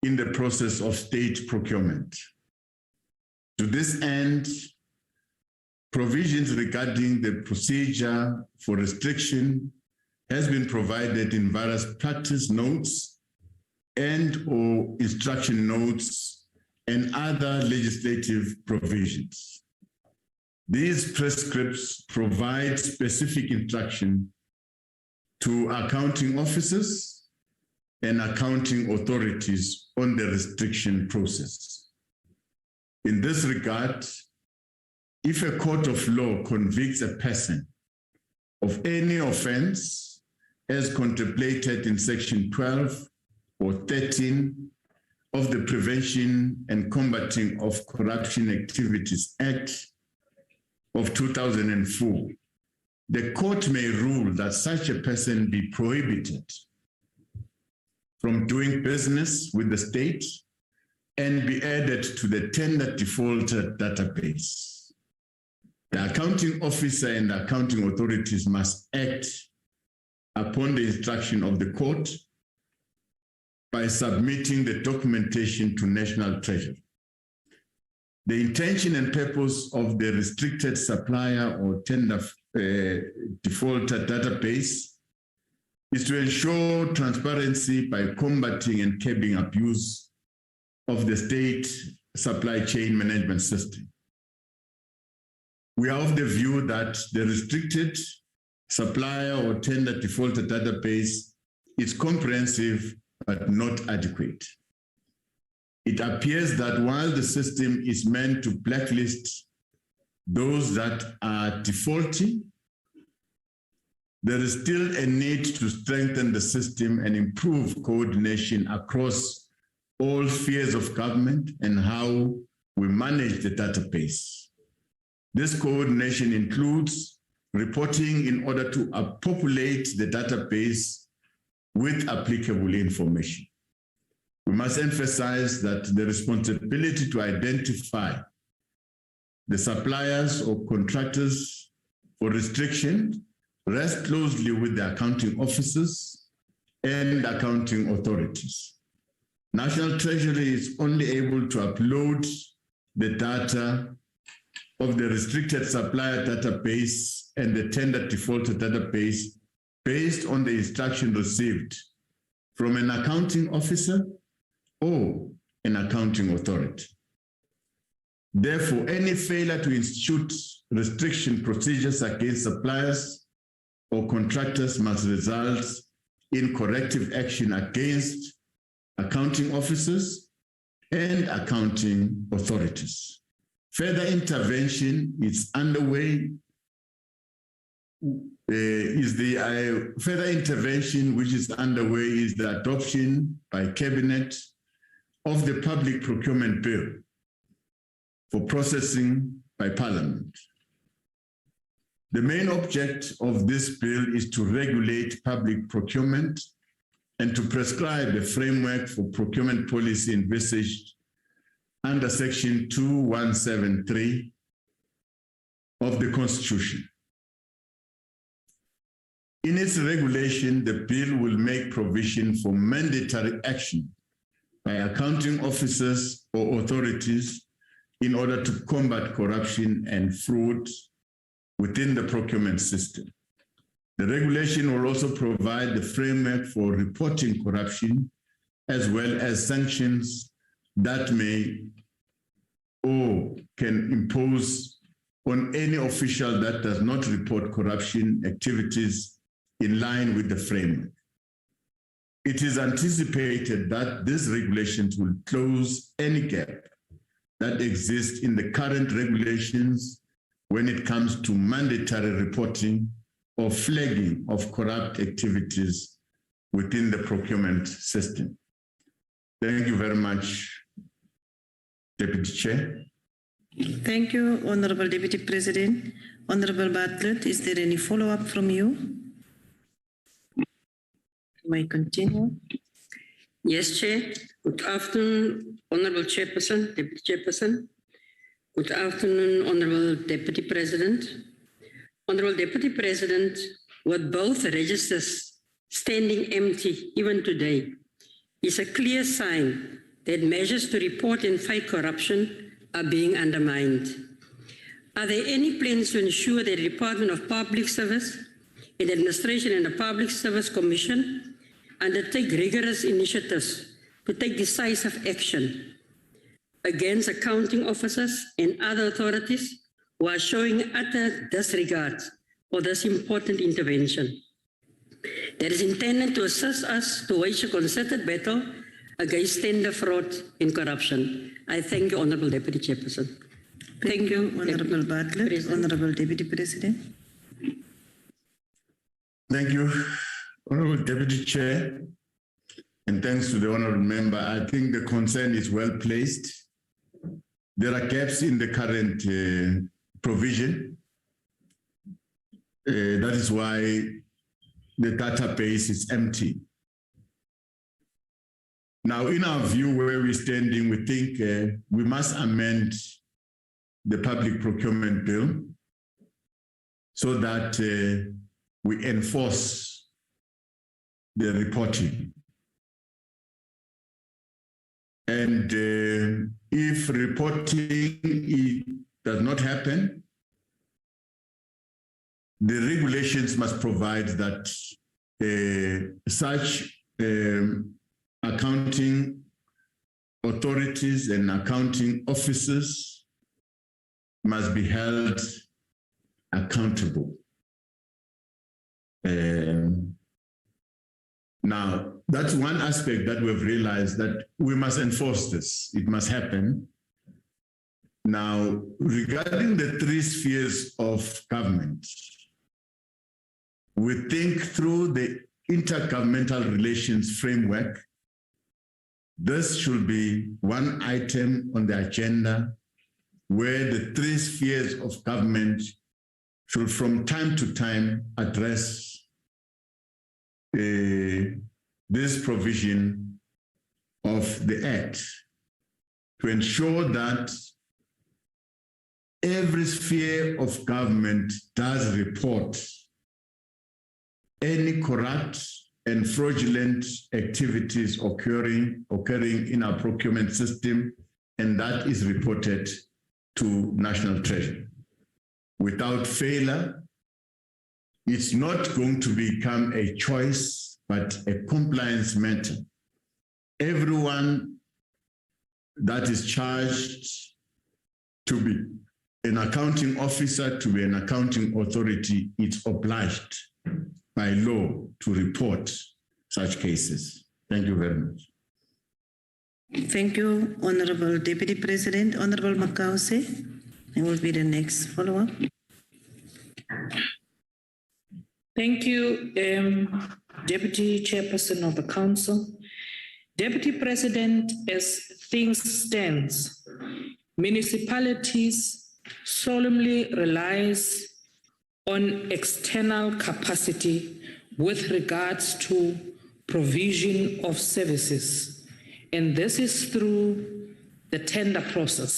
in the process of state procurement. To this end, provisions regarding the procedure for restriction has been provided in various practice notes and/or instruction notes and other legislative provisions. These prescripts provide specific instruction to accounting officers and accounting authorities on the restriction process. In this regard, if a court of law convicts a person of any offense as contemplated in Section 12 or 13 of the Prevention and Combating of Corruption Activities Act of 2004, the court may rule that such a person be prohibited from doing business with the state and be added to the tender defaulter database. The accounting officer and the accounting authorities must act upon the instruction of the court by submitting the documentation to National Treasury. The intention and purpose of the restricted supplier or tender defaulter database is to ensure transparency by combating and curbing abuse of the state supply chain management system. We are of the view that the restricted supplier or tender defaulter database is comprehensive but not adequate. It appears that while the system is meant to blacklist those that are defaulting, there is still a need to strengthen the system and improve coordination across all spheres of government and how we manage the database. This coordination includes reporting in order to populate the database with applicable information. We must emphasize that the responsibility to identify the suppliers or contractors for restriction rests closely with the accounting officers and accounting authorities. National Treasury is only able to upload the data of the restricted supplier database and the tender defaulter database based on the instruction received from an accounting officer or an accounting authority. Therefore, any failure to institute restriction procedures against suppliers or contractors must result in corrective action against accounting officers and accounting authorities. Further intervention is underway. Further intervention which is underway is the adoption by Cabinet of the Public Procurement Bill for processing by Parliament. The main object of this bill is to regulate public procurement and to prescribe a framework for procurement policy envisaged under Section 2173 of the Constitution. In its regulation, the bill will make provision for mandatory action by accounting officers or authorities in order to combat corruption and fraud within the procurement system. The regulation will also provide the framework for reporting corruption, as well as sanctions that may or can impose on any official that does not report corruption activities in line with the framework. It is anticipated that these regulations will close any gap that exists in the current regulations when it comes to mandatory reporting or flagging of corrupt activities within the procurement system. Thank you very much, Deputy Chair. Thank you, Honorable Deputy President. Honorable Bartlett, is there any follow-up from you? May I continue? Yes, Chair. Good afternoon, Honorable Chairperson, Deputy Chairperson. Good afternoon, Honorable Deputy President. Honorable Deputy President, with both registers standing empty even today, is a clear sign that measures to report and fight corruption are being undermined. Are there any plans to ensure that the Department of Public Service, and Administration and the Public Service Commission undertake rigorous initiatives to take decisive action against accounting officers and other authorities who are showing utter disregard for this important intervention that is intended to assist us to wage a concerted battle against tender fraud and corruption? I thank you, Honorable Deputy Chairperson. Thank you, Honorable Bartlett. Honorable Deputy President. Thank you, Honorable Deputy Chair, and thanks to the Honorable Member. I think the concern is well placed. There are gaps in the current provision. That is why the database is empty. Now, in our view, where we're standing, we think we must amend the Public Procurement Bill so that we enforce the reporting. And if reporting does not happen, the regulations must provide that such accounting authorities and accounting officers must be held accountable. Now, that's one aspect that we've realized, that we must enforce this. It must happen. Now, regarding the three spheres of government, we think through the Inter-Governmental Relations framework, this should be one item on the agenda where the three spheres of government should from time to time address this provision of the Act to ensure that every sphere of government does report any corrupt and fraudulent activities occurring in our procurement system, and that is reported to National Treasury. Without failure, it's not going to become a choice, but a compliance matter. Everyone that is charged to be an accounting officer, to be an accounting authority, it's obliged by law to report such cases. Thank you very much. Thank you, Honorable Deputy President. Honorable Makause, it will be the next follow-up. Thank you, Deputy Chairperson of the Council. Deputy President, as things stand, municipalities solemnly relies on external capacity with regards to provision of services, and this is through the tender process.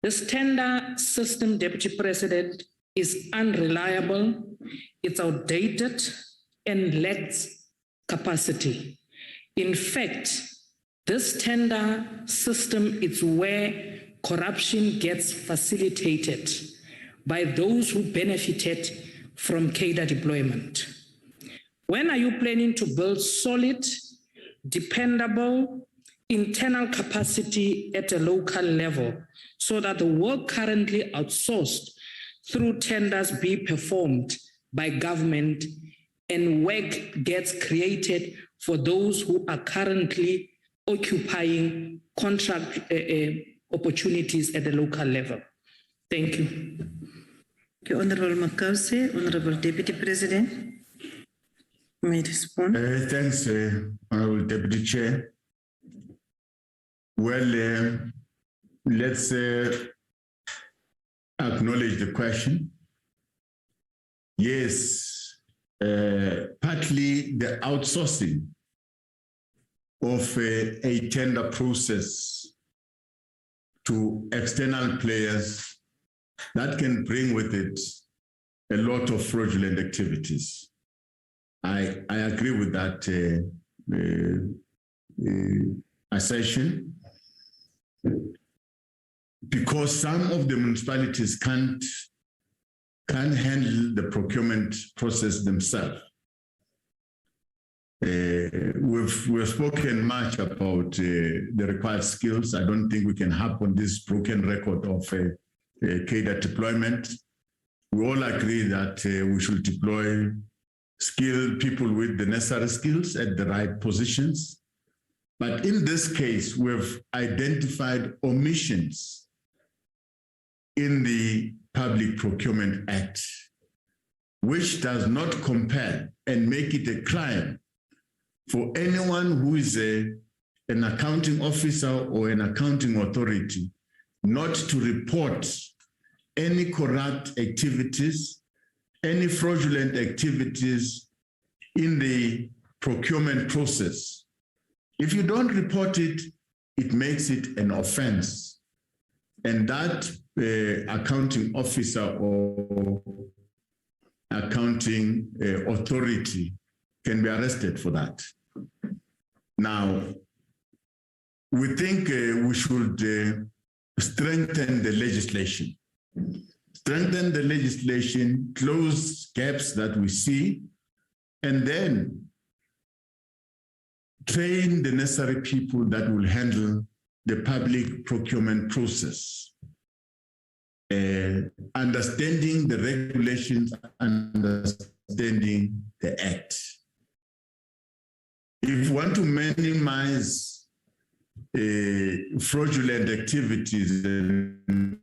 This tender system, Deputy President, is unreliable, it's outdated, and lacks capacity. In fact, this tender system is where corruption gets facilitated by those who benefited from cadre deployment. When are you planning to build solid, dependable, internal capacity at a local level so that the work currently outsourced through tenders be performed by government and work gets created for those who are currently occupying contract opportunities at the local level? Thank you. Thank you, Honorable Makause. Honorable Deputy President, may respond. Thanks, Honorable Deputy Chair. Well, let's acknowledge the question. Yes, partly the outsourcing of a tender process to external players, that can bring with it a lot of fraudulent activities. I agree with that assertion, because some of the municipalities can't handle the procurement process themselves. We've spoken much about the required skills. I don't think we can harp on this broken record of cadre deployment. We all agree that we should deploy skilled people with the necessary skills at the right positions. But in this case, we've identified omissions in the Public Procurement Act, which does not compel and make it a crime for anyone who is an accounting officer or an accounting authority not to report any corrupt activities, any fraudulent activities in the procurement process. If you don't report it, it makes it an offense. And that accounting officer or accounting authority can be arrested for that. Now, we think we should strengthen the legislation. Strengthen the legislation, close gaps that we see, and then train the necessary people that will handle the public procurement process. Understanding the regulations, understanding the act. If you want to minimize fraudulent activities and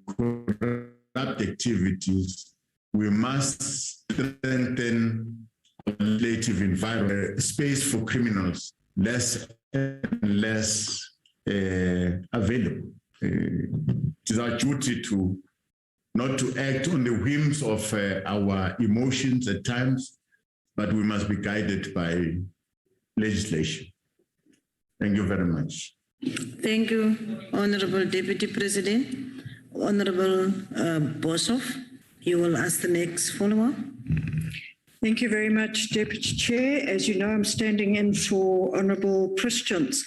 corrupt activities, we must strengthen the legislative environment, space for criminals, less and less available. It is our duty to not to act on the whims of our emotions at times, but we must be guided by legislation. Thank you very much. Thank you, Honorable Deputy President. Honorable Boshoff, you will ask the next follow-up. Thank you very much, Deputy Chair. As you know, I'm standing in for Honourable Christians.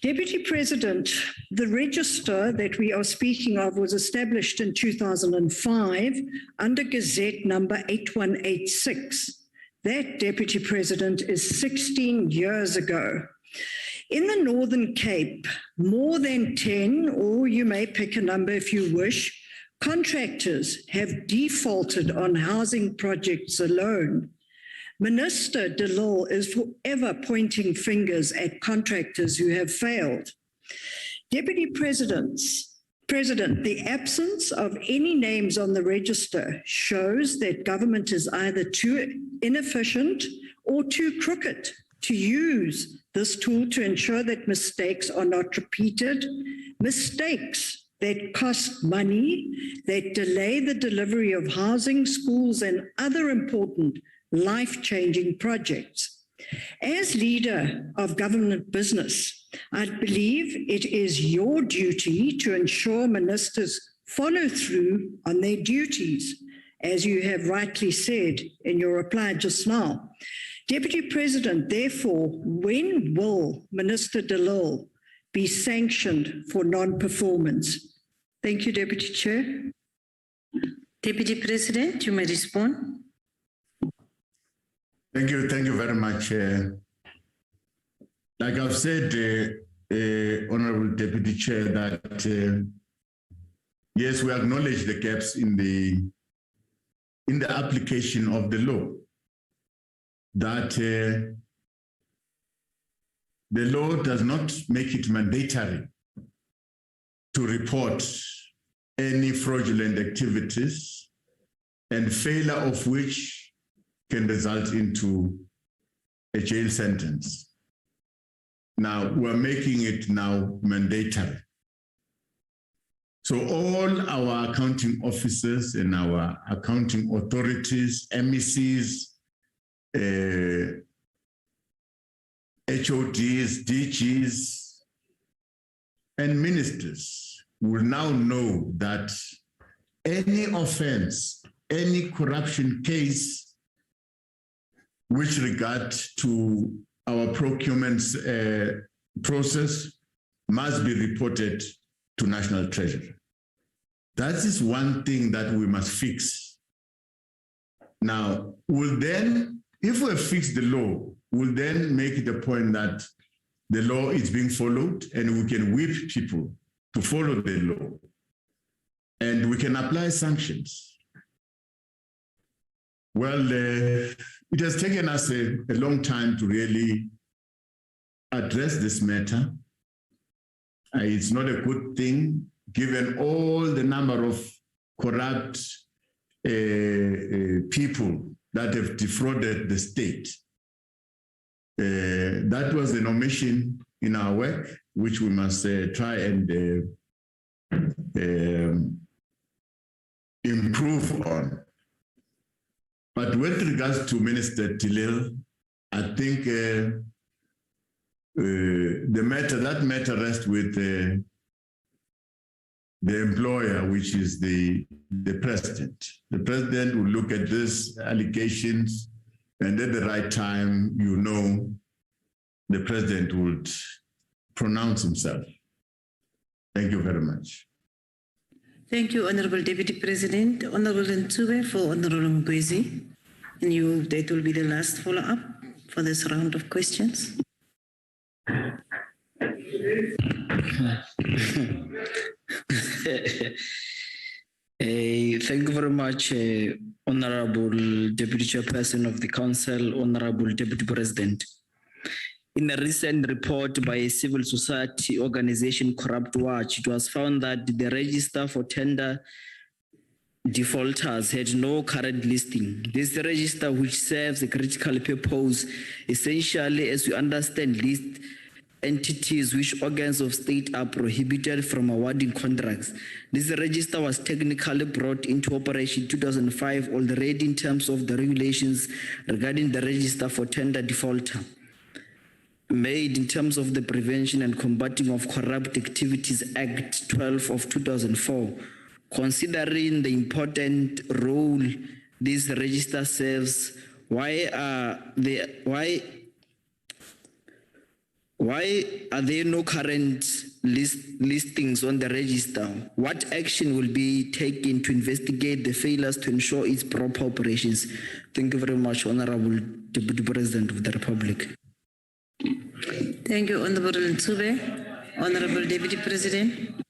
Deputy President, the register that we are speaking of was established in 2005 under Gazette number 8186. That, Deputy President, is 16 years ago. In the Northern Cape, more than 10, or you may pick a number if you wish, contractors have defaulted on housing projects alone. Minister De Lille is forever pointing fingers at contractors who have failed. Deputy President, the absence of any names on the register shows that government is either too inefficient or too crooked to use this tool to ensure that mistakes are not repeated, mistakes that cost money, that delay the delivery of housing, schools, and other important life-changing projects. As leader of government business, I believe it is your duty to ensure ministers follow through on their duties, as you have rightly said in your reply just now. Deputy President, therefore, when will Minister De Lille be sanctioned for non-performance? Thank you, Deputy Chair. Deputy President, you may respond. Thank you very much. Like I've said, Honorable Deputy Chair, that yes, we acknowledge the gaps in the application of the law. That the law does not make it mandatory to report any fraudulent activities, and failure of which can result into a jail sentence. Now, we're making it now mandatory. So all our accounting officers and our accounting authorities, MECs, HODs, DGs, and ministers will now know that any offense, any corruption case with regard to our procurement process must be reported to National Treasury. That is one thing that we must fix. Now, if we fix the law, we'll then make the point that the law is being followed and we can whip people to follow the law. And we can apply sanctions. Well, it has taken us a long time to really address this matter. It's not a good thing, given all the number of corrupt people that have defrauded the state. That was an omission in our work, which we must try and improve on. But with regards to Minister De Lille, I think that matter rests with the employer, which is the president. The president will look at these allegations, and at the right time, the president would pronounce himself. Thank you very much. Thank you, Honorable Deputy President. Honorable Ntube for Honorable Mkwezi. And that will be the last follow-up for this round of questions. Thank you very much, Honorable Deputy Chairperson of the Council, Honorable Deputy President. In a recent report by a civil society organization, Corrupt Watch, it was found that the register for tender defaulters had no current listing. This register, which serves a critical purpose, essentially, as we understand, lists entities which organs of state are prohibited from awarding contracts. This register was technically brought into operation in 2005 already in terms of the regulations regarding the register for tender defaulter made in terms of the Prevention and Combating of Corrupt Activities Act 12 of 2004. Considering the important role this register serves, why are there no current listings on the register? What action will be taken to investigate the failures to ensure its proper operations? Thank you very much, Honorable Deputy President of the Republic. Thank you, Honorable Ntube. Honorable Deputy President.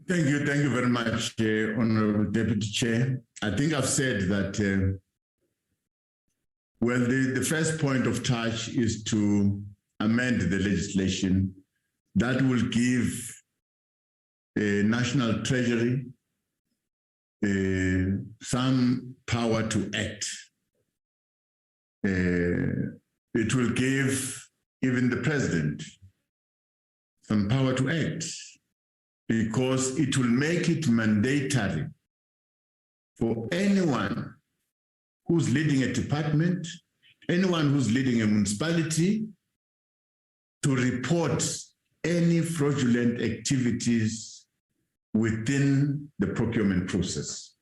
Thank you very much, Honorable Deputy Chair. I think I've said that, well, the first point of touch is to amend the legislation that will give a national treasury some power to act. It will give even the president some power to act, because it will make it mandatory for anyone who's leading a department, anyone who's leading a municipality, to report any fraudulent activities within the procurement process.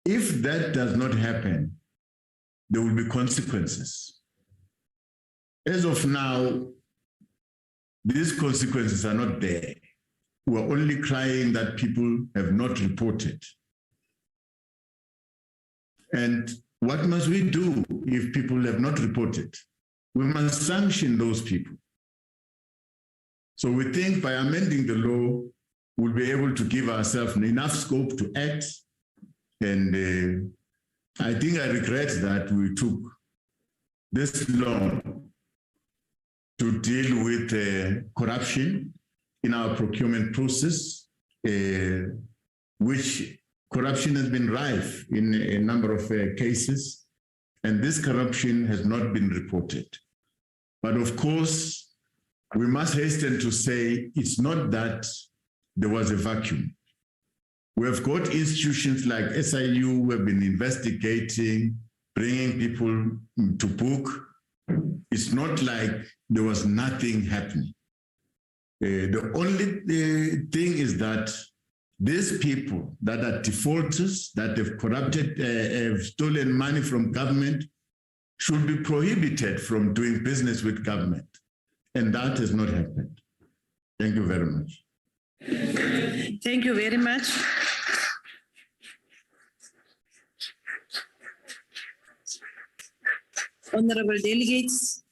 If that does not happen, there will be consequences. As of now, these consequences are not there. We're only crying that people have not reported. And what must we do if people have not reported? We must sanction those people. So we think by amending the law, we'll be able to give ourselves enough scope to act. And I think I regret that we took this long to deal with corruption in our procurement process, which corruption has been rife in a number of cases, and this corruption has not been reported. But of course, we must hasten to say it's not that there was a vacuum. We have got institutions like SIU who have been investigating, bringing people to book. It's not like there was nothing happening. The only thing is that these people that are defaulters, that have corrupted, have stolen money from government, should be prohibited from doing business with government. And that has not happened. Thank you very much. Thank you very much. Honorable delegates,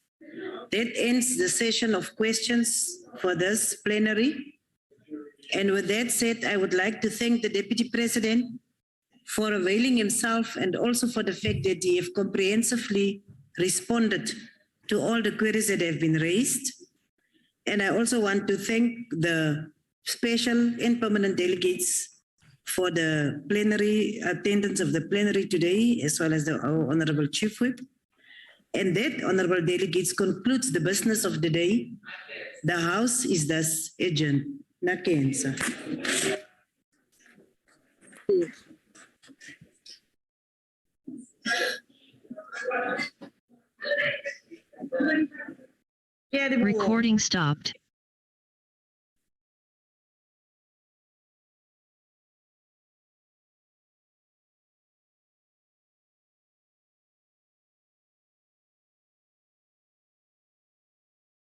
that ends the session of questions for this plenary. And with that said, I would like to thank the Deputy President for availing himself and also for the fact that he have comprehensively responded to all the queries that have been raised. And I also want to thank the special and permanent delegates for the plenary attendance of the plenary today, as well as our Honorable Chief Whip. And that, honorable delegates, concludes the business of the day. The House is thus adjourned. Nakensa. Recording stopped.